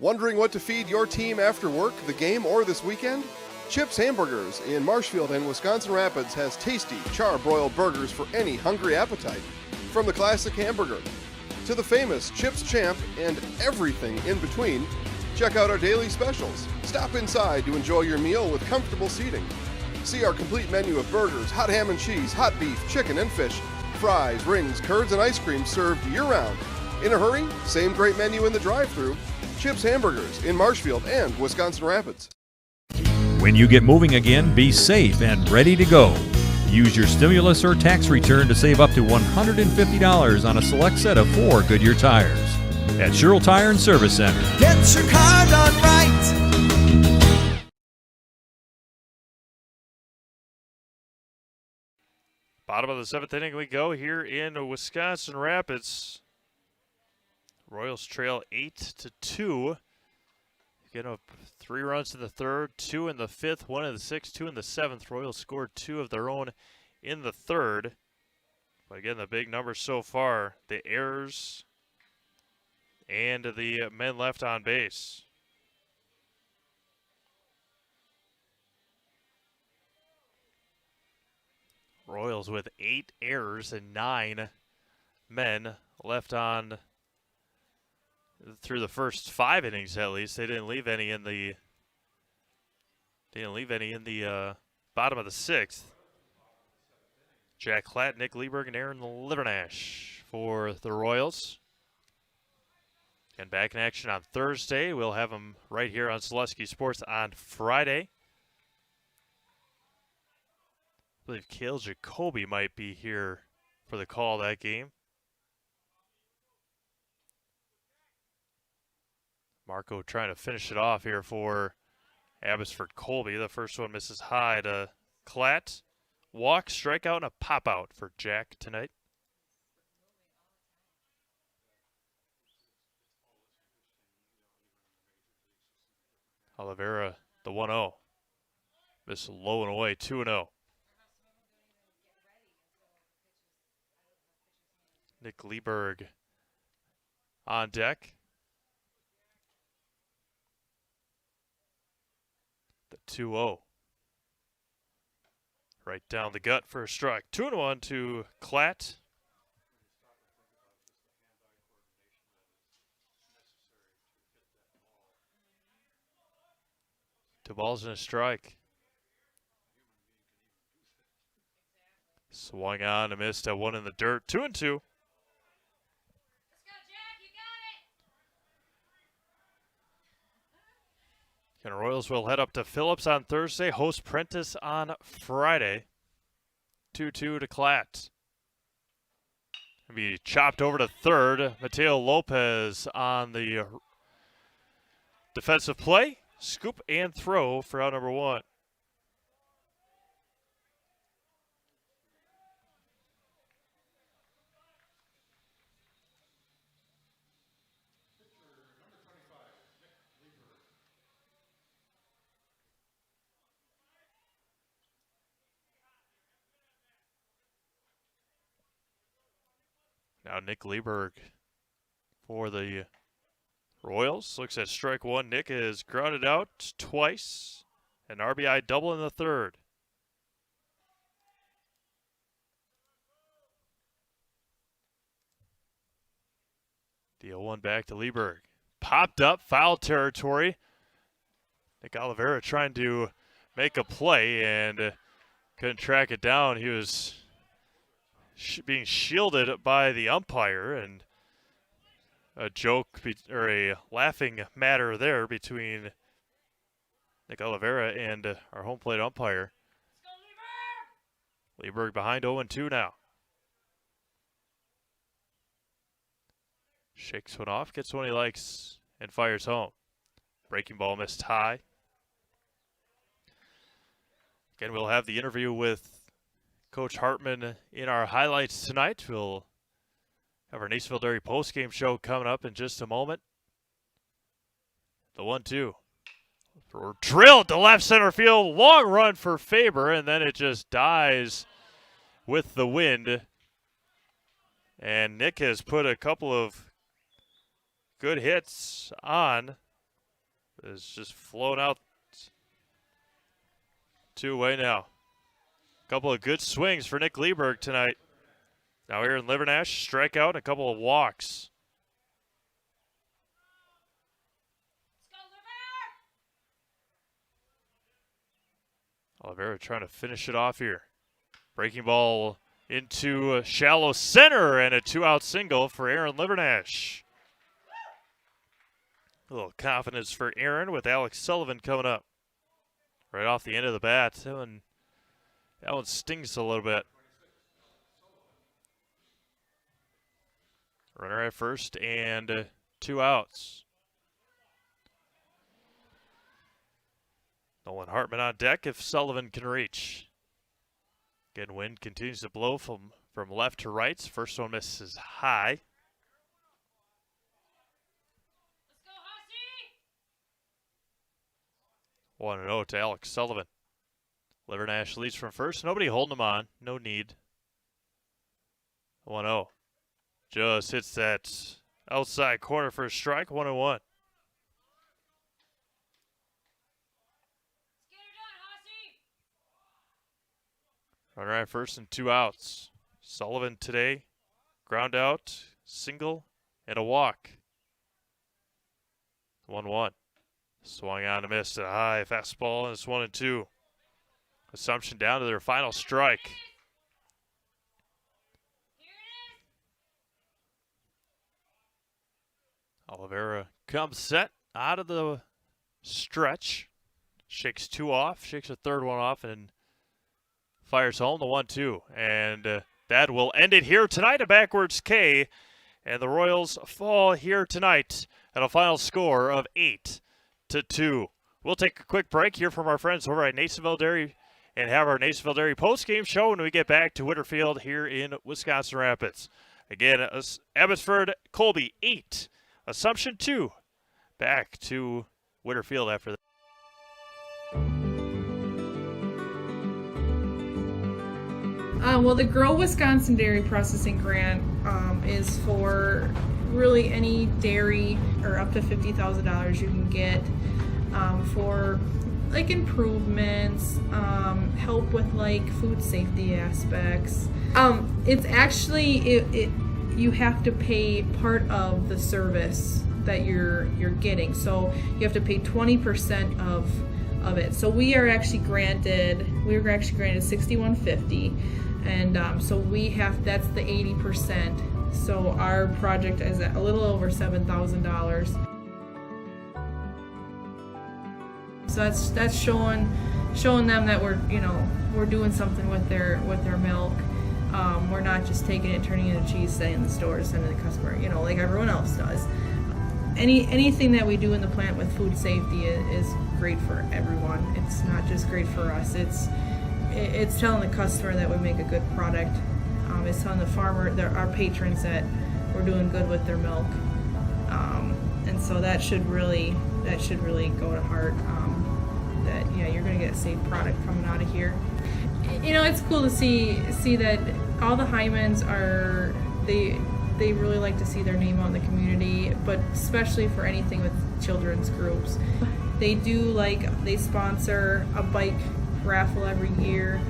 Wondering what to feed your team after work, the game, or this weekend? Chips Hamburgers in Marshfield and Wisconsin Rapids has tasty char-broiled burgers for any hungry appetite. From the classic hamburger to the famous Chips Champ and everything in between, check out our daily specials. Stop inside to enjoy your meal with comfortable seating. See our complete menu of burgers, hot ham and cheese, hot beef, chicken and fish, fries, rings, curds, and ice cream served year-round. In a hurry? Same great menu in the drive-thru. Chips Hamburgers in Marshfield and Wisconsin Rapids. When you get moving again, be safe and ready to go. Use your stimulus or tax return to save up to $150 on a select set of 4 Goodyear tires at Sherrill Tire and Service Center. Get your car done right. Bottom of the 7th inning we go here in Wisconsin Rapids. Royals trail 8-2. Get up 3 runs in the third, 2 in the fifth, 1 in the sixth, 2 in the seventh. Royals scored 2 of their own in the third. But again, the big numbers so far, the errors and the men left on base. Royals with 8 errors and 9 men left on through the first 5 innings at least. They didn't leave any in the bottom of the 6th. Jack Klatt, Nick Lieberg, and Aaron Livernash for the Royals. And back in action on Thursday. We'll have them right here on Zaleski Sports on Friday. I believe Cale Jacoby might be here for the call of that game. Marco trying to finish it off here for Abbotsford Colby. The first one misses high to Klatt. Walk, strikeout, and a pop-out for Jack tonight. Oliveira, the 1-0. Misses low and away, 2-0. Nick Lieberg on deck. The 2-0. Right down the gut for a strike. 2-1 to Klatt. Two balls and a strike. Swung on and missed at 1 in the dirt. 2-2. And Royals will head up to Phillips on Thursday, host Prentice on Friday. 2-2 to Klatt. Be chopped over to third. Mateo Lopez on the defensive play. Scoop and throw for out number 1. Now Nick Lieberg for the Royals. Looks at strike 1. Nick is grounded out twice. An RBI double in the third. The 0-1 back to Lieberg. Popped up, foul territory. Nick Oliveira trying to make a play and couldn't track it down. He was being shielded by the umpire, and a joke or a laughing matter there between Nick Oliveira and our home plate umpire. Lieberg behind 0-2 now. Shakes one off, gets one he likes, and fires home. Breaking ball missed high. Again, we'll have the interview with Coach Hartman in our highlights tonight. We'll have our Nacerville Dairy postgame show coming up in just a moment. The 1-2. Drilled to left center field. Long run for Faber, and then it just dies with the wind. And Nick has put a couple of good hits on. It's just flown out 2-way now. Couple of good swings for Nick Lieberg tonight. Now Aaron Livernash, strikeout, and a couple of walks. Oliveira trying to finish it off here. Breaking ball into shallow center, and a 2-out single for Aaron Livernash. A little confidence for Aaron with Alex Sullivan coming up. Right off the end of the bat. That one stings a little bit. Runner at first and 2 outs. Nolan Hartman on deck if Sullivan can reach. Again, wind continues to blow from left to right. First one misses high. 1-0 to Alex Sullivan. Livernash leads from first. Nobody holding him on. No need. 1-0. Just hits that outside corner for a strike. 1-1. Runner at first and 2 outs. Sullivan today, ground out, single, and a walk. 1-1. Swung on and missed a high fastball, and it's 1-2. Assumption down to their final strike. Oliveira comes set out of the stretch. Shakes 2 off, shakes a third one off, and fires home the 1-2. And that will end it here tonight, a backwards K. And the Royals fall here tonight at a final score of 8-2. We'll take a quick break here from our friends over at Nasonville Dairy and have our Nasonville Dairy post-game show when we get back to Whitterfield here in Wisconsin Rapids. Again, Abbotsford, Colby 8, Assumption 2. Back to Whitterfield after that. Well, the Grow Wisconsin Dairy Processing Grant is for really any dairy, or up to $50,000 you can get for like improvements, help with like food safety aspects. It's actually you have to pay part of the service that you're getting, so you have to pay 20% of it. So we were actually granted $6,150. And so that's the 80%. So our project is at a little over $7,000. So that's showing them that we're doing something with their milk. We're not just taking it, turning it into cheese, sending it in the stores, sending it to the customer, like everyone else does. Anything that we do in the plant with food safety is great for everyone. It's not just great for us. It's telling the customer that we make a good product. It's telling the farmer, our patrons, that we're doing good with their milk. And so that should really go to heart. That you're going to get a safe product coming out of here. It's cool to see that all the Hymans they really like to see their name out in the community, but especially for anything with children's groups. They sponsor a bike raffle every year,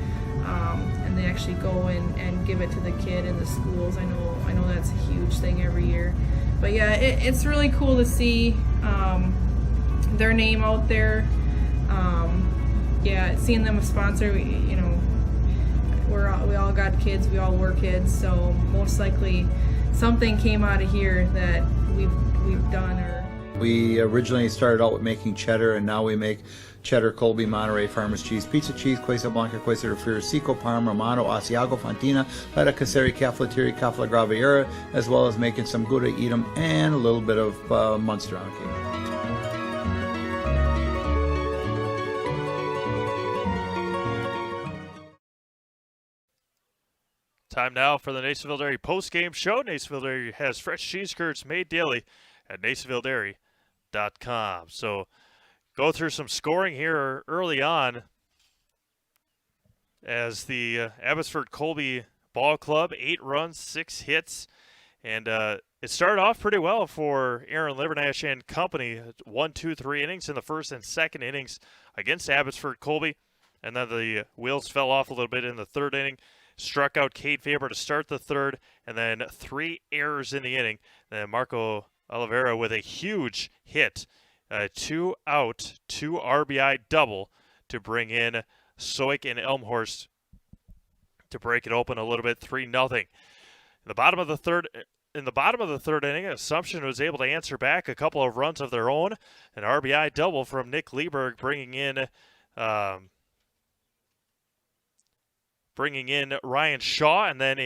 and they actually go and give it to the kid in the schools. I know that's a huge thing every year. But yeah, it's really cool to see their name out there. Seeing them a sponsor, we all got kids, we all were kids, so most likely something came out of here that we've done. We originally started out with making cheddar, and now we make cheddar, Colby, Monterey, Farmers cheese, pizza cheese, Quesa Blanca, Quesa de Friar, Seco, Parma, Romano, Asiago, Fontina, Feta Caseri, Caflateri, Cafla Graviera, as well as making some Gouda Edam and a little bit of Munster on cake. Time now for the Nasonville Dairy post-game show. Nasonville Dairy has fresh cheese curds made daily at nasonvilledairy.com. So go through some scoring here early on as the Abbotsford Colby Ball Club, 8 runs, 6 hits. And it started off pretty well for Aaron Livernash and company. 1, 2, 3 innings in the first and second innings against Abbotsford Colby. And then the wheels fell off a little bit in the third inning. Struck out Cade Faber to start the third, and then 3 errors in the inning. Then Marco Oliveira with a huge hit, 2 out, 2 RBI double to bring in Soik and Elmhorst to break it open a little bit, 3-0. In the bottom of the third inning, Assumption was able to answer back a couple of runs of their own, an RBI double from Nick Lieberg, bringing in Ryan Shaw, and then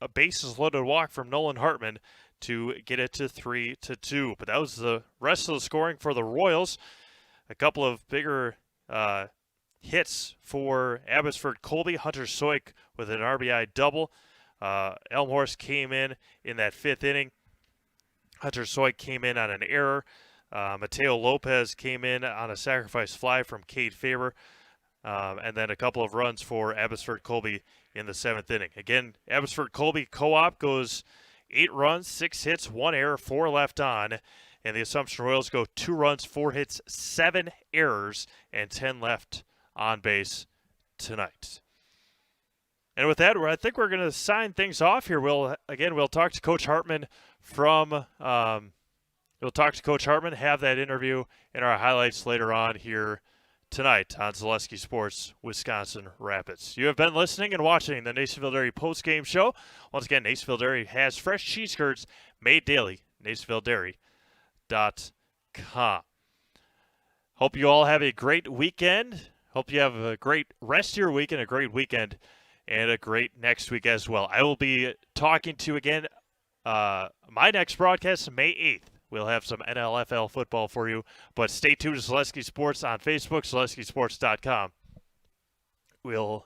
a bases-loaded walk from Nolan Hartman to get it to 3-2. But that was the rest of the scoring for the Royals. A couple of bigger hits for Abbotsford Colby. Hunter Soik with an RBI double. Elmhorst came in that 5th inning. Hunter Soik came in on an error. Mateo Lopez came in on a sacrifice fly from Cade Faber, and then a couple of runs for Abbotsford Colby in the 7th inning. Again, Abbotsford Colby co-op goes 8 runs, 6 hits, 1 error, 4 left on. And the Assumption Royals go 2 runs, 4 hits, 7 errors, and 10 left on base tonight. And with that, I think we're going to sign things off here. We'll talk to Coach Hartman have that interview in our highlights later on here tonight on Zaleski Sports Wisconsin Rapids. You have been listening and watching the Nationville Dairy post-game show. Once again, Nationville Dairy has fresh cheese curds made daily. NationvilleDairy.com. Hope you all have a great weekend. Hope you have a great rest of your week and a great weekend and a great next week as well. I will be talking to you again my next broadcast May 8th. We'll have some NLFL football for you, but stay tuned to Zaleski Sports on Facebook, ZaleskiSports.com. They'll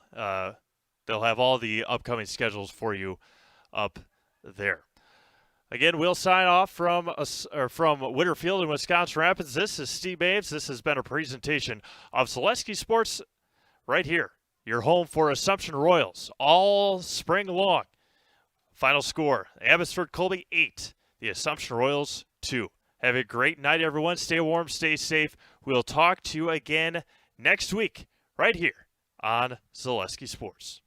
have all the upcoming schedules for you up there. Again, we'll sign off from Whitterfield in Wisconsin Rapids. This is Steve Baves. This has been a presentation of Zaleski Sports right here. Your home for Assumption Royals all spring long. Final score, Abbotsford Colby 8, the Assumption Royals 2. Have a great night, everyone. Stay warm, stay safe. We'll talk to you again next week right here on Zaleski Sports.